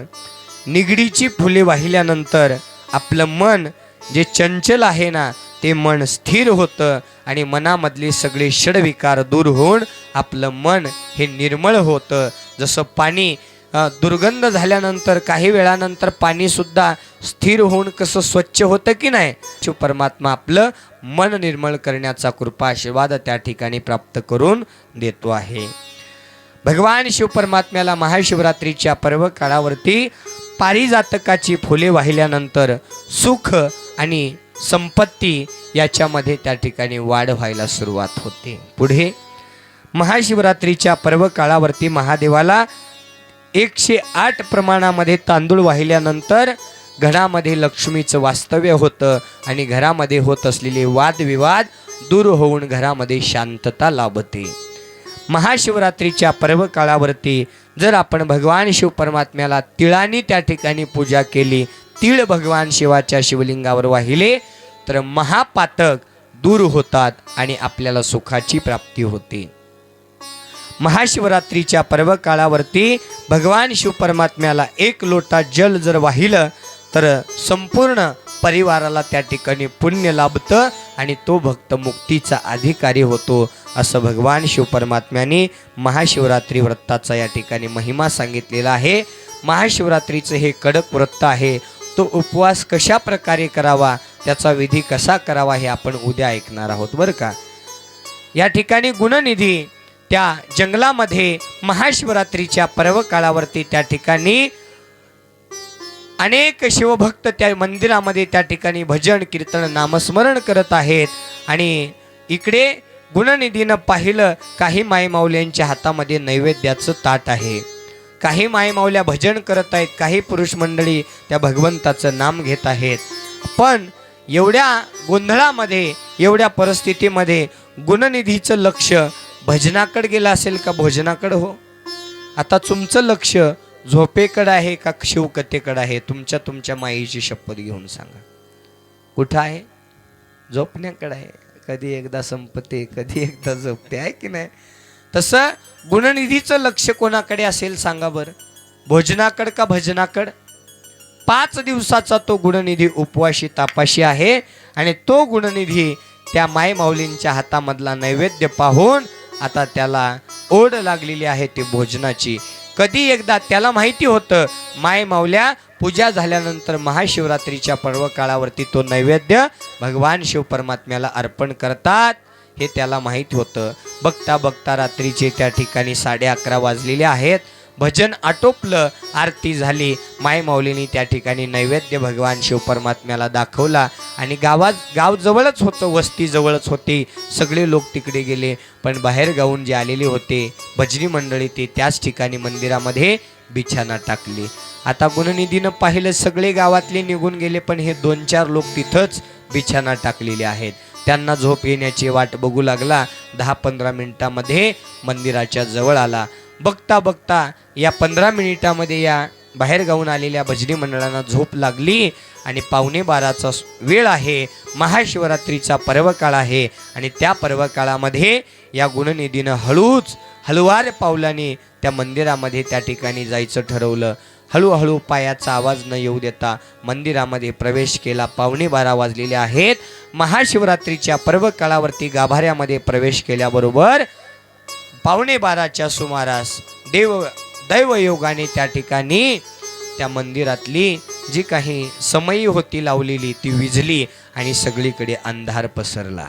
Speaker 1: निगडीची फुले वाहिल्यानंतर आपलं मन जे चंचल आहे ना ते मन स्थिर होतं आणि मनामधले सगळे षडविकार दूर होऊन आपलं मन हे निर्मळ होतं. जसं पाणी दुर्गंध झाल्यानंतर काही वेळानंतर पाणी सुद्धा स्थिर होऊन कसं स्वच्छ होतं की नाही, शिव परमात्मा आपलं मन निर्मळ करण्याचा कृपा आशीर्वाद त्या ठिकाणी प्राप्त करून देतो आहे. भगवान शिव परमात्म्याला महाशिवरात्रीच्या पर्व काळावरती पारिजातकाची फुले वाहिल्यानंतर सुख आणि संपत्ती याच्यामध्ये त्या ठिकाणी वाढ व्हायला सुरुवात होते. पुढे महाशिवरात्रीच्या पर्व काळावरती महादेवाला 108 प्रमाणामध्ये तांदूळ वाहिल्यानंतर घरामध्ये लक्ष्मीचं वास्तव्य होतं आणि घरामध्ये होत असलेले वादविवाद दूर होऊन घरामध्ये शांतता लाभते. महाशिवरात्रीच्या पर्व काळावरती जर आपण भगवान शिव परमात्म्याला तिळाने त्या ठिकाणी पूजा केली, तीळ भगवान शिवाच्या शिवलिंगावर वाहिले तर महापातक दूर होतात आणि आपल्याला सुखाची प्राप्ती होते. महाशिवरात्रीच्या पर्व काळावरती भगवान शिव परमात्म्याला 1 लोटा जल जर वाहिलं तर संपूर्ण परिवाराला त्या ठिकाणी पुण्य लाभतं आणि तो भक्त मुक्तीचा अधिकारी होतो. असं भगवान शिव परमात्म्याने महाशिवरात्री व्रताचा या ठिकाणी महिमा सांगितलेला आहे. महाशिवरात्रीचं हे कडक व्रत आहे. तो उपवास कशा प्रकारे करावा, त्याचा विधी कसा करावा हे आपण उद्या ऐकणार आहोत बरं का. या ठिकाणी गुणनिधी त्या जंगलामध्ये महाशिवरात्रीच्या पर्व काळावरती त्या ठिकाणी अनेक शिवभक्त त्या मंदिरामध्ये त्या ठिकाणी भजन कीर्तन नामस्मरण करत आहेत. आणि इकडे गुणनिधीनं पाहिलं काही माईमाऊल्यांच्या हातामध्ये नैवेद्याचं ताट आहे. काही माईमाऊल्या भजन करत आहेत, काही पुरुष मंडळी त्या भगवंताचं नाम घेत आहेत. पण एवढ्या गोंधळामध्ये, एवढ्या परिस्थितीमध्ये गुणनिधीचं लक्ष भजनाकडे गेलं असेल का भोजनाकडे? हो, आता तुमचं लक्ष झोपेकडं आहे का शिवकथेकडं आहे? तुमच्या तुमच्या माईची शपथ घेऊन सांगा. कुठं आहे? झोपण्याकडं आहे. कधी एकदा संपते, कधी एकदा झोपते, आहे की नाही? तसं गुणनिधीचं लक्ष कोणाकडे असेल सांगा बरं? भोजनाकड का भजनाकड? 5 दिवसाचा तो गुणनिधी उपवाशी तापाशी आहे आणि तो गुणनिधी त्या माय माऊलींच्या हातामधला नैवेद्य पाहून आता त्याला ओढ लागलेली आहे ती भोजनाची. कधी एकदा त्याला माहिती होतं माय माऊल्या पूजा झाल्यानंतर महाशिवरात्रीच्या पर्व काळावरती तो नैवेद्य भगवान शिव परमात्म्याला अर्पण करतात, हे त्याला माहीत होतं. बघता बघता रात्रीचे त्या ठिकाणी 11:30 वाजलेले आहेत. भजन आटोपलं, आरती झाली. माय माऊलीने त्या ठिकाणी नैवेद्य भगवान शिव परमात्म्याला दाखवला आणि गाव जवळच होतं, वस्ती जवळच होती. सगळे लोक तिकडे गेले, पण बाहेर गावून जे आलेले होते भजनी मंडळी ते त्याच ठिकाणी मंदिरामध्ये बिछाना टाकली. आता गुणनिधीनं पाहिलं सगळे गावातले निघून गेले, पण हे 2-4 लोक तिथंच बिछाना टाकलेले आहेत. त्यांना झोप येण्याची वाट बघू लागला. 10-15 मिनिटामध्ये मंदिराच्या जवळ आला. बघता बघता या 15 मिनिटामध्ये या बाहेर गाऊन आलेल्या भजनी मंडळांना झोप लागली आणि 11:15चा वेळ आहे. महाशिवरात्रीचा पर्वकाळ आहे आणि त्या पर्वकाळामध्ये या गुणनिधीनं हळूवार पावलाने त्या मंदिरामध्ये त्या ठिकाणी जायचं ठरवलं. हळूहळू पायाचा आवाज न येऊ देता मंदिरामध्ये प्रवेश केला. 11:15 वाजलेले आहेत. महाशिवरात्रीच्या पर्वकाळावरती गाभाऱ्यामध्ये प्रवेश केल्याबरोबर 11:15च्या सुमारास दैवयोगाने त्या ठिकाणी त्या मंदिरातली जी काही समयी होती लावलेली ती विझली आणि सगळीकडे अंधार पसरला.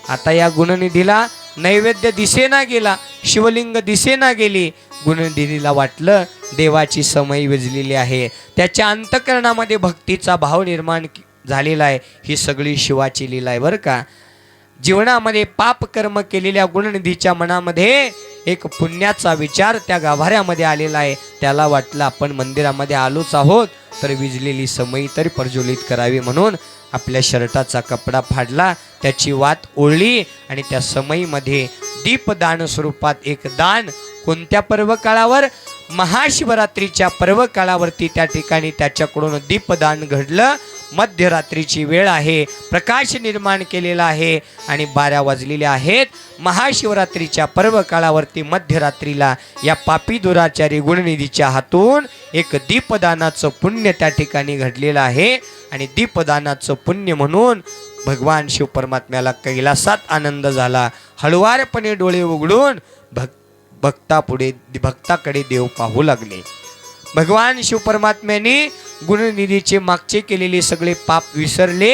Speaker 1: आता या गुणनिधीला नैवेद्य दिसेना गेला, शिवलिंग दिसेना गेली. गुणनिधीला वाटलं देवाची समयी विझलेली आहे. त्याच्या अंतःकरणामध्ये भक्तीचा भाव निर्माण झालेला आहे. ही सगळी शिवाची लीला आहे बरं का. जीवनामध्ये पाप कर्म केलेल्या गुणनिधीच्या मनामध्ये एक पुण्याचा विचार त्या गाभाऱ्यामध्ये आलेला आहे. त्याला वाटलं आपण मंदिरामध्ये आलोच आहोत तर विजलेली समयी तरी प्रज्वलित करावी, म्हणून आपल्या शर्टाचा कपडा फाडला, त्याची वात ओढली आणि त्या समयीमध्ये दीपदान स्वरूपात एक दान कोणत्या पर्व काळावर? महाशिवरात्रीच्या पर्व काळावरती त्या ठिकाणी त्याच्याकडून दीपदान घडलं. मध्यरात्रीची वेळ आहे, प्रकाश निर्माण केलेला आहे आणि 12 वाजलेले आहेत. महाशिवरात्रीच्या पर्व काळावरती मध्यरात्रीला या पापी दुराचारी गुणनिधीच्या हातून एक दीपदानाचं पुण्य त्या ठिकाणी घडलेलं आहे आणि दीपदानाचं पुण्य म्हणून भगवान शिव परमात्म्याला कैलासात आनंद झाला. हळुवारपणे डोळे उघडून भक्ताकडे देव पाहू लागले. भगवान शिव परमात्म्याने गुणनिधीचे मागचे केलेले सगळे पाप विसरले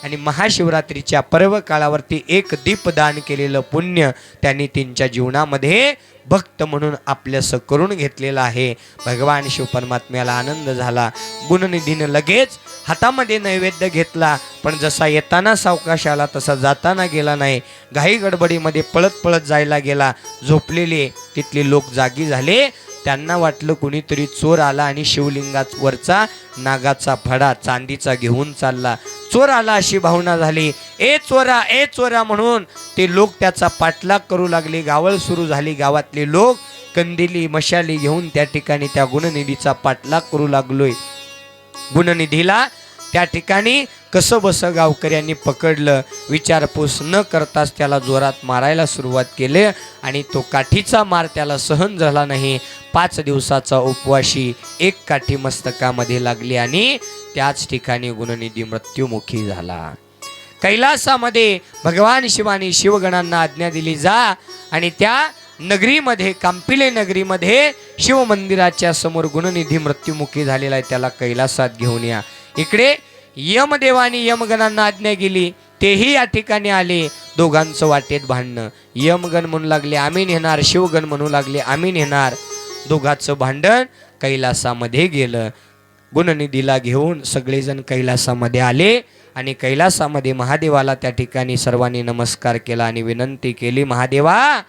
Speaker 1: आणि महाशिवरात्रीच्या पर्व काळावरती एक दीपदान केलेलं पुण्य त्यांनी त्यांच्या जीवनामध्ये भक्त म्हणून आपलंसं करून घेतलेलं आहे. भगवान शिव परमात्म्याला आनंद झाला. गुणनिधीनं लगेच हातामध्ये नैवेद्य घेतला, पण जसा येताना सावकाश आला तसा जाताना गेला नाही. घाई गडबडीमध्ये पळत पळत जायला गेला. झोपलेले तिथले लोक जागी झाले. त्यांना वाटलं कुणीतरी चोर आला आणि शिवलिंगावरचा नागाचा फडा चांदीचा घेऊन चालला. चोर आला अशी भावना झाली. ए चोरा म्हणून ते लोक त्याचा पाठलाग करू लागले. गावळ सुरू झाली. गावातले लोक कंदिली मशाली घेऊन त्या ठिकाणी त्या गुणनिधीचा पाठलाग करू लागलोय. गुणनिधीला त्या ठिकाणी कसं बसं गावकऱ्यांनी पकडलं. विचारपूस न करताच त्याला जोरात मारायला सुरुवात केली आणि तो काठीचा मार त्याला सहन झाला नाही. 5 दिवसाचा उपवाशी एक काठी मस्तकामध्ये लागली आणि त्याच ठिकाणी गुणनिधी मृत्युमुखी झाला. कैलासामध्ये भगवान शिवानी शिवगणांना आज्ञा दिली जा आणि त्या नगरीमध्ये कांपिले नगरीमध्ये शिव मंदिराच्या समोर गुणनिधी मृत्युमुखी झालेला आहे, त्याला कैलासात घेऊन या. इकडे यमदेवानी यमगणांना आज्ञा गेली, तेही या ठिकाणी आले. दोघांचं वाटेत भांडणं. यमगण म्हणू लागले आम्ही नेणार, शिवगण म्हणू लागले आम्ही नेणार. दोघांचं भांडण कैलासामध्ये गेलं. गुणनिधीला घेऊन सगळेजण कैलासामध्ये आले आणि कैलासामध्ये महादेवाला त्या ठिकाणी सर्वांनी नमस्कार केला आणि विनंती केली, महादेवा,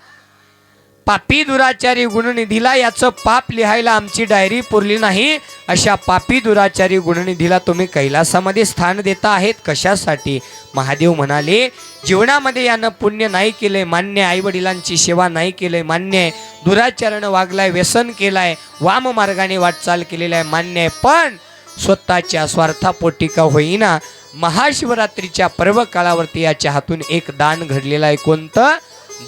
Speaker 1: पापी दुराचारी गुणनिधीला याचं पाप लिहायला आमची डायरी पुरली नाही अशा पापी दुराचारी गुणनिधीला तुम्ही कैलासामध्ये स्थान देता आहेत कशासाठी? महादेव म्हणाले, जीवनामध्ये यानं पुण्य नाही केलंय मान्य, आई वडिलांची सेवा नाही केलंय मान्य आहे, दुराचरण वागलाय, व्यसन केलाय, वाम मार्गाने वाटचाल केलेला आहे मान्य आहे, पण स्वतःच्या स्वार्थापोटी का होईना महाशिवरात्रीच्या पर्व काळावरती याच्या हातून एक दान घडलेलं आहे. कोणतं?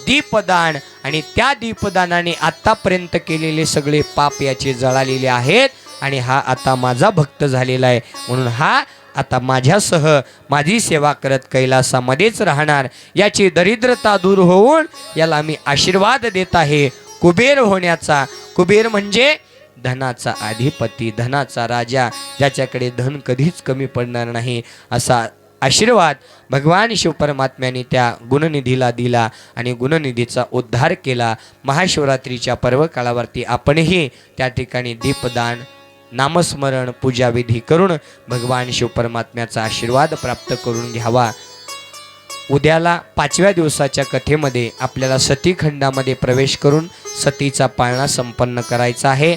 Speaker 1: दीपदान. आणि त्या दीपदानाने आतापर्यंत केलेले सगळे पाप याचे जळालेले आहेत आणि हा आता माझा भक्त झालेला आहे, म्हणून हा आता माझ्यासह माझी सेवा करत कैलासामध्येच राहणार. याची दरिद्रता दूर होऊन याला मी आशीर्वाद देत आहे कुबेर होण्याचा. कुबेर म्हणजे धनाचा अधिपती, धनाचा राजा, ज्याच्याकडे धन कधीच कमी पडणार नाही, असा आशीर्वाद भगवान शिवपरमात्म्याने त्या गुणनिधीला दिला आणि गुणनिधीचा उद्धार केला. महाशिवरात्रीच्या पर्व काळावरती आपणही त्या ठिकाणी दीपदान, नामस्मरण, पूजाविधी करून भगवान शिवपरमात्म्याचा आशीर्वाद प्राप्त करून घ्यावा. उद्याला 5व्या दिवसाच्या कथेमध्ये आपल्याला सतीखंडामध्ये प्रवेश करून सतीचा पाळणा संपन्न करायचा आहे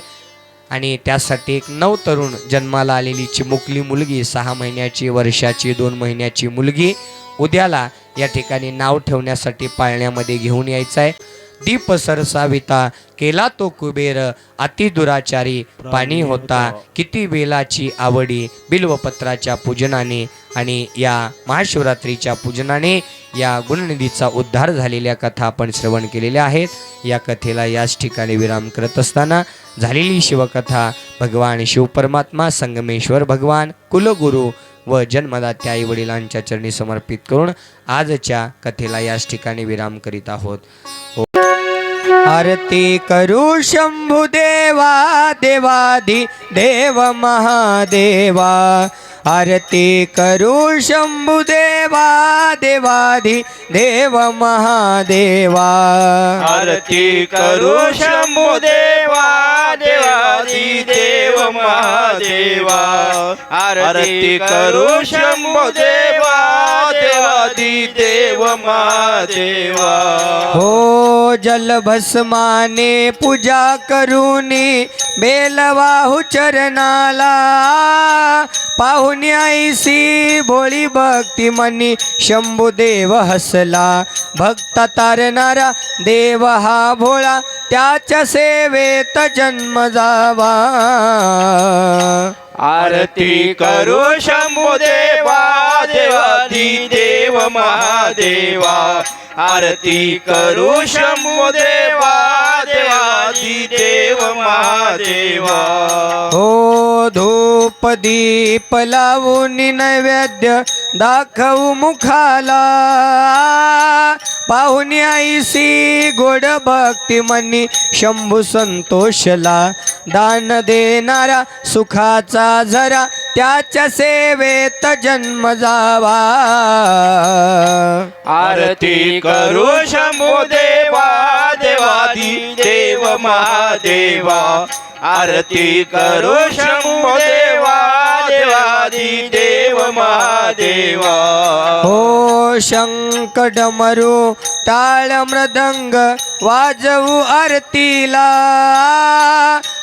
Speaker 1: आणि त्यासाठी एक नवतरुण जन्माला आलेली चिमुकली मुलगी, 6 महिन्याची, वर्षाची, 2 महिन्याची मुलगी उद्याला या ठिकाणी नाव ठेवण्यासाठी पाळण्यामध्ये घेऊन यायचं आहे. दीप सरसाविता केला तो कुबेर, अति दुराचारी पाणी होता, किती बेलाची आवडी. बिल्वपत्राच्या पूजनाने आणि या महाशिवरात्रीच्या पूजनाने या गुणनिधीचा उद्धार झालेल्या कथा आपण श्रवण केलेल्या आहेत. या कथेला याच ठिकाणी विराम करत असताना झालेली शिवकथा भगवान शिवपरमात्मा संगमेश्वर भगवान कुलगुरू व जन्मदात्या आई वडिलांच्या चरणी समर्पित करून आजच्या कथेला याच ठिकाणी विराम करीत आहोत. आरती करू शंभू देवा देवाधी देव महादेवा. आरती करू शंभू देवा देवाधी देव महादेवा.
Speaker 2: आरती करू शंभू देवा देवादी देव महादेवा. आरती करू शंभू देवा देवादी देव महादेवा.
Speaker 1: हो जलभस्माने पूजा करूनी बेलवाहू चरणाला, पाहुणी आईसी भोळी भक्ती मनी शंभूदेव हसला. भक्त तारणारा देव हा भोळा, त्याच्या सेवेत जन्म जावा.
Speaker 2: आरती करू शंभू देवा देवादी देव महादेवा. आरती करू शंभू देवा देवादी देव महादेवा.
Speaker 1: हो धूप दीप लावून नैवेद्य दाखवू मुखाला, पाहुणी आईसी गोड भक्ती मनी शंभू संतोषला. दान देणारा सुखाचा झरा, त्याच्या सेवेत जन्म जावा.
Speaker 2: आरती करू शंभू देवा देवादी देव महादेवा. आरती करू शंभू देवा देवादी देव महादेवा.
Speaker 1: हो शंख डमरू टाळ मृदंग वाजवू आरतीला,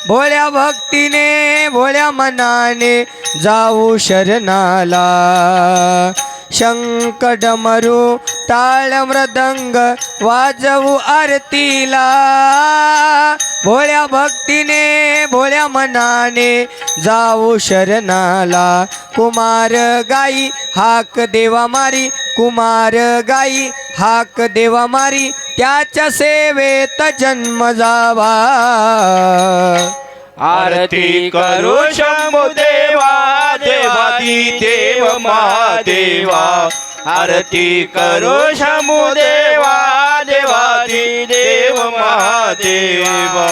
Speaker 1: भोळ्या भक्तीने भोळ्या मनाने जाऊ शरणाला. शंख डमरू टाळ मृदंग वाजवू आरतीला, भोळ्या भक्तीने भोळ्या मनाने जाऊ शरणाला. कुमार गाई हाक देवा मारी, कुमार गाई हाक देवा मारी, त्याच्या सेवेत जन्म जावा.
Speaker 2: आरती करू शंभू देवा देवादी देव महादेवा. आरती करू शंभू देवा देवादी देव महादेवा.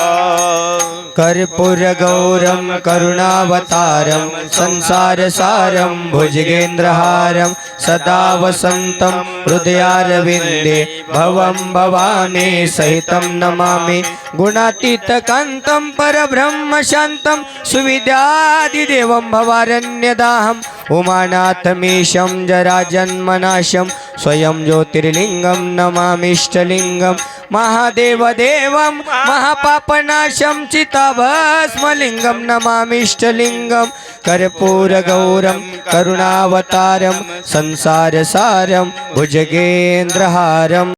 Speaker 1: कर्पूर गौरम करुणावतारम संसार सारम भुजगेंद्रहारम सदा वसंतम हृदयारविंदे भवं भवानी सहितं नमामि. गुणातीत कांतं परब्रह्म शांतं सुविद्यादिदेवं भवारण्यदाहं उमानाथमीशं जराजन्मनाशं स्वयं ज्योतिर्लिंगं नमामिष्टलिंगं. महादेव देवं महापापनाशं चिताभस्मलिङ्गं नमामिष्टलिङ्गं कर्पूरगौरं करुणावतारं संसारसारं भुजगेन्द्रहारम्